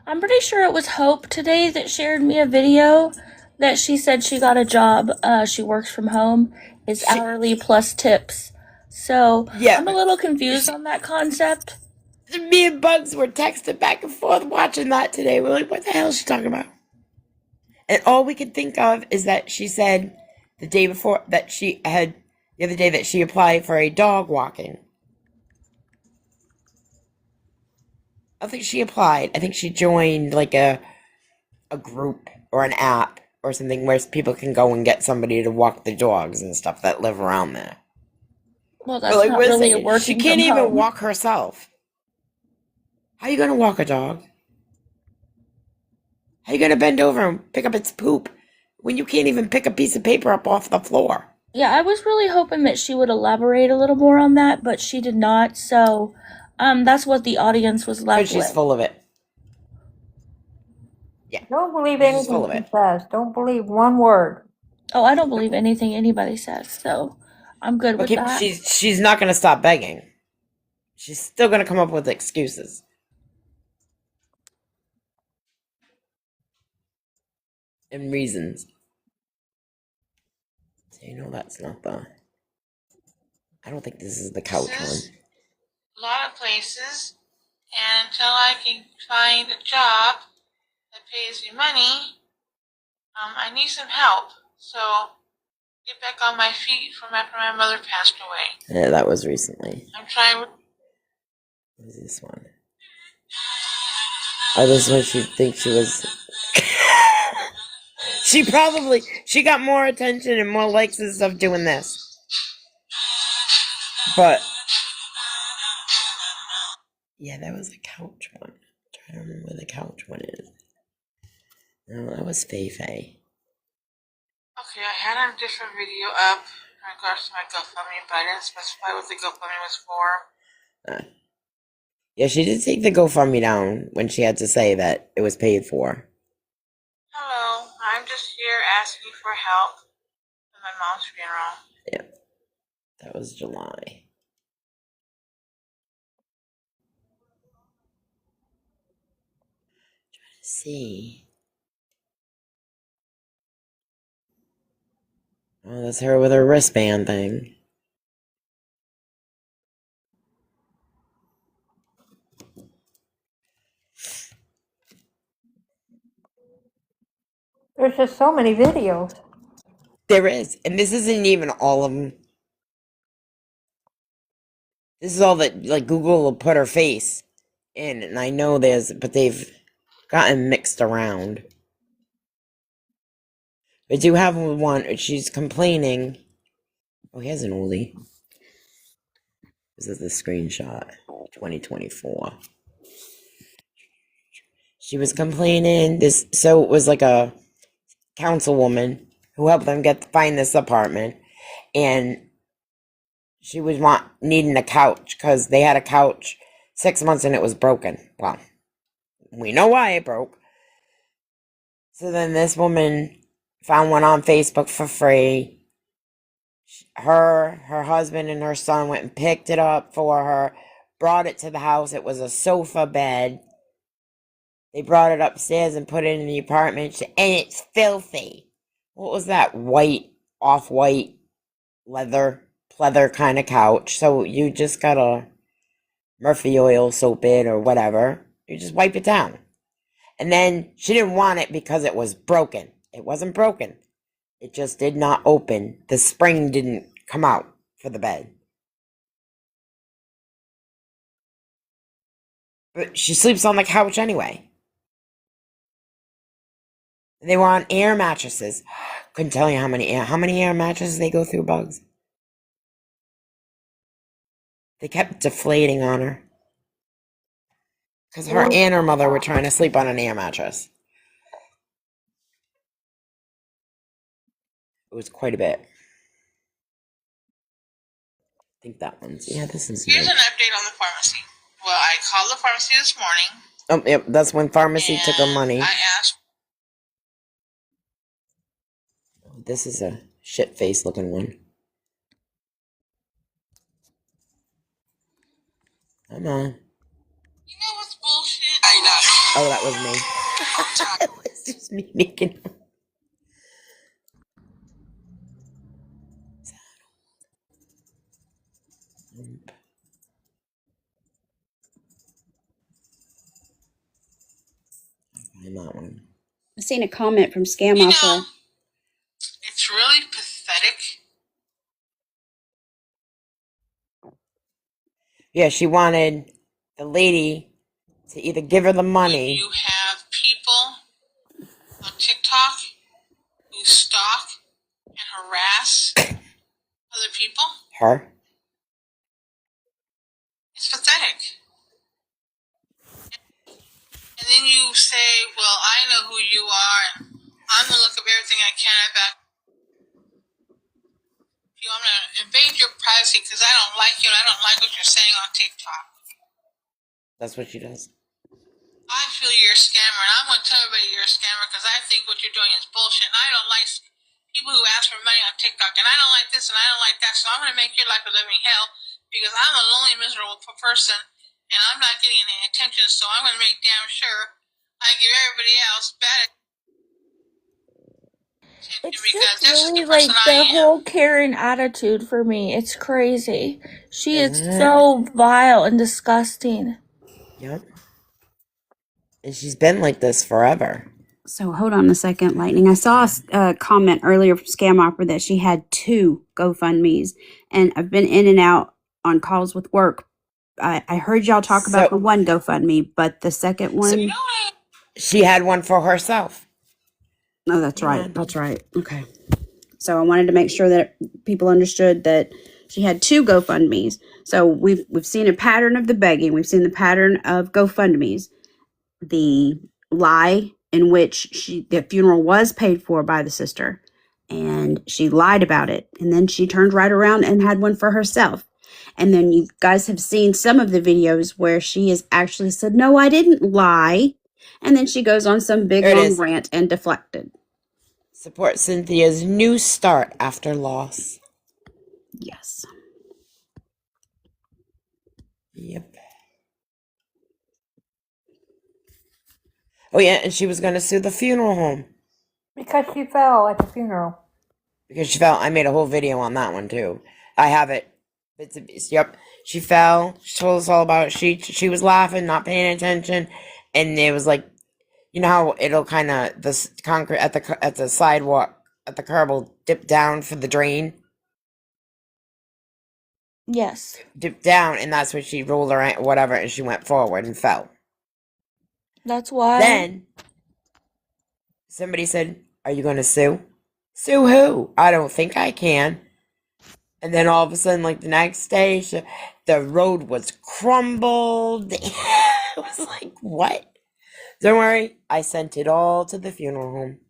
I'm pretty sure it was Hope today that shared me a video that she said she got a job. She works from home. It's hourly plus tips. So I'm a little confused on that concept. Me and Bugs were texting back and forth watching that today. We're like, what the hell is she talking about? And all we could think of is that she said the day before that the other day that she applied for a dog walking. I don't think she applied. I think she joined like a group or an app or something where people can go and get somebody to walk the dogs and stuff that live around there. Well, that's not really a working she can't from even home. walk herself. How are you gonna walk a dog? How are you gonna bend over and pick up its poop when you can't even pick a piece of paper up off the floor? Yeah, I was really hoping that she would elaborate a little more on that, but she did not. So, that's what the audience was left with. Because she's full of it. Yeah. Don't believe anything she says. Don't believe one word. Oh, I don't believe anything anybody says, so I'm good with that. She's not gonna stop begging. She's still gonna come up with excuses. and reasons. So you know that's not the... I don't think this is the couch one. A lot of places, and until I can find a job that pays me money, I need some help. So get back on my feet from after my mother passed away. Yeah, that was recently. I'm trying. What is this one? Oh, this is what she thinks she was... She got more attention and more likes and stuff doing this. But... yeah, that was a couch one. I'm trying to remember where the couch one is. No, that was FaeFae. Okay, I had a different video up in regards to my GoFundMe, but I didn't specify what the GoFundMe was for. Yeah, she did take the GoFundMe down when she had to say that it was paid for. Hello, I'm just here asking for help for my mom's funeral. Yeah, that was July. Trying to see. Oh, that's her with her wristband thing. There's just so many videos. There is, and this isn't even all of them. This is all that, like, Google will put her face in, and I know but they've gotten mixed around. I do have one, she's complaining. Oh, here's an oldie. This is the screenshot, 2024. She was complaining, so it was like a councilwoman who helped them find this apartment, and she was needing a couch, because they had a couch 6 months and it was broken. Well, we know why it broke. So then this woman found one on Facebook for free. Her husband, and her son went and picked it up for her, brought it to the house. It was a sofa bed. They brought it upstairs and put it in the apartment, and it's filthy. What was that? Off-white leather kind of couch. So you just gotta Murphy oil soap it or whatever. You just wipe it down. And then she didn't want it because it was broken. It wasn't broken. It just did not open. The spring didn't come out for the bed. But she sleeps on the couch anyway. They were on air mattresses. Couldn't tell you how many air mattresses they go through, Bugs. They kept deflating on her. Because her and her mother were trying to sleep on an air mattress. It was quite a bit. I think that one's... yeah, this is... Here's an update on the pharmacy. Well, I called the pharmacy this morning. Oh, yep, that's when pharmacy took her money. I asked... This is a shit-face looking one. Come on. You know what's bullshit? I know. Oh, that was me. That was just me making... Find that one. I've seen a comment from Scam Opera. It's really pathetic. Yeah, she wanted the lady to either give her the money... You have people on TikTok who stalk and harass other people. Her? It's pathetic. And then you say, well, I know who you are, and I'm going to look up everything I can about you. I'm going to invade your privacy because I don't like you and I don't like what you're saying on TikTok. That's what she does. I feel you're a scammer, and I'm going to tell everybody you're a scammer because I think what you're doing is bullshit, and I don't like people who ask for money on TikTok, and I don't like this and I don't like that, so I'm going to make your life a living hell because I'm a lonely, miserable person, and I'm not getting any attention, so I'm going to make damn sure I give everybody else bad. It's Because just this is the really person like I the am. whole Karen attitude for me. It's crazy. She is Isn't it? so vile and disgusting. Yep. And she's been like this forever. So hold on a second, Lightning. I saw a comment earlier from Scam Opera that she had 2 GoFundMe's, and I've been in and out on calls with work. I heard y'all talk about the one GoFundMe, but the second one. She had one for herself. Oh, that's Hang right. on. That's right. Okay. So I wanted to make sure that people understood that she had 2 GoFundMe's. So we've seen a pattern of the begging. We've seen the pattern of GoFundMe's. The lie in which the funeral was paid for by the sister, and she lied about it, and then she turned right around and had one for herself. And then you guys have seen some of the videos where she has actually said, no, I didn't lie, and then she goes on some big There it long is. rant and deflected. Support Cynthia's new start after loss. Yes. Yep. Oh yeah, and she was gonna sue the funeral home. Because she fell at the funeral. Because she fell. I made a whole video on that one too. I have it. Yep. She fell. She told us all about it. She was laughing, not paying attention, and it was like, you know how it'll kind of the concrete at the sidewalk at the curb will dip down for the drain. Yes. Dip down, and that's when she rolled her whatever, and she went forward and fell. That's why. Then somebody said, "Are you going to sue? Sue who? I don't think I can." And then all of a sudden, like the next day, the road was crumbled. It was like, what? Don't worry, I sent it all to the funeral home.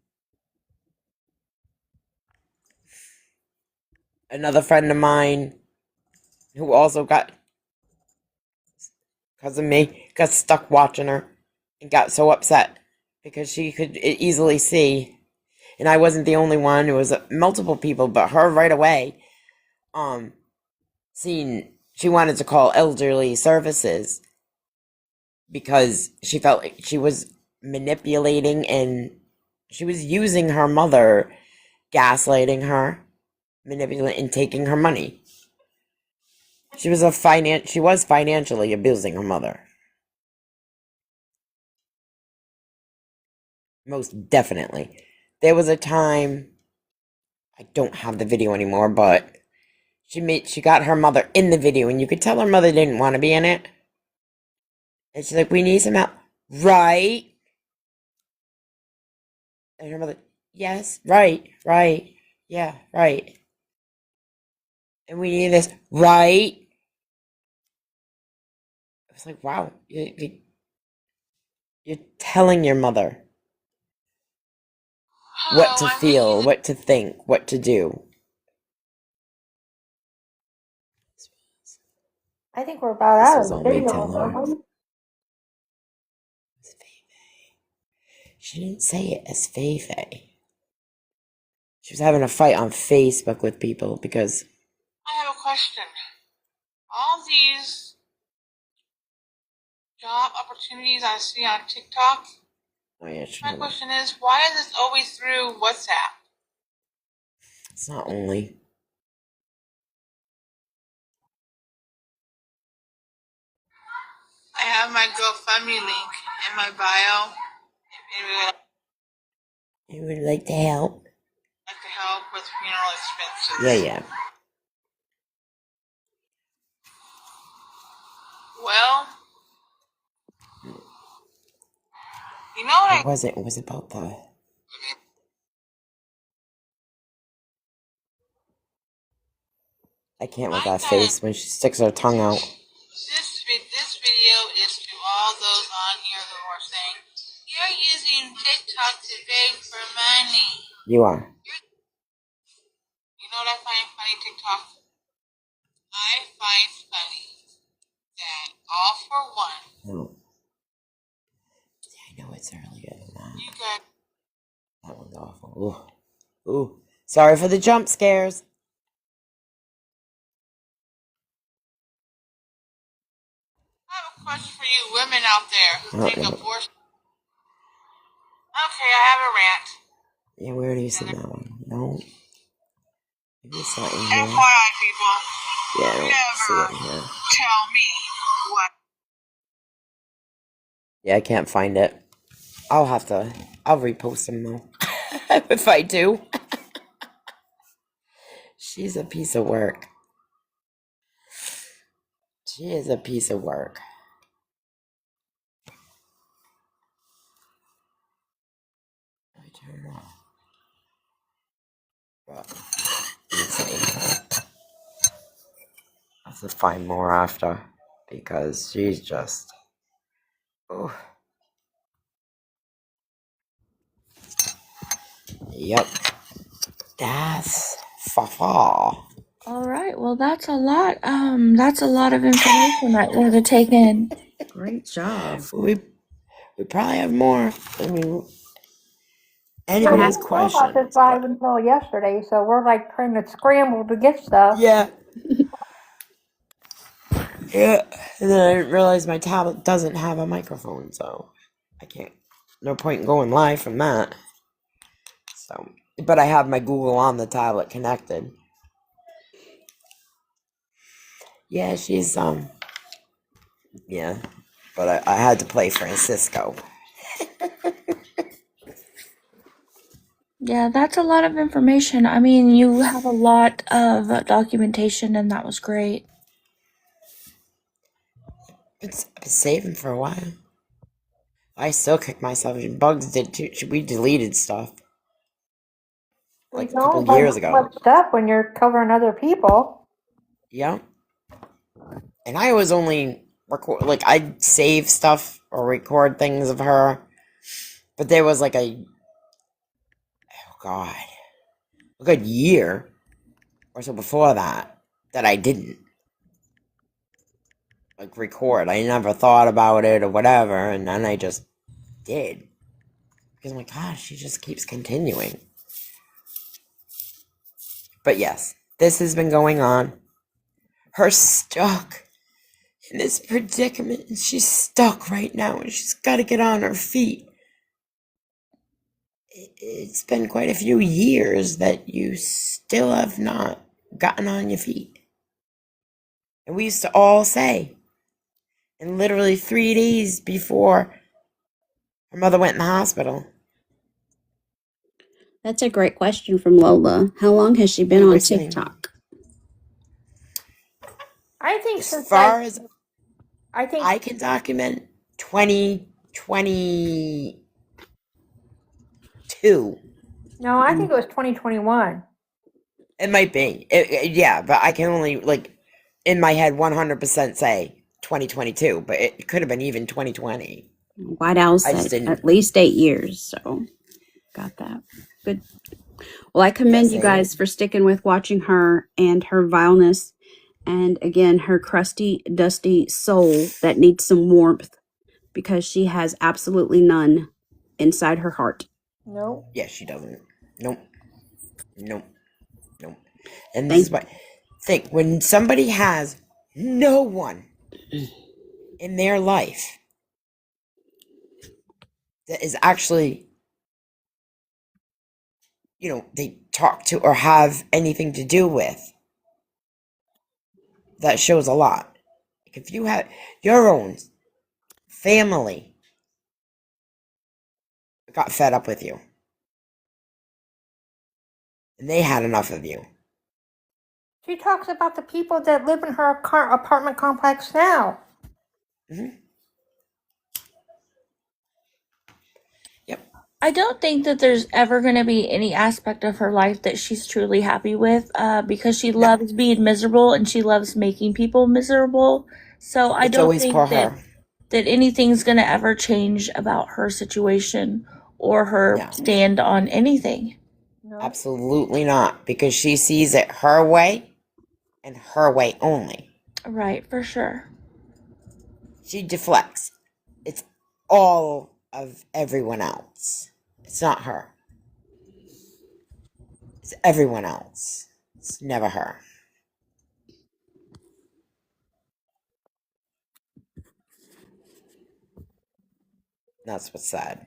Another friend of mine, who also got, because of me, got stuck watching her and got so upset because she could easily see, and I wasn't the only one. It was multiple people, but her right away, she wanted to call elderly services because she felt like she was manipulating and she was using her mother, gaslighting her, manipulating and taking her money. She was financially abusing her mother. Most definitely. There was a time, I don't have the video anymore, but she got her mother in the video, and you could tell her mother didn't want to be in it. And she's like, "We need some help." Right? And her mother, "Yes, right, yeah, right. And we need this, right?" I was like, wow, you're telling your mother what to feel, what to think, what to do. I think we're about This out was of the all me video. telling her. aren't we? She didn't say it as FaeFae. She was having a fight on Facebook with people because... I have a question. All these job opportunities I see on TikTok, Oh yeah, my question is, why is this always through WhatsApp? It's not only. I have my GoFundMe link in my bio. If anyone You would like to help? would like to help with funeral expenses. Yeah. Well, you know what It wasn't. It was about the... I can't with that face when she sticks her tongue out. This video is to all those on here who are saying, you're using TikTok to beg for money. You are. You know what I find funny, TikTok? I find funny that all for one, No. I know it's earlier than that. you got... That one's awful. Ooh. Sorry for the jump scares. I have a question for you women out there who take abortion. Okay, I have a rant. Yeah, we already seen that one. No. Maybe it's not in here. FYI, people, Yeah, I don't see never it in here. tell me what. Yeah, I can't find it. I'll repost them though. If I do. She's a piece of work. She is a piece of work. I turn it off. But, insane. I have to find more after. Because she's just... Oh. Yep. That's FaeFae. All right. Well, that's a lot. That's a lot of information right there to take in. Great job. We probably have more. I mean, Yeah, anyone we has didn't know about this questions, vibe but until yesterday, so we're like trying to scramble to get stuff. yeah. Yeah. And then I didn't realize my tablet doesn't have a microphone, so I can't. No point in going live from that. So, but I have my Google on the tablet connected. Yeah, she's yeah. But I had to play Francisco. Yeah, that's a lot of information. I mean, you have a lot of documentation, and that was great. It's been saving for a while. I still kick myself. Bugs did too. We deleted stuff We like a couple don't like years too ago. much stuff when you're covering other people. Yeah. And I was only record, like, I'd save stuff or record things of her, but there was like a good year or so before that I didn't like record. I never thought about it or whatever, and then I just did because I'm like, gosh, she just keeps continuing. But yes, this has been going on. Her stuck in this predicament, and she's stuck right now, and she's got to get on her feet. It's been quite a few years that you still have not gotten on your feet. And we used to all say, and literally 3 days before her mother went in the hospital, That's a great question from Lola. How long has she been we on were saying, TikTok? I think as since like, far as I think, I can document, 2022. no, I think it was 2021. It might be. Yeah, but I can only, like, in my head 100% say 2022, but it could have been even 2020. White Owl I just said didn't. at least 8 years. So got that. Good. Well, I commend you Yes, guys for sticking with watching her and her vileness. And again, her crusty, dusty soul that needs some warmth because she has absolutely none inside her heart. No. yeah, she doesn't. Nope. Nope. Nope. And this is Thank what think when somebody has no one in their life that is actually, they talk to or have anything to do with, that shows a lot. Like if you have your own family got fed up with you and they had enough of you. She talks about the people that live in her apartment complex now. Mm-hmm. Yep. I don't think that there's ever going to be any aspect of her life that she's truly happy with, because she No, loves being miserable and she loves making people miserable. So I it's don't always for think her. that anything's going to ever change about her situation or her No, stand on anything. No. absolutely not, because she sees it her way and her way only. Right, for sure. She deflects. It's all of everyone else. It's not her. It's everyone else. It's never her. That's what's sad.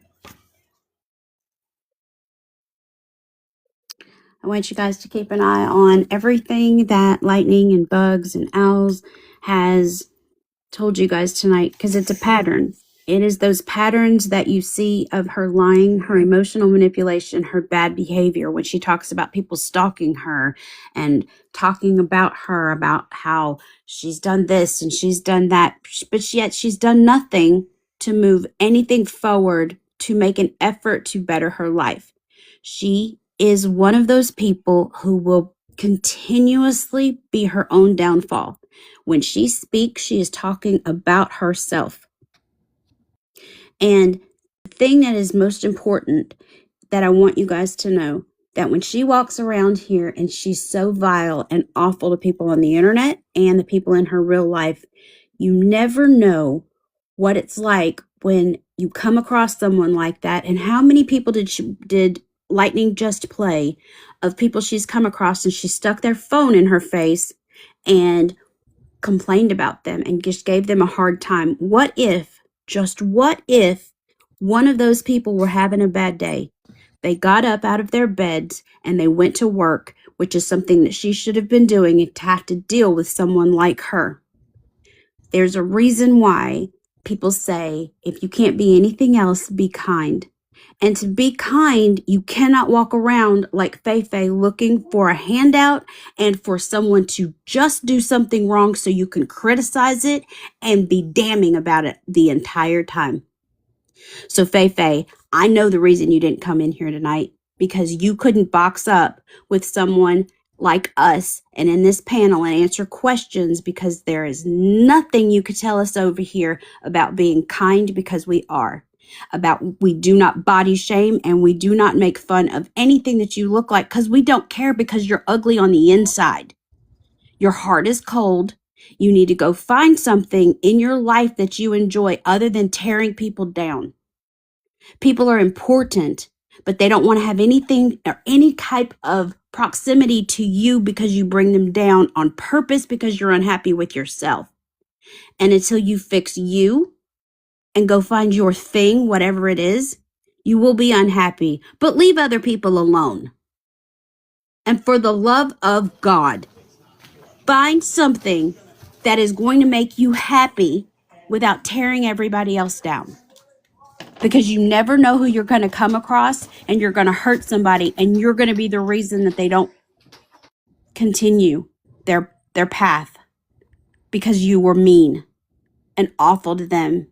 I want you guys to keep an eye on everything that Lightning and Bugs and Owls has told you guys tonight, because it's a pattern. It is those patterns that you see of her lying, her emotional manipulation, her bad behavior when she talks about people stalking her and talking about her, about how she's done this and she's done that, but yet she's done nothing to move anything forward to make an effort to better her life. She is one of those people who will continuously be her own downfall. When she speaks, she is talking about herself. And the thing that is most important that I want you guys to know, that when she walks around here and she's so vile and awful to people on the internet and the people in her real life, you never know what it's like when you come across someone like that. And how many people did Lightning just play of people she's come across and she stuck their phone in her face and complained about them and just gave them a hard time. What if, just what if, one of those people were having a bad day? They got up out of their beds and they went to work, which is something that she should have been doing to have to deal with someone like her. There's a reason why people say, if you can't be anything else, be kind. And to be kind, you cannot walk around like FaeFae looking for a handout and for someone to just do something wrong so you can criticize it and be damning about it the entire time. So FaeFae, I know the reason you didn't come in here tonight, because you couldn't box up with someone like us and in this panel and answer questions, because there is nothing you could tell us over here about being kind, because we are. About we do not body shame and we do not make fun of anything that you look like, because we don't care, because you're ugly on the inside. Your heart is cold. You need to go find something in your life that you enjoy other than tearing people down. People are important, but they don't want to have anything or any type of proximity to you because you bring them down on purpose, because you're unhappy with yourself. And until you fix you and go find your thing, whatever it is, you will be unhappy. But leave other people alone. And for the love of God, find something that is going to make you happy without tearing everybody else down. Because you never know who you're going to come across, and you're going to hurt somebody, and you're going to be the reason that they don't continue their path, because you were mean and awful to them.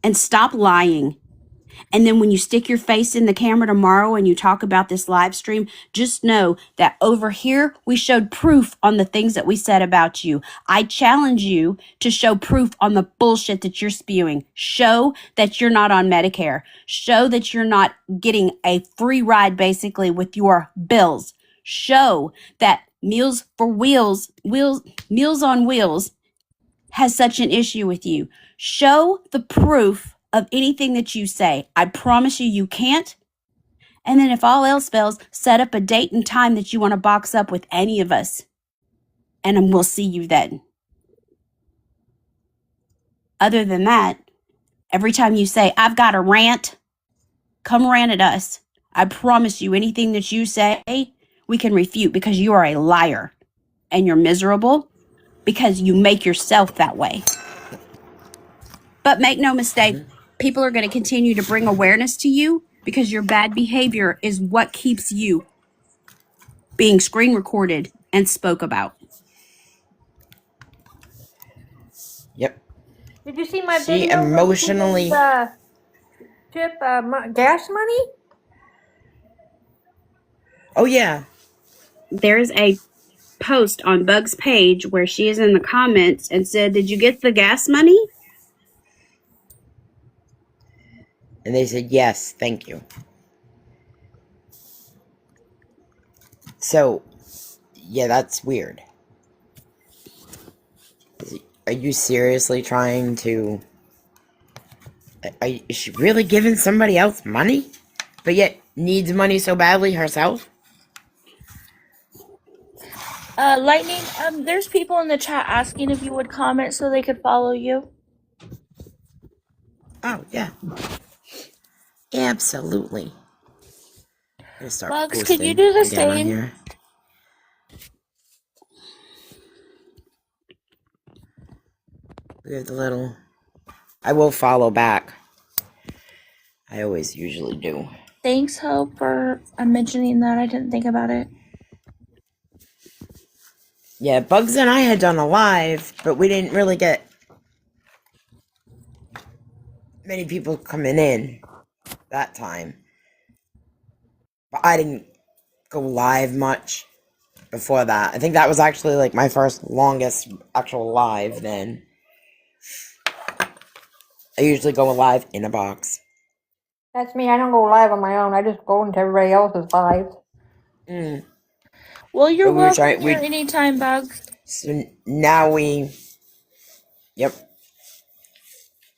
And stop lying. And then when you stick your face in the camera tomorrow and you talk about this live stream, just know that over here, we showed proof on the things that we said about you. I challenge you to show proof on the bullshit that you're spewing. Show that you're not on Medicare. Show that you're not getting a free ride, basically, with your bills. Show that Meals on Wheels has such an issue with you. Show the proof of anything that you say. I promise you can't. And then if all else fails, set up a date and time that you want to box up with any of us. And we'll see you then. Other than that, every time you say, I've got a rant, come rant at us. I promise you, anything that you say, we can refute, because you are a liar. And you're miserable because you make yourself that way. But make no mistake, people are going to continue to bring awareness to you, because your bad behavior is what keeps you being screen recorded and spoke about. Yep. Did you see my She video where emotionally. Chip gas money? Oh, yeah. There's a post on Bug's page where she is in the comments and said, did you get the gas money? And they said, yes, thank you. So, yeah, that's weird. Are you seriously trying to... Is she really giving somebody else money? But yet needs money so badly herself? Lightning, there's people in the chat asking if you would comment so they could follow you. Oh, yeah. Absolutely. gonna start Bugs, could you posting do the again on same? here. We have the little. I will follow back. I always usually do. Thanks, Hope, for mentioning that. I didn't think about it. Yeah, Bugs and I had done a live, but we didn't really get many people coming in that time. But I didn't go live much before that. I think that was actually like my first longest actual live then. I usually go live in a box. That's me. I don't go live on my own. I just go into everybody else's lives. Well, you're But we were welcome trying. here anytime, Bugs. So now we. Yep.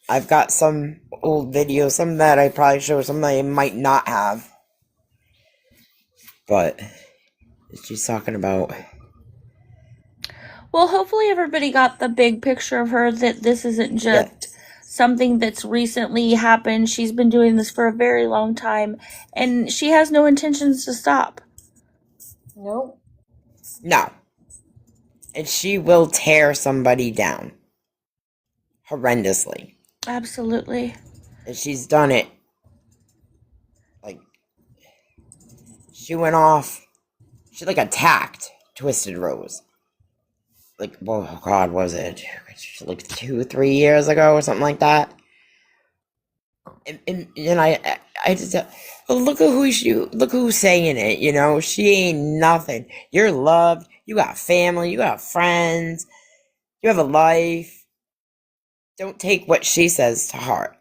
I've got some old videos, some that I probably show, some that I might not have. But she's talking about. Well, hopefully everybody got the big picture of her, that this isn't just something that's recently happened. She's been doing this for a very long time, and she has no intentions to stop. Nope. No. And she will tear somebody down. Horrendously. Absolutely. And she's done it. Like, she went off. She, like, attacked Twisted Rose. Like, oh God, was it? Like 2-3 years ago or something like that. And I just, well, look at look who's saying it, you know? She ain't nothing. You're loved. You got family. You got friends. You have a life. Don't take what she says to heart.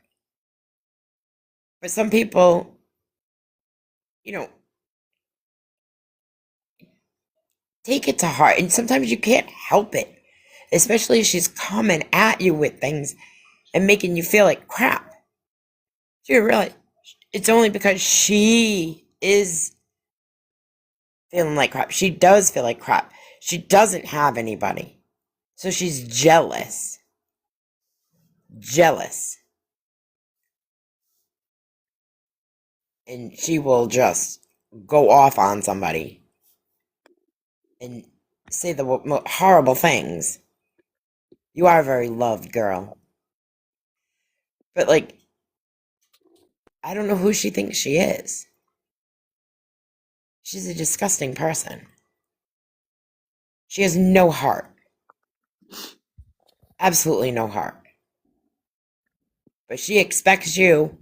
But some people, you know, take it to heart. And sometimes you can't help it. Especially if she's coming at you with things and making you feel like crap. You really, it's only because she is feeling like crap. She does feel like crap. She doesn't have anybody. So she's jealous. Jealous. And she will just go off on somebody and say the horrible things. You are a very loved girl. But, like, I don't know who she thinks she is. She's a disgusting person. She has no heart. Absolutely no heart. But she expects you,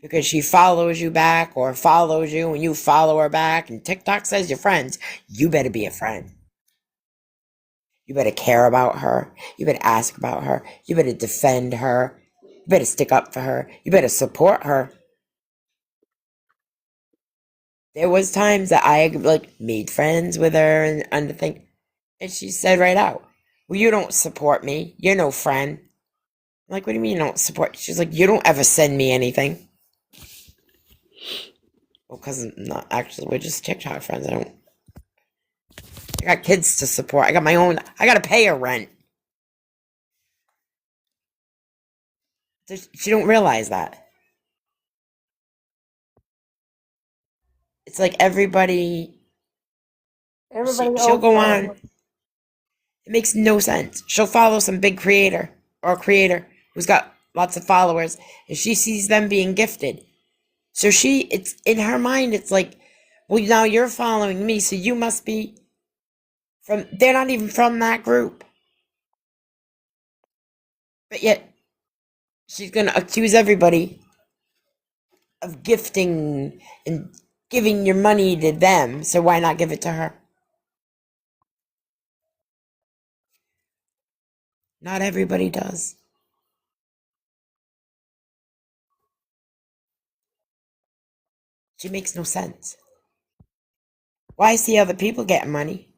because she follows you back or follows you and you follow her back, and TikTok says you're friends. You better be a friend. You better care about her. You better ask about her. You better defend her. You better stick up for her. You better support her. There was times that I like made friends with her and the thing, and she said right out, "Well, you don't support me. You're no friend." I'm like, "What do you mean you don't support?" She's like, "You don't ever send me anything." Well, because not actually, we're just TikTok friends. I got kids to support. I got my own. I got to pay her rent. She don't realize that. It's like everybody. Everybody She'll owes go her. on. It makes no sense. She'll follow some big creator or creator who's got lots of followers, and she sees them being gifted. So it's in her mind. It's like, well, now you're following me, so you must be from. They're not even from that group, but yet she's gonna accuse everybody of gifting and giving your money to them. So why not give it to her? Not everybody does. She makes no sense. Why see other people getting money?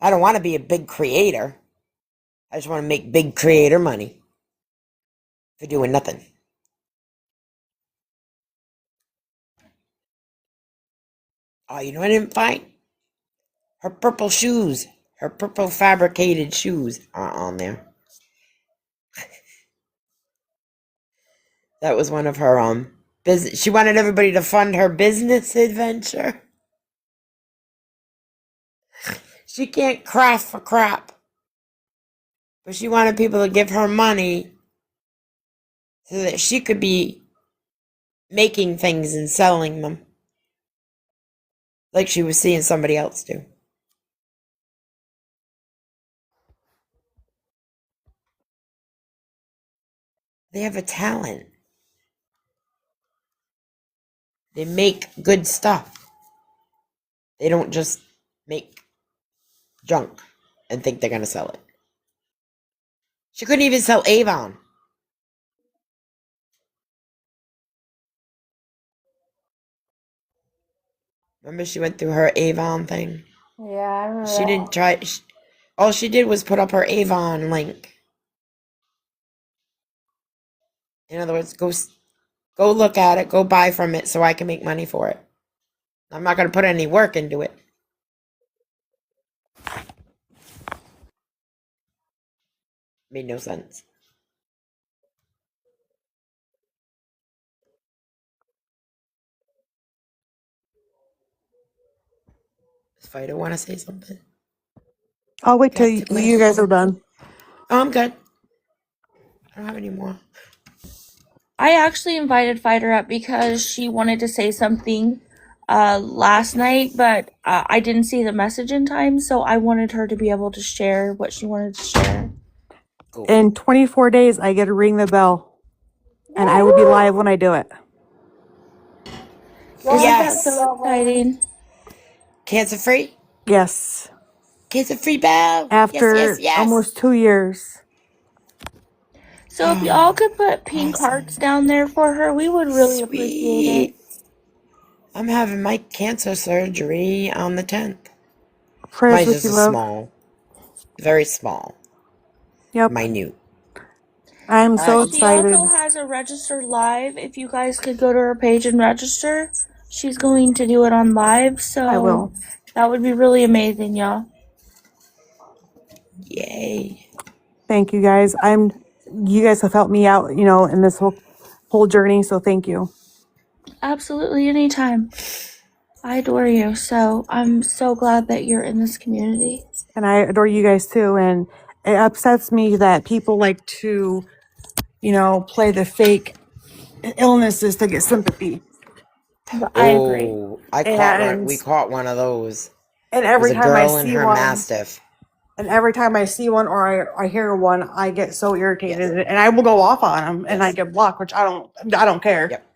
I don't want to be a big creator. I just want to make big creator money for doing nothing. Oh, you know what I didn't find? Her purple shoes. Her purple fabricated shoes are on there. That was one of her She wanted everybody to fund her business adventure. She can't craft for crap. But she wanted people to give her money so that she could be making things and selling them. Like she was seeing somebody else do. They have a talent. They make good stuff. They don't just make junk and think they're going to sell it. She couldn't even sell Avon. Remember she went through her Avon thing? Yeah, I remember She that. didn't try. All she did was put up her Avon link. In other words, go look at it, go buy from it so I can make money for it. I'm not going to put any work into it. Made no sense. Does Fido want to say something? I'll wait till Got you guys are done. Oh, I'm good. I don't have any more. I actually invited Fighter up because she wanted to say something last night, but I didn't see the message in time, so I wanted her to be able to share what she wanted to share. Cool. In 24 days, I get to ring the bell, and I will be live when I do it. Isn't that Yes. so exciting? Cancer free? Yes. Cancer free bell. After Yes. almost 2 years. So if y'all could put pink Awesome. hearts down there for her, we would really appreciate it. Sweet. I'm having my cancer surgery on the 10th. Prayers Mine's with just you, a love. small. Very small. Yep. Minute. I'm so She excited. also has a register live. If you guys could go to her page and register, she's going to do it on live. So I will. that would be really amazing, y'all. Yay. Thank you guys. You guys have helped me out, in this whole journey, so thank you. Absolutely, anytime. I adore you. So I'm so glad that you're in this community. And I adore you guys too. And it upsets me that people like to, play the fake illnesses to get sympathy. But I agree. Oh, we And caught one of those. and It was every a time I girl and see her one, mastiff. and every time I see one or I hear one, I get so irritated, Yes. and I will go off on them, and I Yes. get blocked, which I don't care. Yep.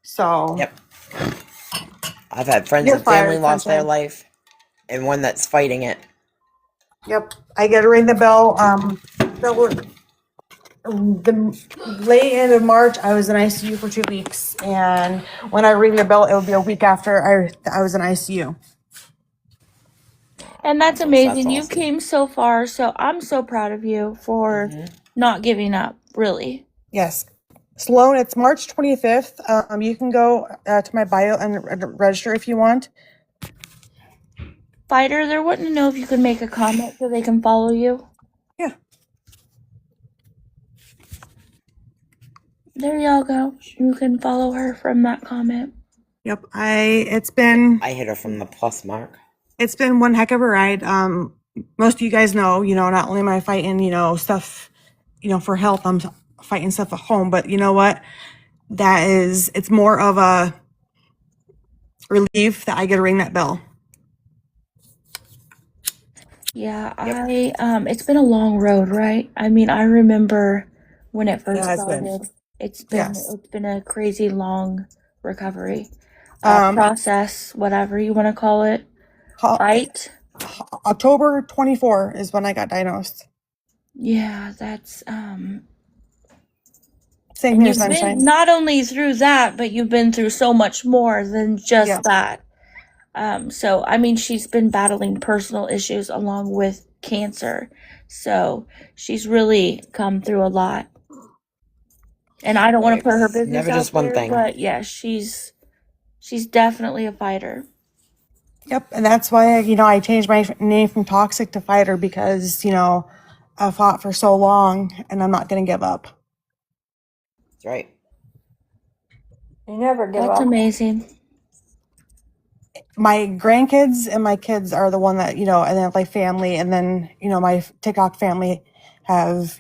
So Yep. I've had friends you're and family fired, lost their Sunshine. life, and one that's fighting it. Yep, I get to ring the bell. The late end of March, I was in ICU for 2 weeks, and when I ring the bell, it would be a week after I was in ICU. And that's That's amazing. You awesome. came so far. So I'm so proud of you for not giving up, really. Yes. Sloan, it's March 25th. You can go to my bio and register if you want. Fighter, they're wanting to know if you could make a comment so they can follow you. Yeah. There y'all go. You can follow her from that comment. Yep. It's been I hit her from the plus mark. It's been one heck of a ride. Most of you guys know, not only am I fighting, stuff, for health, I'm fighting stuff at home, but you know what? It's more of a relief that I get to ring that bell. Yeah, it's been a long road, right? I mean, I remember when it first has been. started. Yes. It's been a crazy long recovery Um, process, whatever you want to call it. Fight. October 24 is when I got diagnosed. Yeah, that's Same and here, you've Sunshine. been not only through that, but you've been through so much more than just that. So I mean, she's been battling personal issues along with cancer. So she's really come through a lot. And I don't want to put her business Never out just one there, thing. but yeah, she's definitely a fighter. Yep, and that's why I changed my name from Toxic to Fighter because I fought for so long and I'm not going to give up. That's right. You never give That's up. amazing. My grandkids and my kids are the one that, and then like family, and then, my TikTok family have,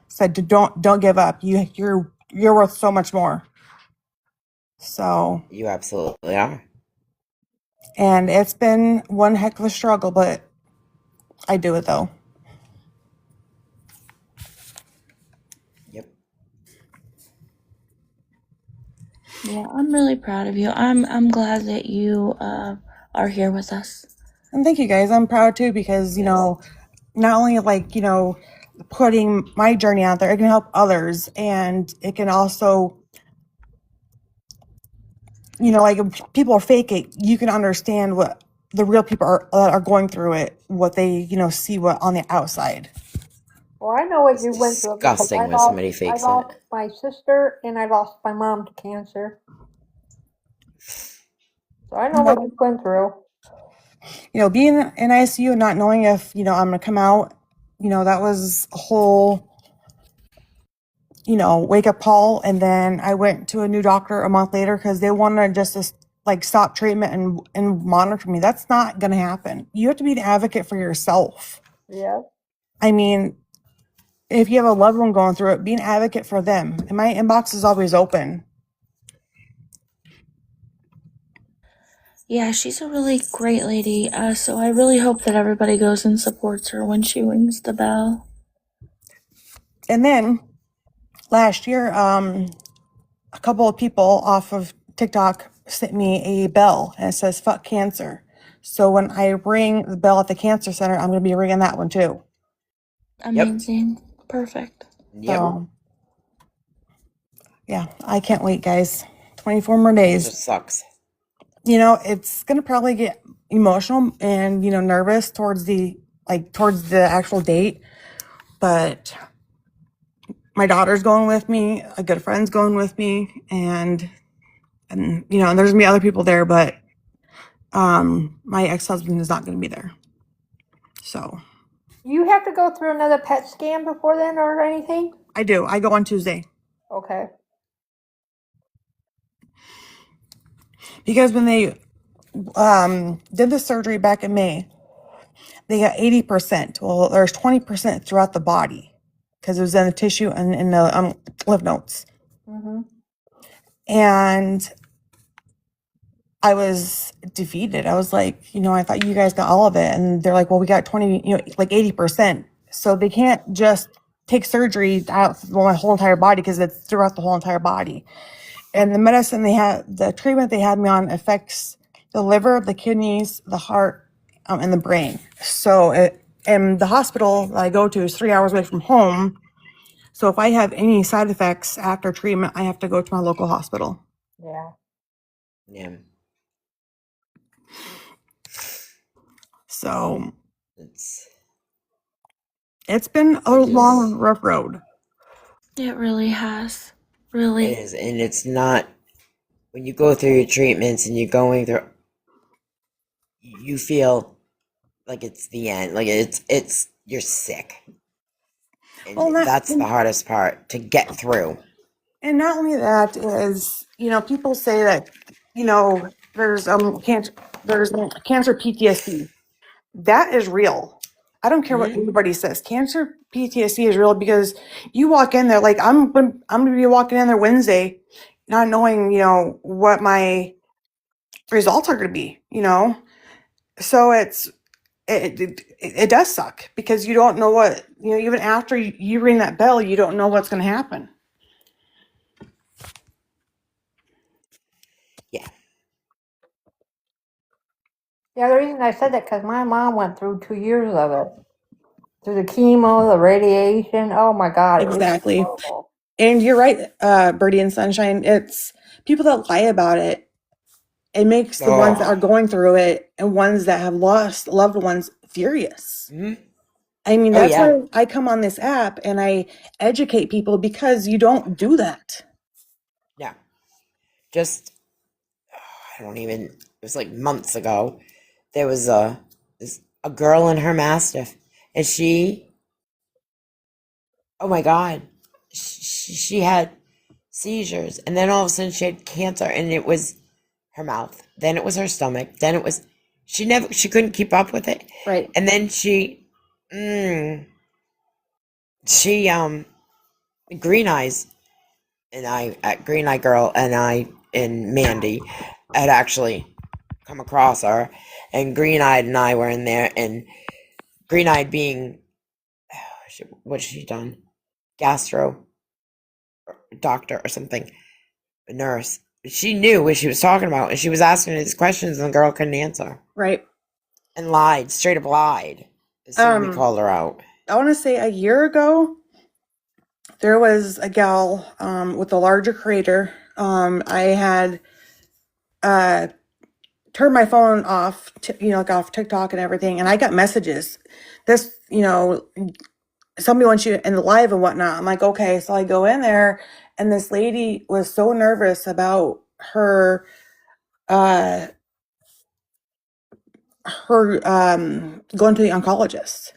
said to don't give up. You're worth so much more. So, You absolutely are. and it's been one heck of a struggle, but I do it though. Yep. Yeah, I'm really proud of you. I'm glad that you are here with us. And thank you guys. I'm proud too because, not only like, putting my journey out there, it can help others, and it can also, like if people are fake it, you can understand what the real people are going through it, what they, see what on the outside. Well, I know what It's you went through because disgusting when somebody I fakes it. lost my sister and I lost my mom to cancer. So I know what you went through. Being in ICU and not knowing if, I'm going to come out, that was a whole, wake up call. And then I went to a new doctor a month later because they wanted just to like stop treatment and monitor me. That's not going to happen. You have to be an advocate for yourself. Yeah. I mean, if you have a loved one going through it, be an advocate for them. And my inbox is always open. Yeah, she's a really great lady. So I really hope that everybody goes and supports her when she rings the bell. And then last year, a couple of people off of TikTok sent me a bell and it says "fuck cancer." So when I ring the bell at the cancer center, I'm going to be ringing that one too. Amazing. Perfect. Yep. So yeah, I can't wait, guys. 24 more It days. just sucks. It's going to probably get emotional and, nervous towards the actual date, but my daughter's going with me, a good friend's going with me, and and there's gonna be other people there, but my ex-husband is not going to be there. So You have to go through another PET scan before then or anything? I do. I go on Tuesday Okay. because when they did the surgery back in May, they got 80%. Well, there's 20% throughout the body because it was in the tissue and in the lymph nodes. Mm-hmm. And I was defeated. I was like, I thought you guys got all of it. And they're like, well, we got 20, like 80%. So they can't just take surgery out my whole entire body because it's throughout the whole entire body. And the medicine the treatment they had me on affects the liver, the kidneys, the heart, and the brain. So and the hospital that I go to is 3 hours away from home. So if I have any side effects after treatment, I have to go to my local hospital. Yeah. Yeah. So It's been a long, rough road. It really has. Really. It is, and it's not when you go through your treatments and you're going through. You feel like it's the end. Like it's you're sick, and Well, that's the hardest part to get through. And not only that is, people say that, there's cancer PTSD. That is real. I don't care what anybody says. Cancer PTSD is real because you walk in there like I'm gonna be walking in there Wednesday, not knowing, what my results are gonna be, So it does suck because you don't know what, even after you ring that bell, you don't know what's gonna happen. Yeah. Yeah, the reason I said that because my mom went through 2 years of it. Through the chemo, the radiation. Oh my God. Exactly. And you're right, Birdie and Sunshine. It's people that lie about it. It makes the ones that are going through it and ones that have lost loved ones furious. I mean, that's why I come on this app and I educate people because you don't do that. Yeah. Just I don't even. It was like months ago. There was a girl in her Mastiff, and she. Oh my God, she had seizures, and then all of a sudden she had cancer, and it was her mouth, then it was her stomach, then it was she couldn't keep up with it, Right. and then she Green Eyes and I at Green Eye Girl and Mandy had actually come across her, and Green Eyed and I were in there, and Green Eyed being what's she done, gastro doctor or something, a nurse. She knew what she was talking about, and she was asking these questions, and the girl couldn't answer. Right. And lied, straight up lied. As soon as we called her out. I want to say a year ago, there was a gal with a larger crater. I had turned my phone off, like off TikTok and everything, and I got messages. This, somebody wants you in the live and whatnot. I'm like, okay. So I go in there, and this lady was so nervous about her going to the oncologist.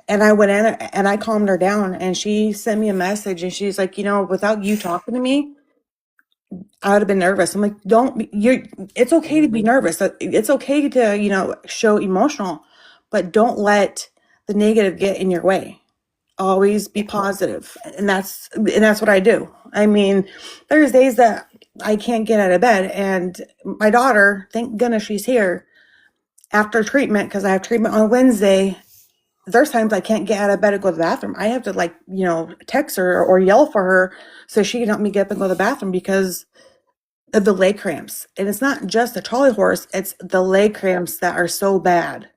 And I went in and I calmed her down, and she sent me a message, and she's like, without you talking to me, I would have been nervous. I'm like, it's okay to be nervous. It's okay to, show emotional, but don't let the negative get in your way. Always be positive. And that's what I do. I mean, there's days that I can't get out of bed, and my daughter, thank goodness she's here after treatment, because I have treatment on Wednesday. There's times I can't get out of bed to go to the bathroom. I have to text her or yell for her so she can help me get up and go to the bathroom because of the leg cramps. And it's not just the trolley horse, it's the leg cramps that are so bad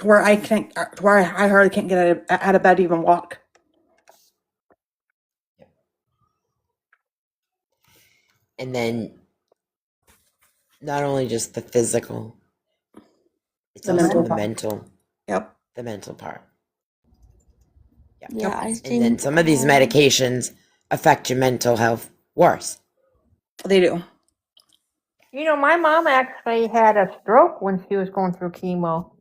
where I hardly can't get out of bed to even walk. And then not only just the physical, it's also the mental. Yep. The mental part. Yep. Yeah, I think. And then some of these medications affect your mental health worse. They do. My mom actually had a stroke when she was going through chemo.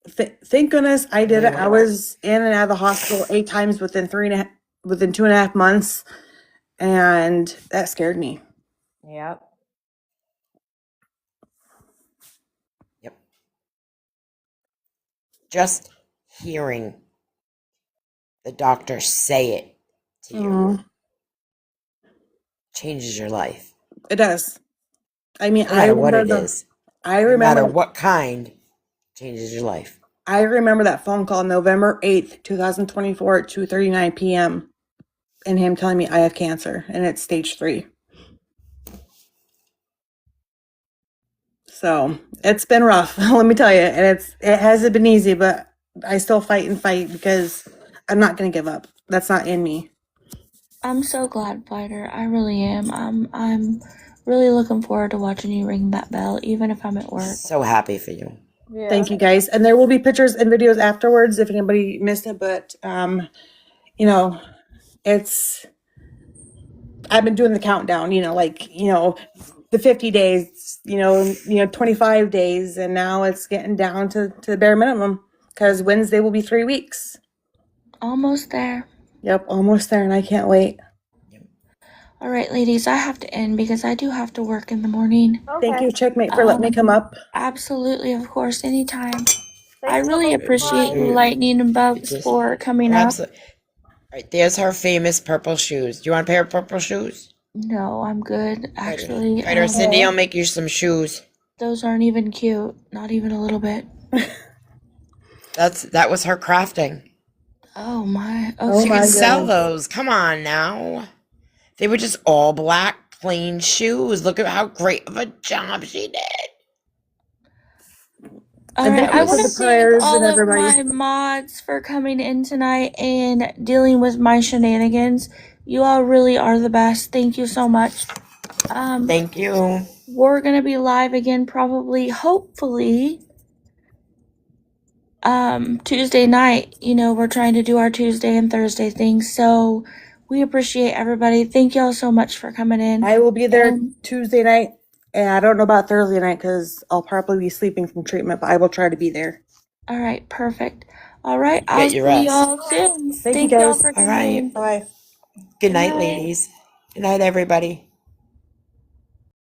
Thank goodness I did it. I was in and out of the hospital 8 times within 2.5 months, and that scared me. Yep. Just hearing the doctor say it to you changes your life. It does. I mean, no matter what it is. No matter what kind, changes your life. I remember that phone call November 8th, 2024 at 2:39 p.m. and him telling me I have cancer and it's stage 3. So it's been rough, let me tell you. And it hasn't been easy, but I still fight because I'm not going to give up. That's not in me. I'm so glad, Fighter. I really am. I'm really looking forward to watching you ring that bell, even if I'm at work. So happy for you. Yeah. Thank you, guys. And there will be pictures and videos afterwards if anybody missed it. But, I've been doing the countdown, the 50 days, 25 days. And now it's getting down to the bare minimum because Wednesday will be 3 weeks. Almost there. Yep, almost there. And I can't wait. All right, ladies, I have to end because I do have to work in the morning. Okay. Thank you, Checkmate, for letting me come up. Absolutely, of course, anytime. I really appreciate you, Lightning and Bugs, for coming up. All right, there's her famous purple shoes. Do you want a pair of purple shoes? No, I'm good, actually. Fighter Cindy, I'll make you some shoes. Those aren't even cute. Not even a little bit. That was her crafting. Oh my. Okay. She could sell those. Come on now. They were just all black, plain shoes. Look at how great of a job she did. All right, I want to thank all of my mods for coming in tonight and dealing with my shenanigans. You all really are the best. Thank you so much. Thank you. We're gonna be live again, probably, hopefully, Tuesday night. We're trying to do our Tuesday and Thursday things, so we appreciate everybody. Thank y'all so much for coming in. I will be there Tuesday night, and I don't know about Thursday night because I'll probably be sleeping from treatment, but I will try to be there. All right, perfect. All right, I'll see y'all soon. Thank you, guys. Y'all for coming in. Bye. Good Good night, night. ladies. Good night, everybody.